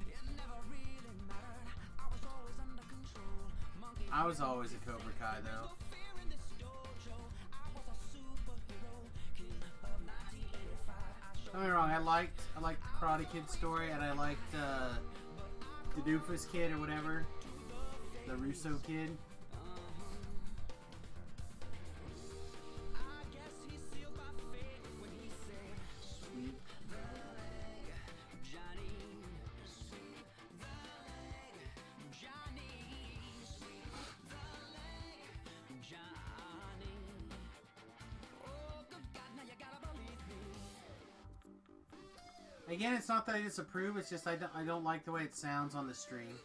Speaker 6: It never really mattered. I was always under control. Monkey
Speaker 1: I was always a Cobra Kai though.
Speaker 6: fear in this dojo. I was a superhero, king of 1985. I showed
Speaker 1: Don't get me wrong, I liked the Karate Kid story, and I liked the Doofus kid or whatever, the Russo kid.
Speaker 6: I guess he sealed my fate when he said, "Sweep the leg, Johnny. Sweep the leg, Johnny. Sweep the leg, Johnny." Oh, good God, now you gotta believe me.
Speaker 1: Again, it's not that I disapprove, it's just I don't like the way it sounds on the stream.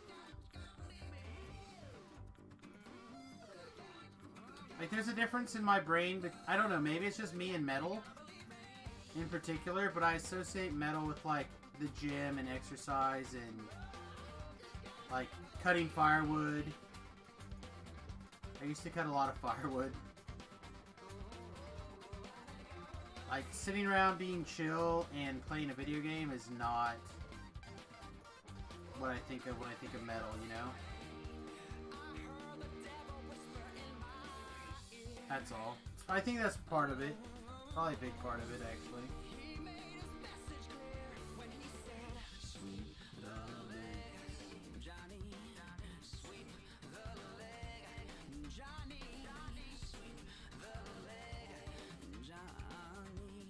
Speaker 1: Like, there's a difference in my brain, but I don't know, maybe it's just me and metal in particular, but I associate metal with, like, the gym and exercise and, like, cutting firewood. I used to cut a lot of firewood. Like, sitting around being chill and playing a video game is not what I think of when I think of metal, you know? That's all. I think that's part of it. Probably a big part of it, actually.
Speaker 6: He made his message clear when he said, "Sweep the leg, Johnny. Sweep the leg, Johnny. Sweep the leg, Johnny.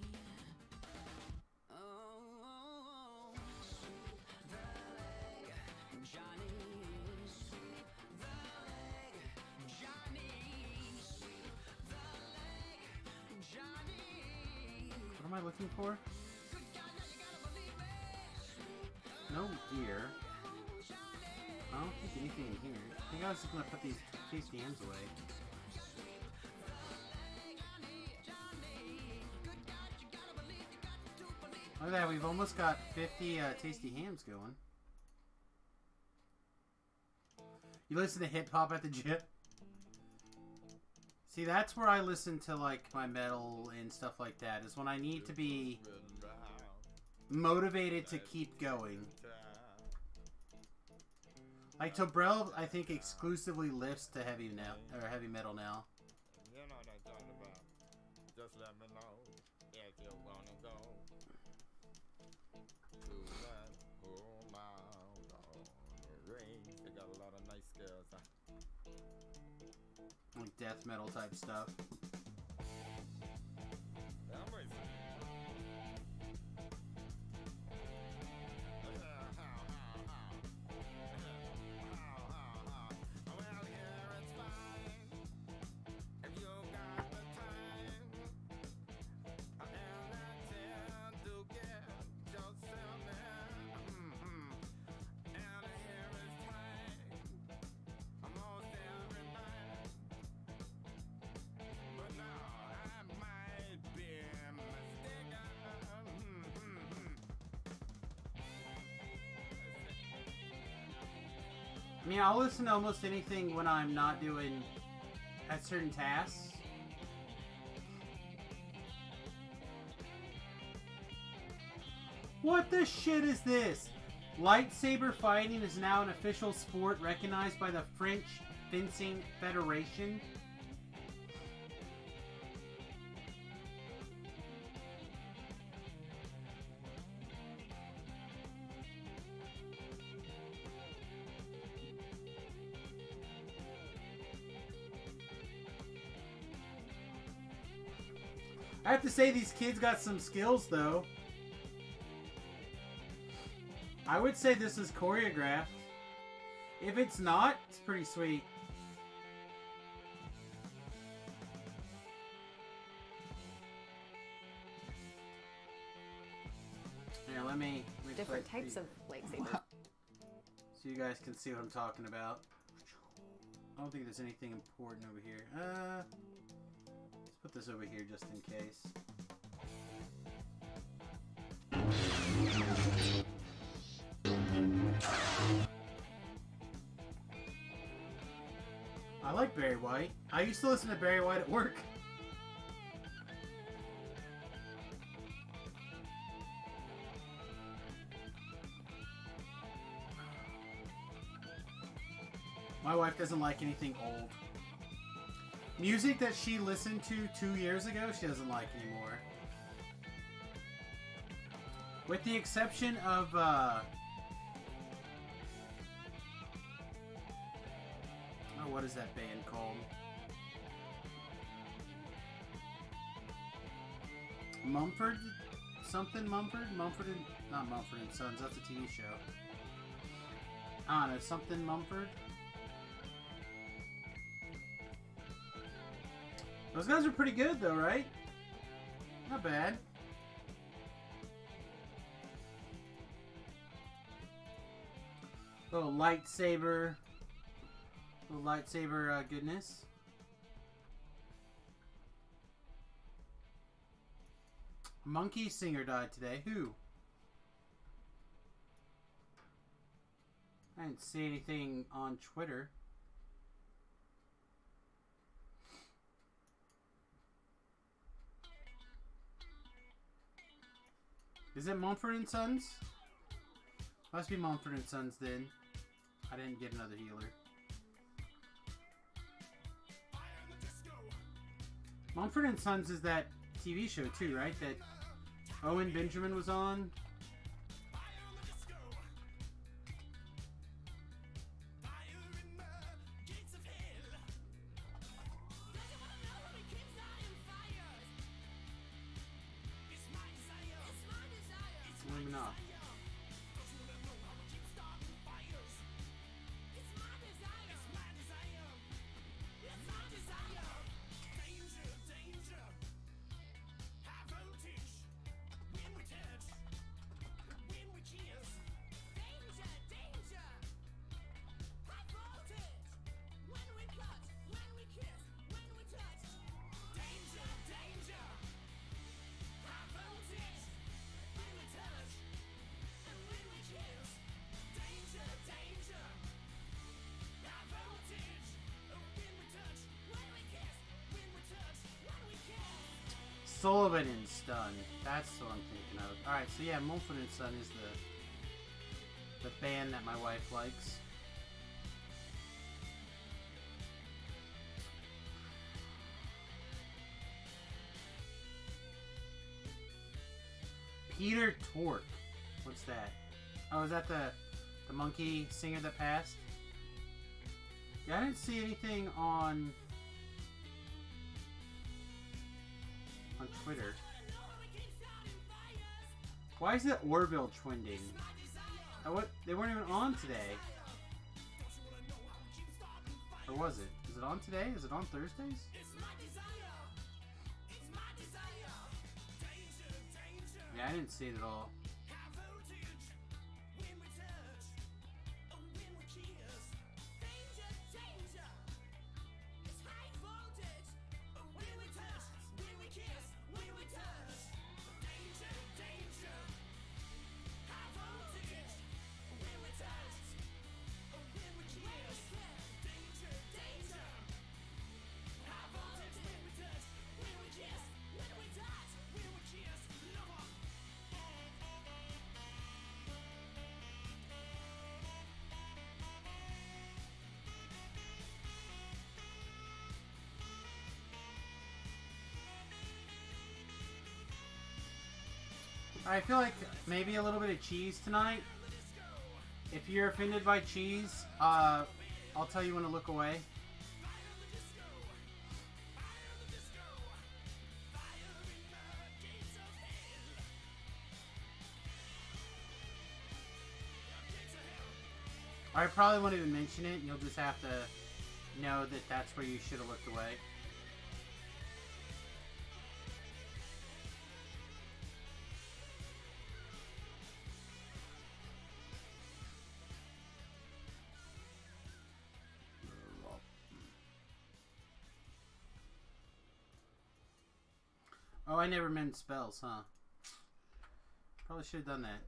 Speaker 6: Oh, sweep the leg, Johnny. Sweep the leg, Johnny. Sweep the leg, Johnny.
Speaker 1: What am I looking for?
Speaker 6: Good God, now you gotta believe me.
Speaker 1: No gear. I don't think anything in here. I think I was just gonna put these tasty hands away. Look at that, we've almost got 50 tasty hams going. You listen to hip hop at the gym? See, that's where I listen to like my metal and stuff like that, is when I need to be motivated to keep going. Like Tobrel, I think exclusively lifts to heavy metal now.
Speaker 7: You know what I'm talking about. Just let me know if you wanna go to that whole mile on the range. They got a lot of nice scales.
Speaker 1: Like death metal type stuff.
Speaker 7: I'm racing. Well, yeah, it's fine if you got the time. And I tend to get yourself there.
Speaker 1: I mean, I'll listen to almost anything when I'm not doing at certain tasks. What the shit is this? Lightsaber fighting is now an official sport recognized by the French Fencing Federation. I have to say, these kids got some skills, though. I would say this is choreographed. If it's not, it's pretty sweet. Here, let me
Speaker 8: Different types of lightsabers.
Speaker 1: so you guys can see what I'm talking about. I don't think there's anything important over here. Let's put this over here just in case. I like Barry White. I used to listen to Barry White at work. My wife doesn't like anything old. Music that she listened to 2 years ago, she doesn't like anymore. With the exception of, oh, what is that band called? Mumford? Something Mumford? Mumford and... Not Mumford and Sons, that's a TV show. I don't know, something Mumford? Those guys are pretty good though, right? Not bad. Little lightsaber. Little lightsaber goodness. Monkey singer died today. Who? I didn't see anything on Twitter. Is it Mumford and Sons? Must be Mumford and Sons then. I didn't get another healer. Mumford and Sons is that TV show too, right? That Owen Benjamin was on. Maybe not. Sullivan and Stun. That's what I'm thinking of. Alright, so yeah, Mumford and Son is the band that my wife likes. Peter Tork. What's that? Oh, is that the monkey singer that passed? Yeah, I didn't see anything on Twitter. Why is it Orville trending? What? They weren't even on today. Or was it? Is it on today? Is it on Thursdays? Yeah, I didn't see it at all. I feel like maybe a little bit of cheese tonight. If you're offended by cheese, I'll tell you when to look away. I probably won't even mention it. You'll just have to know that that's where you should have looked away. Oh, I never meant spells, huh? Probably should have done that.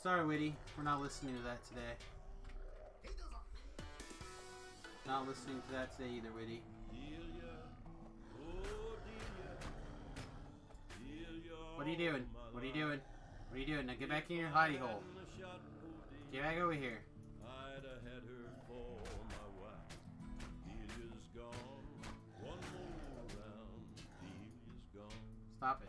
Speaker 1: Sorry, Witty. We're not listening to that today. Not listening to that today either, Witty. What are you doing? What are you doing? What are you doing? Now get back in your hidey hole. Get back over here. Stop it.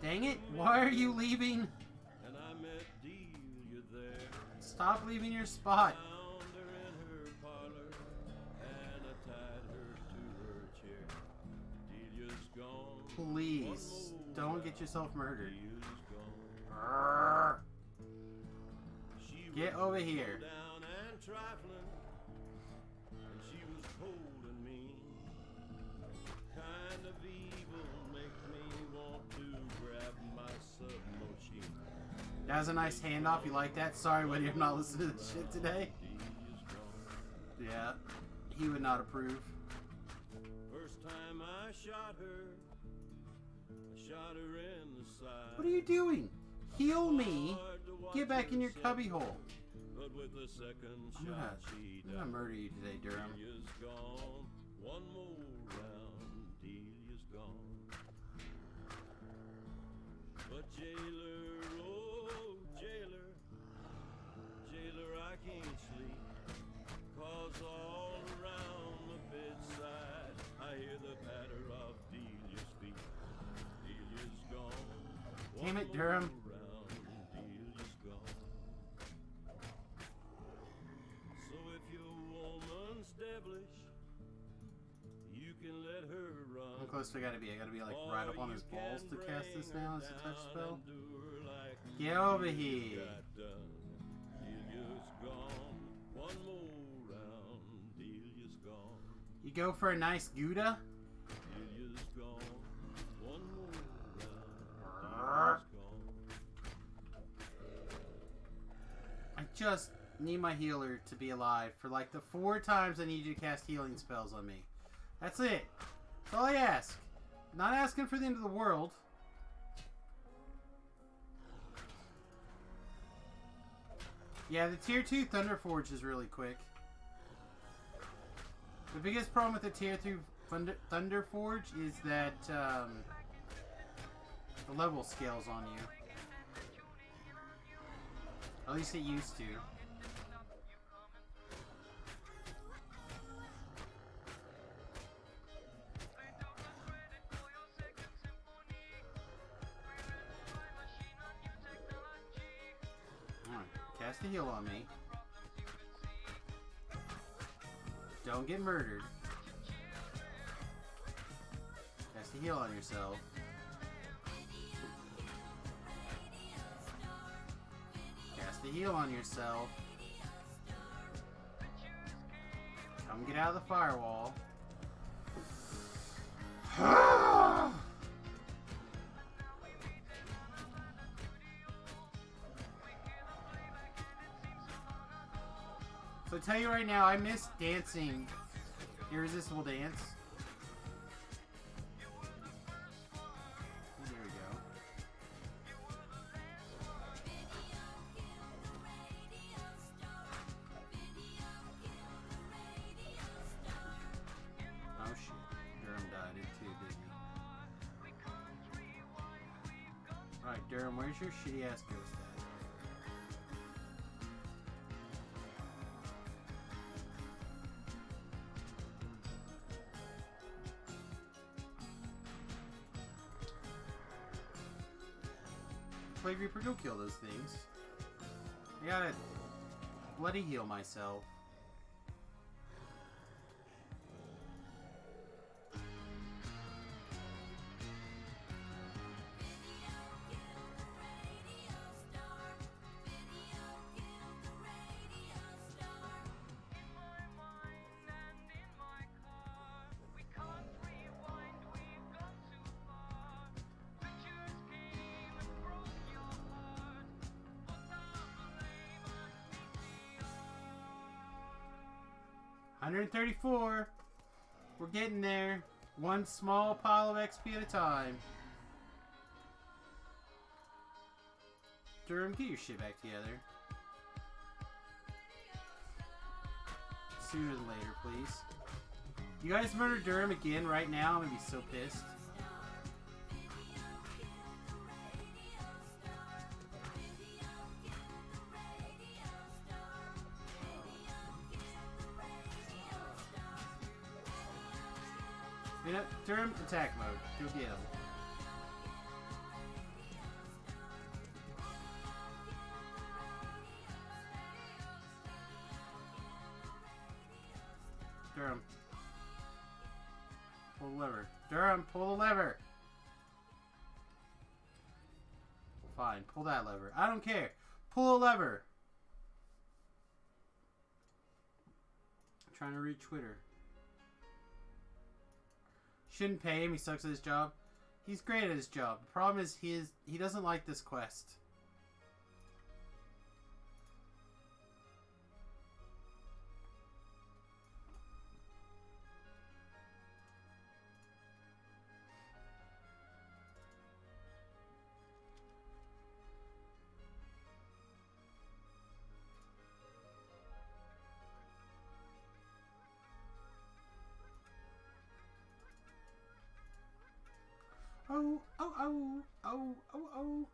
Speaker 1: Dang it, why are you leaving? Stop leaving your spot. Please, don't get yourself murdered. Get over here. That was a nice handoff. You like that? Sorry, Woody, I'm not listening to this shit today. Yeah, he would not approve.
Speaker 9: First time I shot her in the side.
Speaker 1: What are you doing? Heal me. Get back in your cubby hole.
Speaker 9: But with the second shot,
Speaker 1: I'm gonna murder you today, Durham.
Speaker 9: Delia's gone. One more round, Delia's gone. But jailer, oh jailer, jailer, I can't sleep. 'Cause all around the bedside, I hear the patter of Delia's feet. Delia's gone.
Speaker 1: Damn it, Durham.
Speaker 9: Delia's gone. So if your woman's devilish, you can let her run.
Speaker 1: How close do I gotta be? I gotta be like right up on his balls to cast this now as a touch spell? Get over here.
Speaker 9: Delia's gone. One more round, Delia's gone.
Speaker 1: You go for a nice Gouda?
Speaker 9: Delia's gone. One more round, Delia's gone.
Speaker 1: I just need my healer to be alive for like the 4 times I need you to cast healing spells on me. That's it. That's all I ask. Not asking for the end of the world. Yeah, the tier 2 Thunder Forge is really quick. The biggest problem with the tier 2 Thunder Forge is that the level scales on you. At least it used to. Cast a heal on me. Don't get murdered. Cast a heal on yourself. Cast a heal on yourself. Come get out of the firewall. So I tell you right now, I miss dancing Irresistible Dance. There we go. Oh shit. Durham died it too, didn't he? Alright, Durham, where's your shitty ass ghost at? Plague Reaper, go kill those things. I gotta bloody heal myself. $134. We're getting there. One small pile of XP at a time. Durham, get your shit back together. Sooner than later, please. You guys murder Durham again right now? I'm gonna be so pissed. You know, Durham, attack mode. Go get him. Durham. Pull the lever. Durham, pull the lever! Fine, pull that lever. I don't care. Pull a lever! I'm trying to read Twitter. Shouldn't pay him, he sucks at his job. He's great at his job. The problem is he doesn't like this quest. Oh, oh, oh, oh, oh, oh.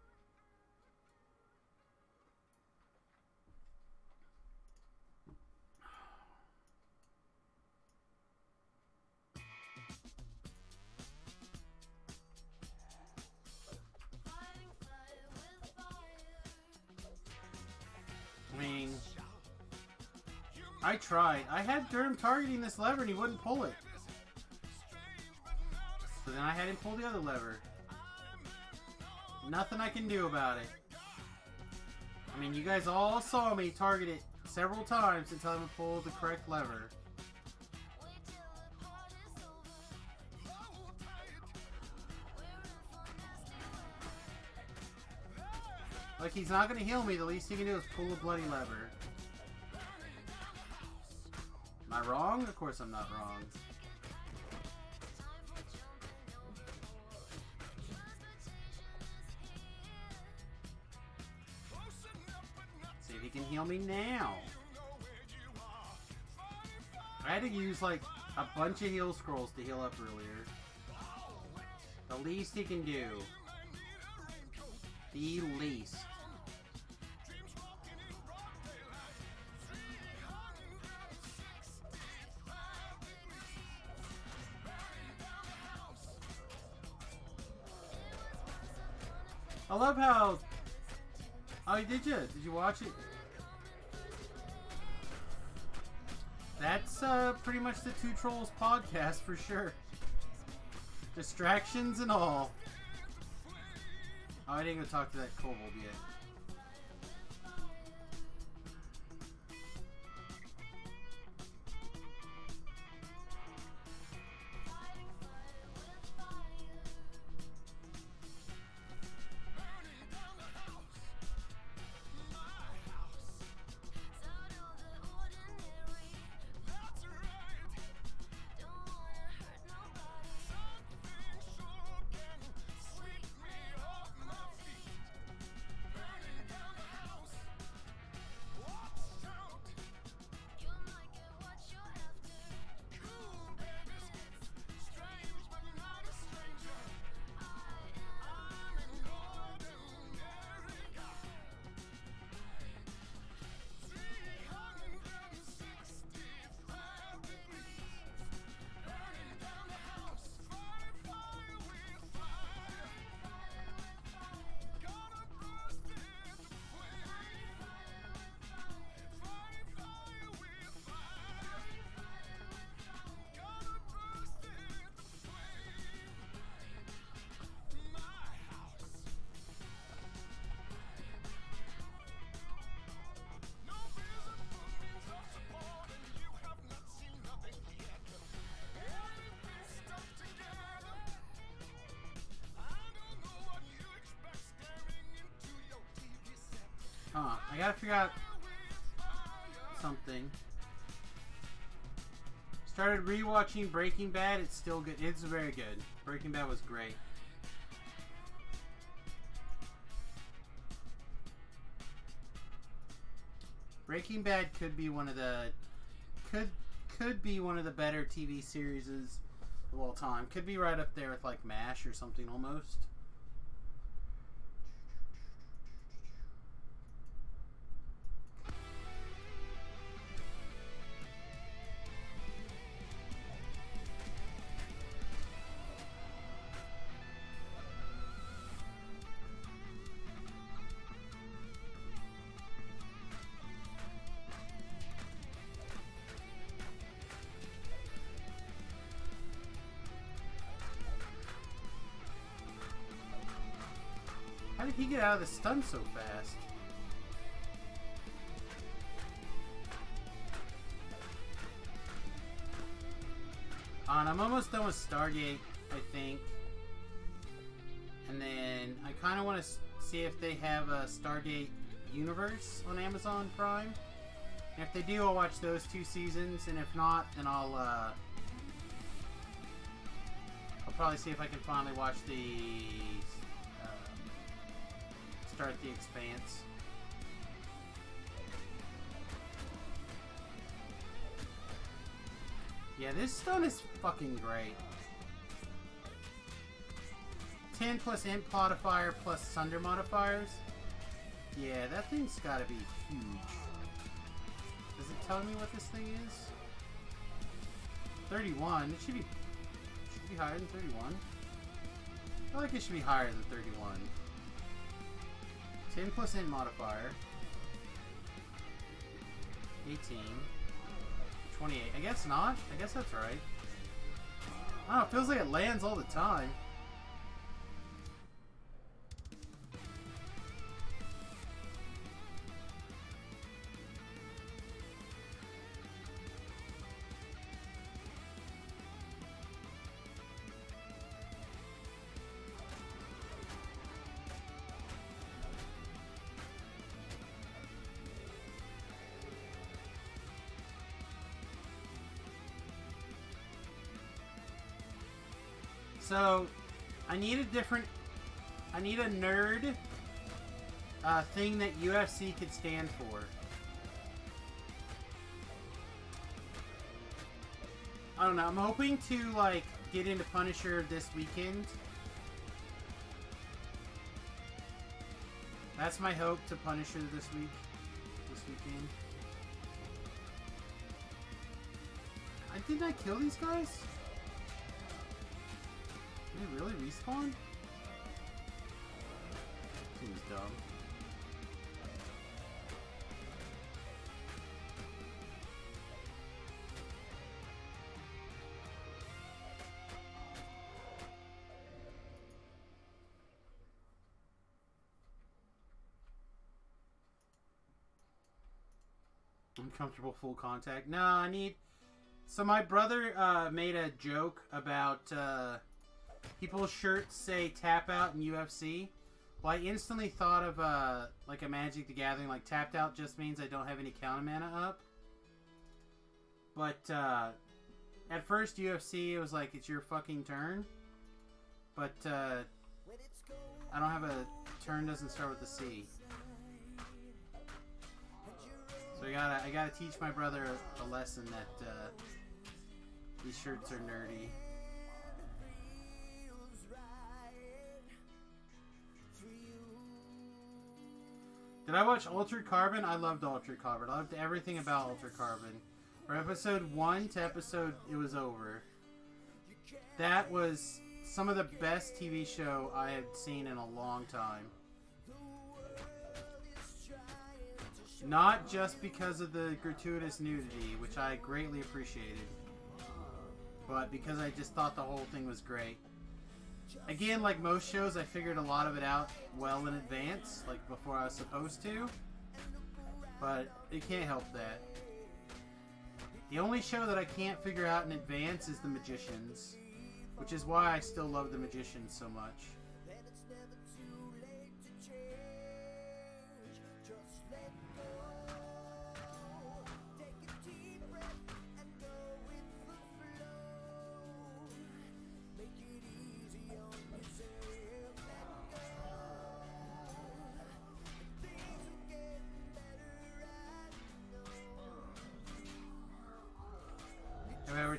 Speaker 1: I mean, I tried. I had Durham targeting this lever and he wouldn't pull it. So then I had him pull the other lever. Nothing I can do about it. I mean, you guys all saw me target it several times until I would pull the correct lever. Like, he's not going to heal me. The least he can do is pull a bloody lever. Am I wrong? Of course I'm not wrong. See if he can heal me now. I had to use like a bunch of heal scrolls to heal up earlier. The least he can do. The least. I love how... Oh, did you? Did you watch it? That's pretty much the Two Trolls podcast for sure. Distractions and all. Oh, I didn't go talk to that kobold yet. I gotta figure out something. Started rewatching Breaking Bad. It's still good. It's very good. Breaking Bad was great. Breaking Bad could be one of the could be one of the better TV series of all time. Could be right up there with like MASH or something almost. How did he get out of the stun so fast? And I'm almost done with Stargate, I think. And then I kind of want to see if they have a Stargate Universe on Amazon Prime. And if they do, I'll watch those 2 seasons. And if not, then I'll probably see if I can finally watch the start The Expanse. Yeah, this stun is fucking great. 10 plus Imp modifier plus Sunder modifiers. Yeah, that thing's gotta be huge. Does it tell me what this thing is? 31. It should be higher than 31. I feel like it should be higher than 31. 10 plus Int modifier. 18. 28. I guess not. I guess that's right. I don't know, it feels like it lands all the time. So, I need a nerd thing that UFC could stand for. I don't know, I'm hoping to, like, get into Punisher this weekend. That's my hope, to Punisher this weekend. Didn't I kill these guys? Did they really respawn? Seems dumb. Uncomfortable full contact. No, I need... So my brother made a joke about people's shirts say tap out in UFC. Well, I instantly thought of like a Magic the Gathering, like tapped out just means I don't have any counter mana up. But at first UFC it was like it's your fucking turn. But I don't have a turn doesn't start with a C. So I gotta teach my brother a lesson that these shirts are nerdy. Did I watch Altered Carbon? I loved Altered Carbon. I loved everything about Altered Carbon. From episode 1 to episode it was over. That was some of the best TV show I had seen in a long time. Not just because of the gratuitous nudity, which I greatly appreciated, but because I just thought the whole thing was great. Again, like most shows, I figured a lot of it out well in advance, like before I was supposed to, but it can't help that. The only show that I can't figure out in advance is The Magicians, which is why I still love The Magicians so much.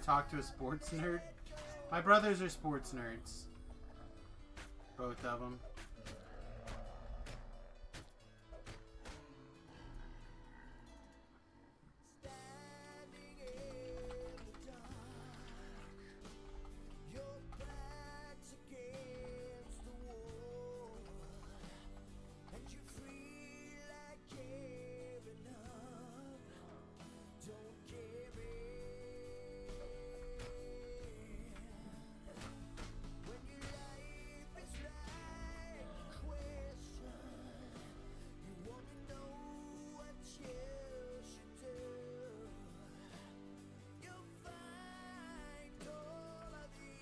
Speaker 1: talk to a sports nerd. My brothers are sports nerds. Both of them.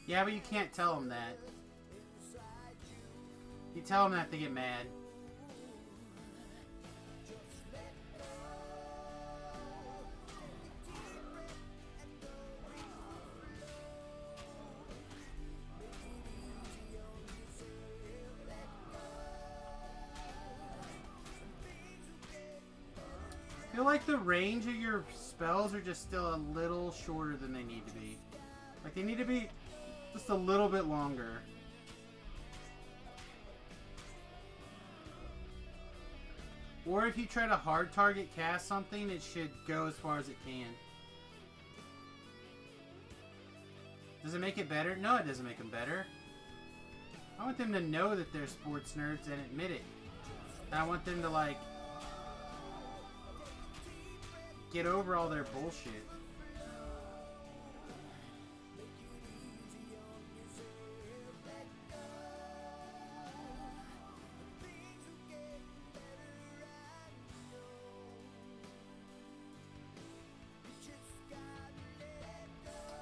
Speaker 1: Yeah, but you can't tell them that. You tell them that, they get mad. I feel like the range of your spells are just still a little shorter than they need to be. Like, they need to be just a little bit longer. Or if you try to hard target cast something, it should go as far as it can. Does it make it better? No, it doesn't make them better. I want them to know that they're sports nerds and admit it. And I want them to, like, get over all their bullshit.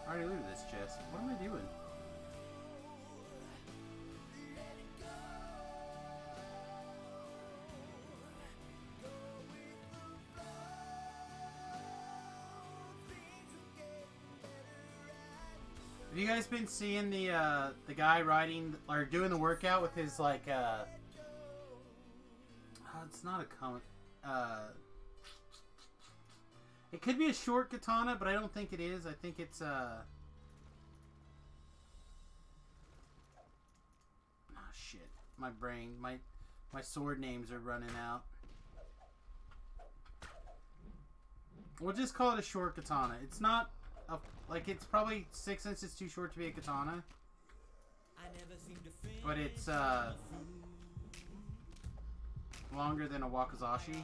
Speaker 1: I already looted this chest. What am I doing? Have you guys been seeing the guy riding or doing the workout with his like oh, it's not a comic. It could be a short katana, but I don't think it is. I think it's oh shit. My brain, my sword names are running out. We'll just call it a short katana. It's not a, like, it's probably 6 inches too short to be a katana. But it's longer than a wakizashi.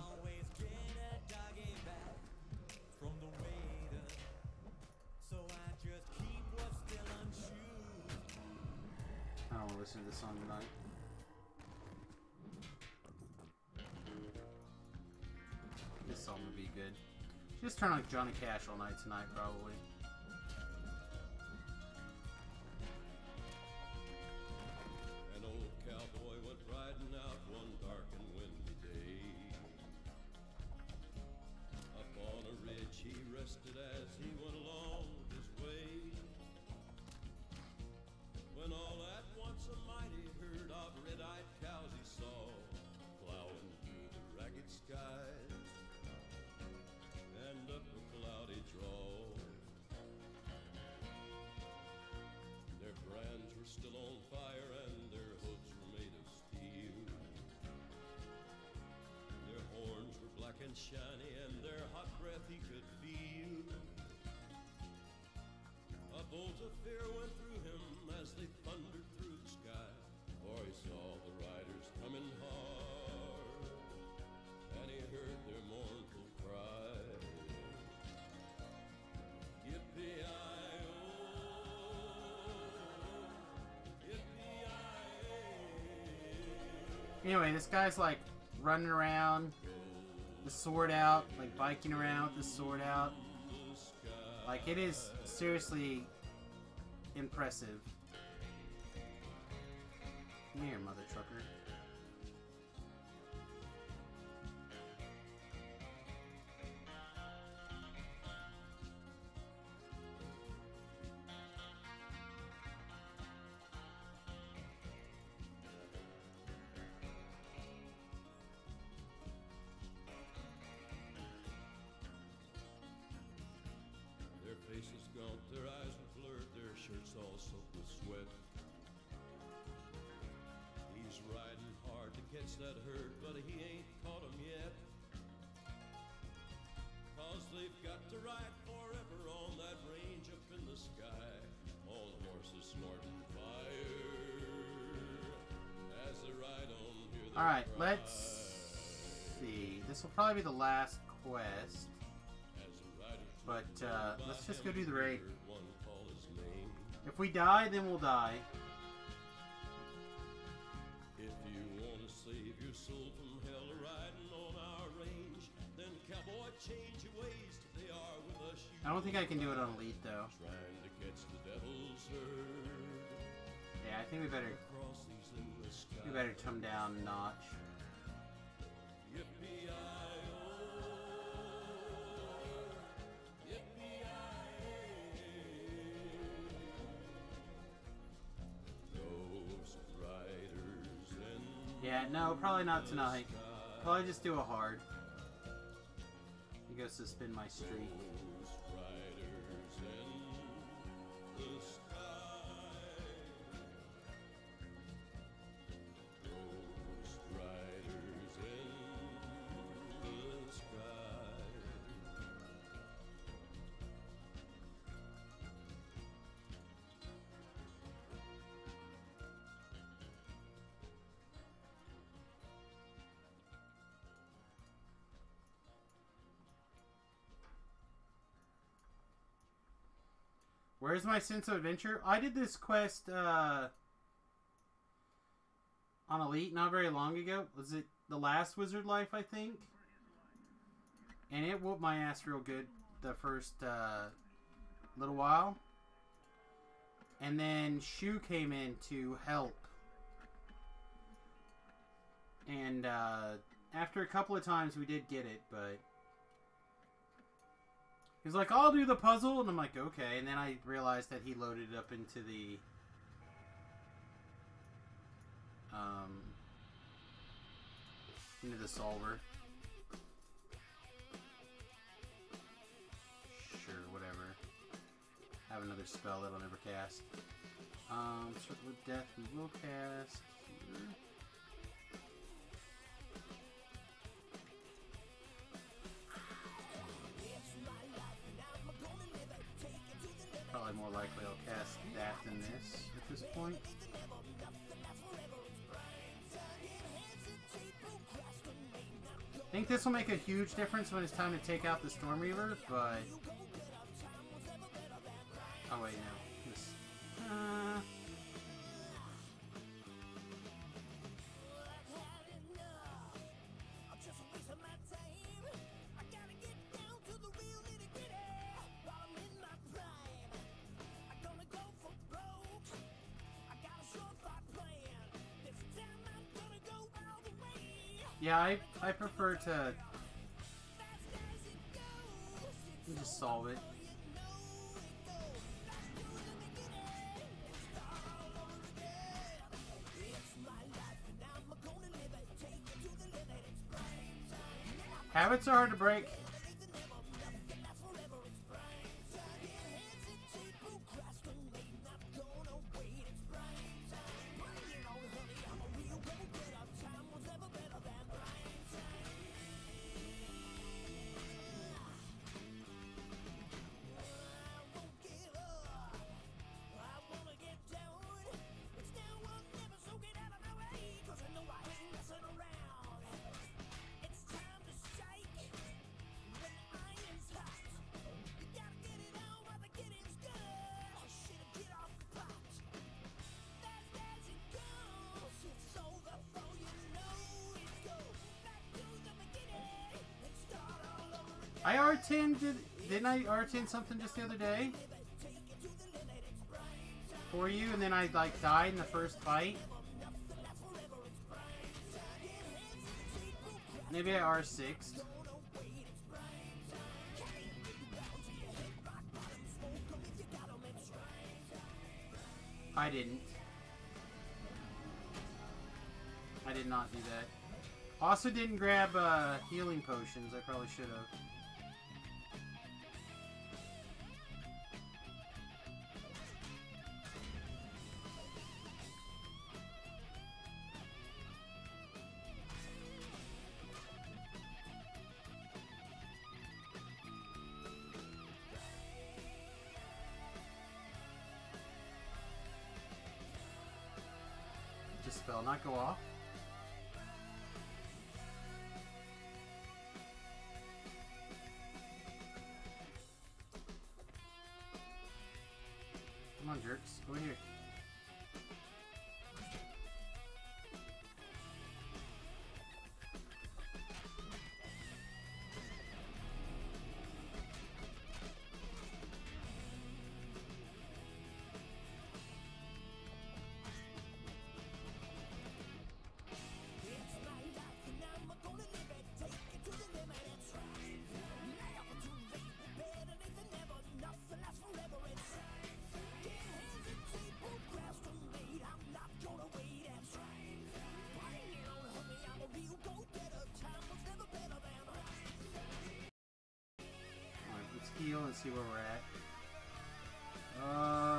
Speaker 1: I don't want to listen to this song tonight. This song would be good. Just turn on Johnny Cash all night tonight, probably.
Speaker 9: An old cowboy went riding out one dark and windy day. Up on a ridge he rested as he went along his way. When all at once a mighty herd of red-eyed cows he saw plowing through the ragged skies and up a cloudy draw. Their brands were still on fire and their hooves were made of steel. Their horns were black and shiny and their hot breath he could feel. A bolt of fear went through him as they thundered through the sky, for he saw the riders coming hard, and he heard their mournful cry. Yippee-i-oh, yippee-i-ay.
Speaker 1: Anyway, this guy's like running around, the sword out, like biking around with the sword out. Like, it is seriously impressive. Come here, mother trucker.
Speaker 9: Their faces gaunt, their eyes hits that hurt, but he ain't caught 'em yet. 'Cause they've got to ride forever on that range up in the sky. All the horses snorting fire as they ride on here.
Speaker 1: Alright, let's see. This will probably be the last quest. But let's just go do the raid. If we die, then we'll die.
Speaker 9: If you want to save your soul from hell riding on our range, then cowboy, change your ways. They are with us.
Speaker 1: I don't think I can do it on Elite, though.
Speaker 9: Trying to catch the devil's herd.
Speaker 1: Yeah, I think we better come down a notch. Yeah, no, probably not tonight. Probably just do a hard. Go suspend my streak. Where's my sense of adventure? I did this quest on Elite not very long ago. Was it the last Wizard Life, I think? And it whooped my ass real good the first little while. And then Shu came in to help. And after a couple of times we did get it, but... He's like, I'll do the puzzle, and I'm like, okay. And then I realized that he loaded it up into the solver. Sure, whatever. Have another spell that I'll never cast. Circle of Death we will cast here. Probably more likely I'll cast that than this at this point. I think this will make a huge difference when it's time to take out the Storm Reaver, but... Oh wait, no. This... Yeah, I prefer to just solve it. Habits are hard to break. I didn't I R10 something just the other day? For you, and then I like died in the first fight? Maybe I R6'd. I didn't. I did not do that. Also didn't grab healing potions. I probably should have. spell, not go off. Come on, jerks. Over here. Heal and see where we're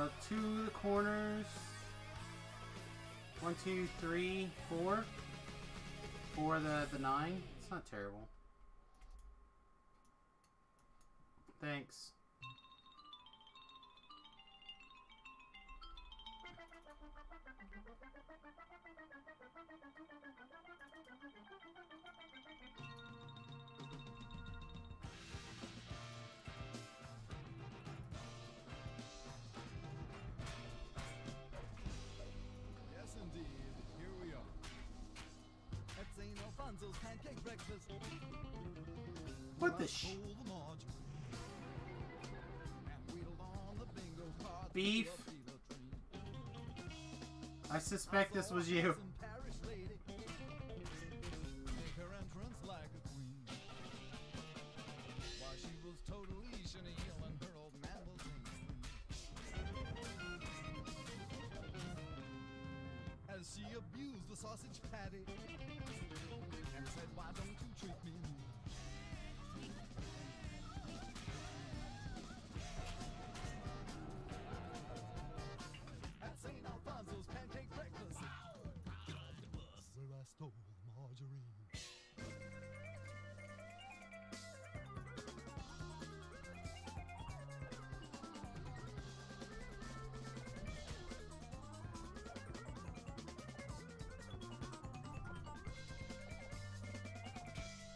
Speaker 1: at. 2 corners. 1, 2, 3, 4. For the 9. It's not terrible. Thanks.
Speaker 6: Pancake breakfast.
Speaker 1: What the beef? I suspect this was you.
Speaker 6: As she abused the sausage patty and said, why don't you treat me? At St. Alfonso's pancake breakfast, get off the bus where I stole margarine.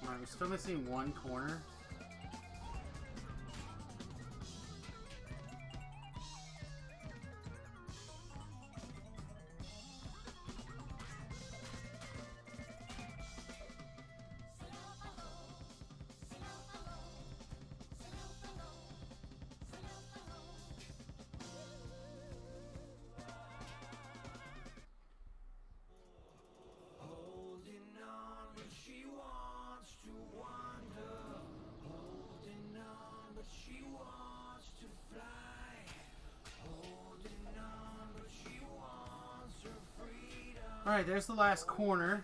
Speaker 1: Alright, we're still missing 1 corner. Alright, there's the last corner.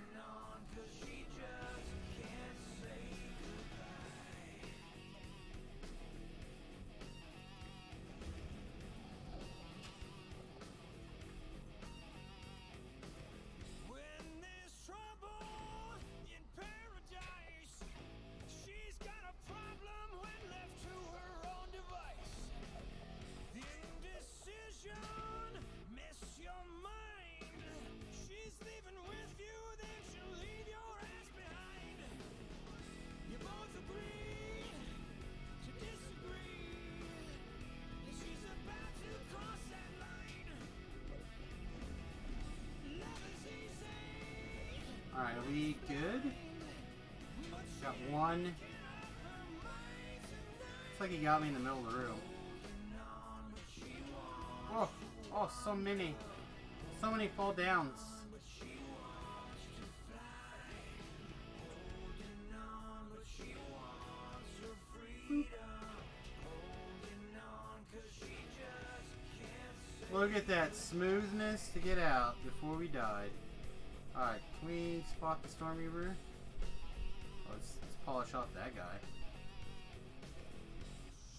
Speaker 1: Alright, are we good? Got 1. Looks like he got me in the middle of the room. Oh, oh, so many. So many fall downs. Boop. Look at that smoothness to get out before we died. Alright, can we spot the Storm Reaver? Oh, let's polish off that guy.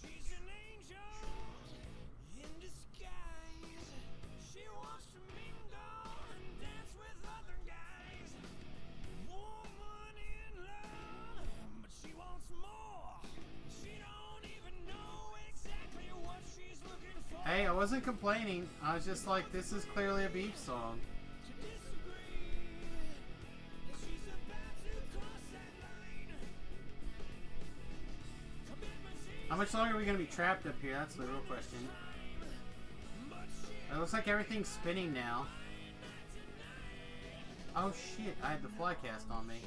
Speaker 6: She's an angel in disguise. She wants to mingle and dance with other guys. Woman in love, but she wants more. She don't even know exactly what she's looking for.
Speaker 1: Hey, I wasn't complaining. I was just like, this is clearly a beef song.
Speaker 6: To disagree.
Speaker 1: How much longer are we going to be trapped up here? That's the real question. It looks like everything's spinning now. Oh shit, I had the fly cast on me.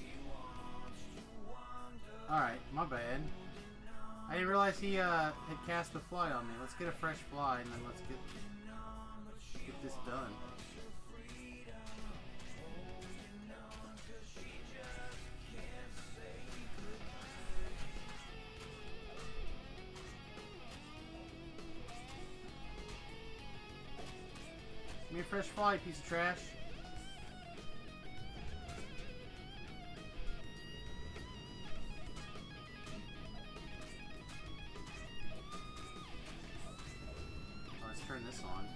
Speaker 1: Alright, my bad. I didn't realize he had cast the fly on me. Let's get a fresh fly and then let's get this done. Give me a fresh fly, you piece of trash. Let's turn this on.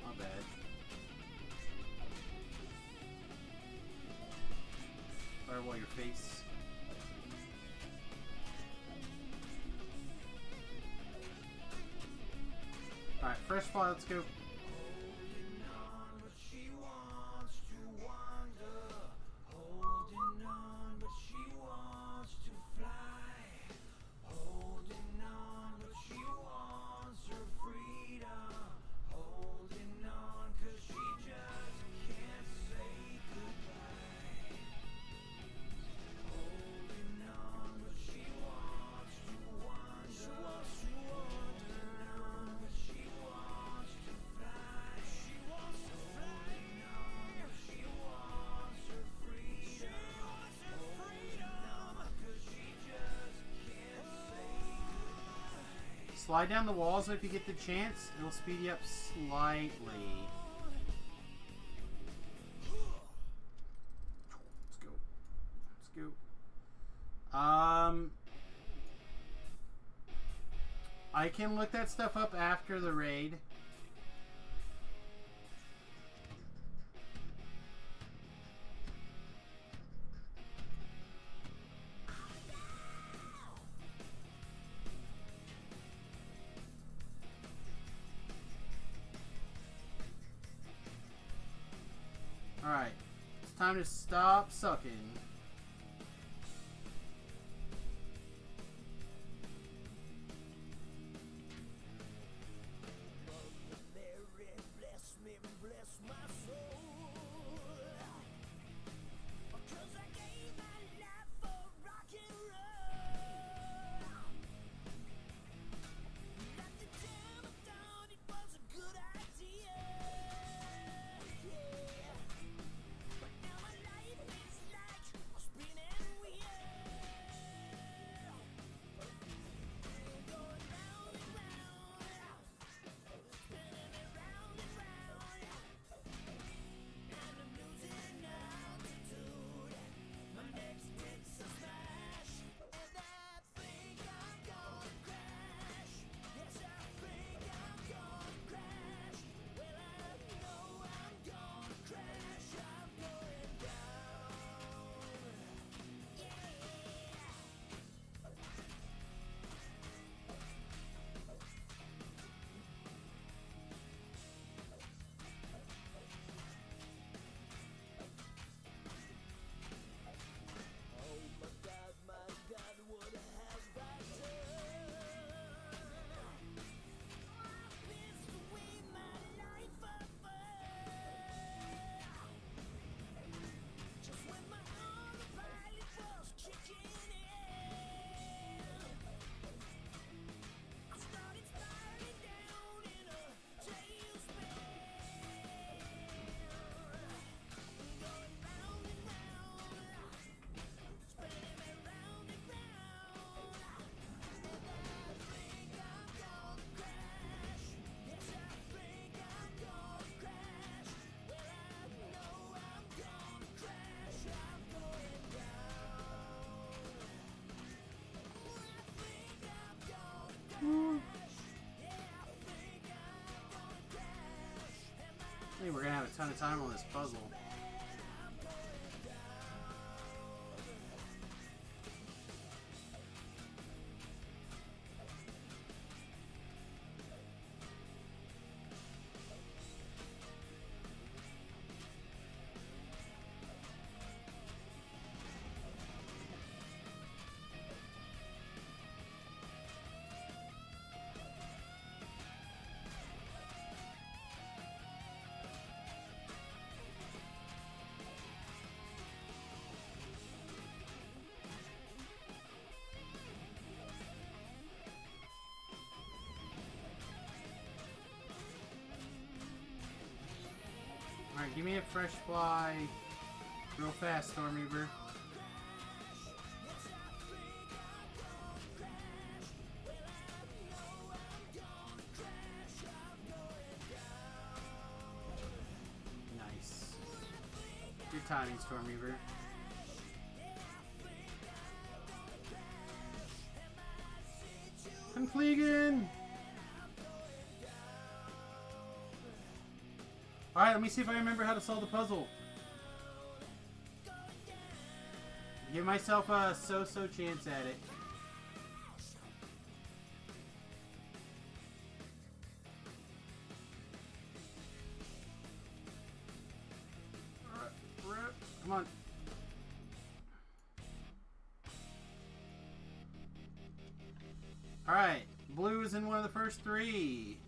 Speaker 1: My bad. Firewall your face. Alright, fresh fly, let's go. Slide down the walls if you get the chance. It'll speed you up slightly. Let's go. Let's go. I can look that stuff up after the raid. Alright, it's time to stop sucking. I think we're gonna have a ton of time on this puzzle. Alright, give me a fresh fly. Real fast, Stormreaver. Nice. Good timing, Stormreaver. Confleegan! Alright, let me see if I remember how to solve the puzzle. Give myself a so-so chance at it. Come on. Alright, blue is in one of the first three.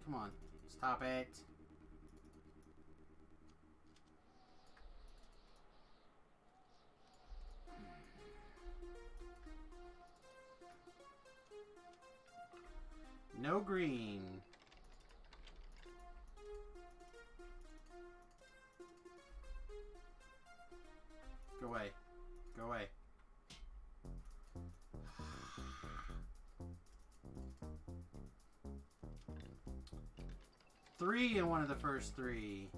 Speaker 1: Come on, stop it. No green. Go away. Go away. Three in one of the first three.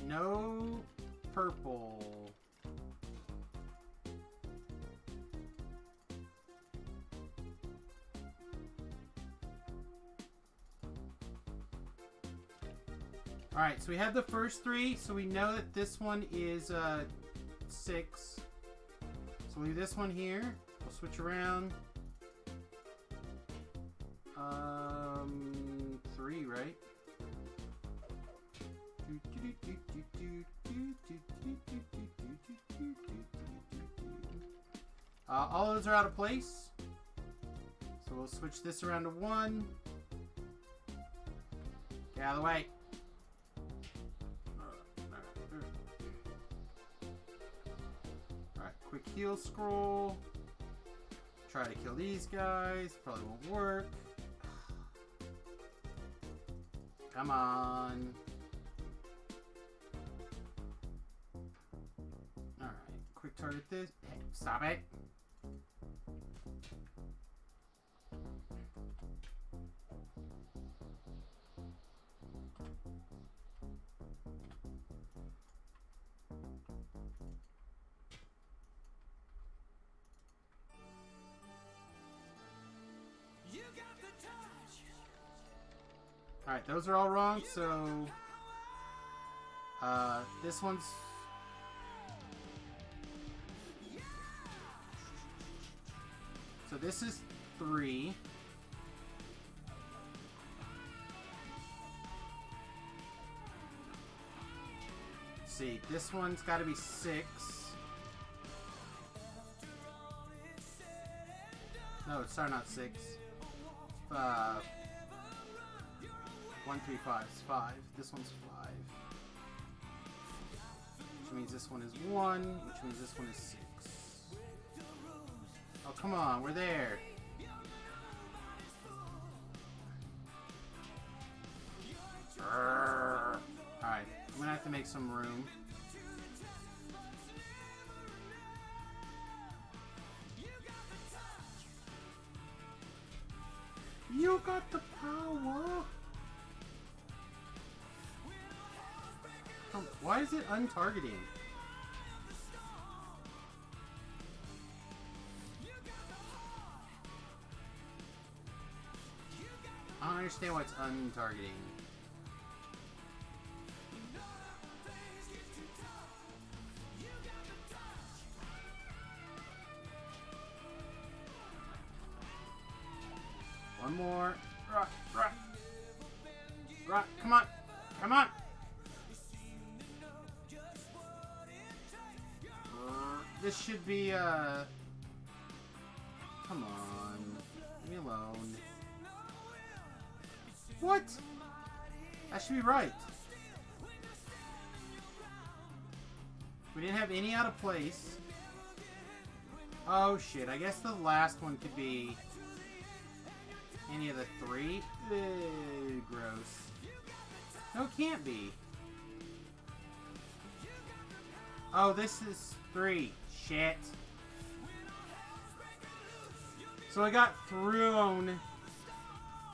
Speaker 1: No purple. Alright, so we have the first three, so we know that this one is 6. So leave this one here. We'll switch around. 3, right? All those are out of place. So we'll switch this around to 1. Get out of the way. Alright, quick heal scroll. Try to kill these guys. Probably won't work. Come on. Alright, quick target this. Hey, stop it. Alright, those are all wrong, so this one's this is 3. Let's see, this one's gotta be 6. No, it's sorry, not 6. 1, 3, 5 is 5. This one's 5. Which means this one is 1, which means this one is 6. Oh, come on, we're there. Alright, I'm gonna have to make some room. You got the power! Why is it untargeting? I don't understand why it's untargeting. One more. Right, come on. Come on. This should be, come on. Leave me alone. What? That should be right. We didn't have any out of place. Oh shit, I guess the last one could be any of the 3. Ew, gross. No, it can't be. Oh, this is 3. Shit. So I got thrown.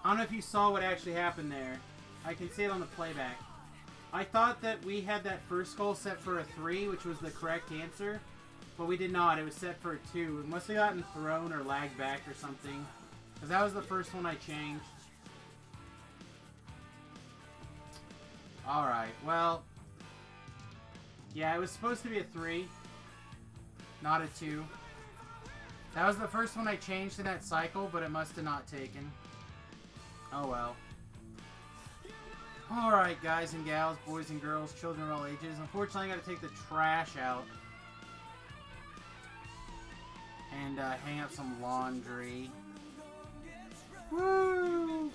Speaker 1: I don't know if you saw what actually happened there. I can see it on the playback. I thought that we had that first goal set for a 3, which was the correct answer. But we did not. It was set for a 2. It must have gotten thrown or lagged back or something. Because that was the first one I changed. Alright, well. Yeah, it was supposed to be a 3. Not a 2. That was the first one I changed in that cycle, but it must have not taken. Oh well. Alright, guys and gals, boys and girls, children of all ages. Unfortunately, I gotta take the trash out. And hang up some laundry. Woo!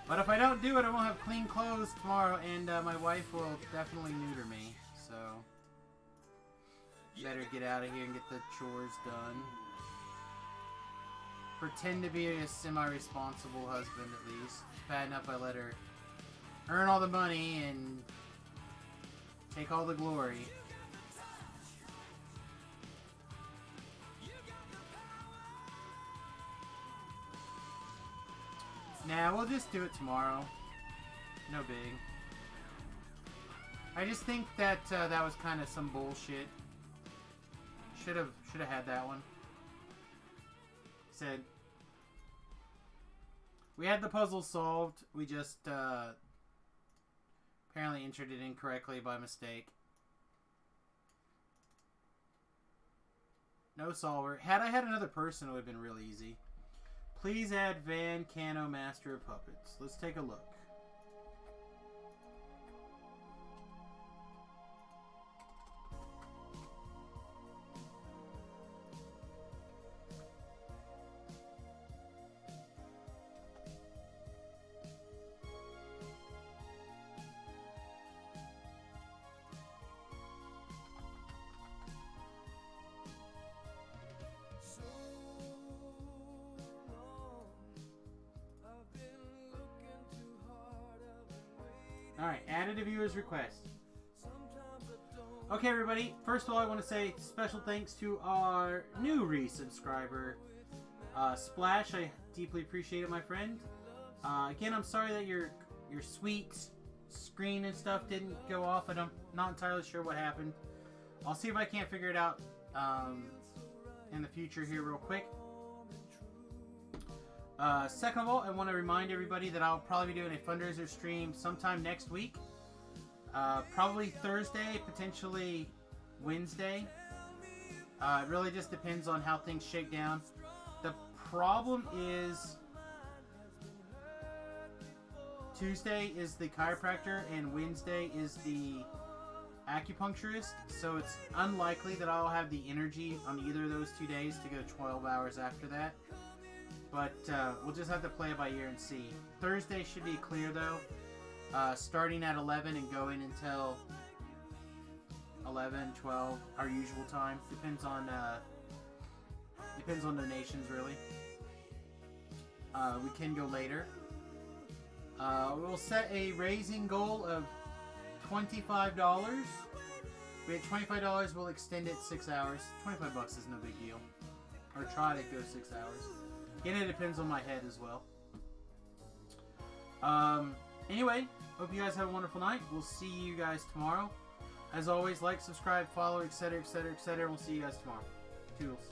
Speaker 1: But if I don't do it, I won't have clean clothes tomorrow, and my wife will definitely neuter me. So, better get out of here and get the chores done. Pretend to be a semi-responsible husband, at least. Bad enough I let her earn all the money and take all the glory. Nah, we'll just do it tomorrow. No big. I just think that that was kind of some bullshit. Should have had that one. Said we had the puzzle solved. We just apparently entered it incorrectly by mistake. No solver. Had I had another person, it would have been real easy. Please add Van Cano Master of Puppets. Let's take a look. Alright, added a viewer's request. Okay, everybody. First of all, I want to say special thanks to our new resubscriber, Splash. I deeply appreciate it, my friend. Again, I'm sorry that your sweet screen and stuff didn't go off, and I'm not entirely sure what happened. I'll see if I can't figure it out in the future here real quick. Second of all, I want to remind everybody that I'll probably be doing a fundraiser stream sometime next week. Probably Thursday, potentially Wednesday. It really just depends on how things shake down. The problem is Tuesday is the chiropractor and Wednesday is the acupuncturist. So it's unlikely that I'll have the energy on either of those 2 days to go 12 hours after that. But we'll just have to play it by ear and see. Thursday should be clear though. Starting at 11 and going until 11, 12, our usual time. Depends on donations really. We can go later. We'll set a raising goal of $25. We had $25. We'll extend it 6 hours. $25 is no big deal. Or try to go 6 hours. Again, it depends on my head as well. Anyway, hope you guys have a wonderful night. We'll see you guys tomorrow. As always, like, subscribe, follow, etc., etc., etc. We'll see you guys tomorrow. Toodles.